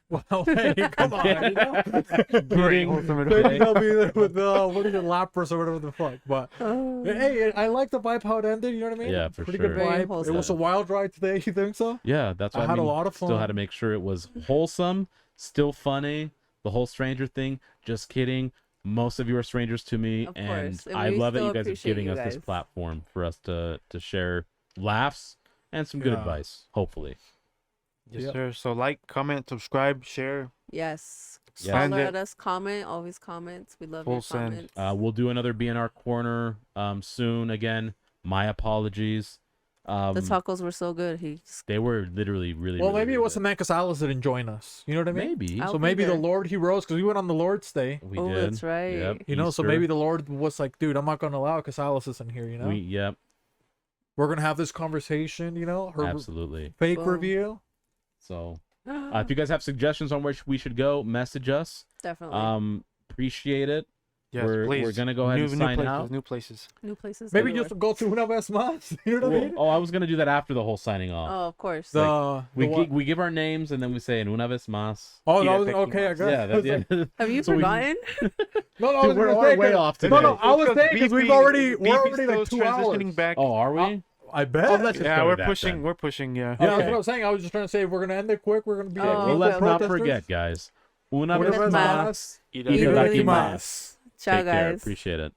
Well, hey, come on. You know? Kidding. Wholesome Then advice. you know me there with what is it, Lapras or whatever the fuck. But Oh. hey, I like the vibe how it ended. You know what I mean? Yeah, for Pretty sure. good Very vibe. wholesome. It was a wild ride today. You think so? yeah, that's I what I had a mean, lot of Still had fun. to make sure it was wholesome, still funny. The whole stranger thing. Just kidding. Most of you are strangers to me, Of and course, and I we love that still you guys are appreciate giving you us this guys. platform for us to share laughs and some good Yeah. advice. Hopefully. Yes, Yep. sir. So like, comment, subscribe, share. Yes. Yeah. Find Holler it. at us. Comment. Always comments. We love Full your send. comments. We'll do another BNR corner soon. Again, my apologies. The tacos were so good. They were literally really. Well, really, maybe it really wasn't meant because Alice didn't join us. You know what I good. mean? Maybe I'll So be maybe the there. Lord he rose because we went on the Lord's Day. we Oh, did. that's right. Yep. You know, so Easter. maybe the Lord was like, dude, I'm not gonna allow it because Alice isn't here. You know, Yep. we're gonna have this conversation. You know, her Absolutely. fake Boom. review. So, if you guys have suggestions on where we should go, message us. Definitely. Appreciate it. Yes, We're please. gonna go ahead and sign places, out. New places. New places. Maybe everywhere. just go to una vez más. You know what I mean? Oh, I was gonna do that after the whole signing off. Oh, of course. We give our names and then we say en una vez más. Oh, Yeah, that was Becky okay. I Mouse. guess. Yeah, that's Have you So we- forgotten? No, I was Dude, we're gonna say, way 'cause- off No, today. no, I was saying because we're already Beefy's like still 2 hours. transitioning back. Oh, are we? I bet. Oh, let's just Yeah, go we're with that pushing. then. We're pushing. Yeah. Yeah, that's Okay. what I was saying. I was just trying to say if we're gonna end it quick, we're gonna be Oh, like Well, okay, let's okay. not protesters. forget, guys. Una Una vez vez más. más. Eat Eat Itadakimasu. really Itadakimasu. Ciao, Take care. guys. Appreciate it.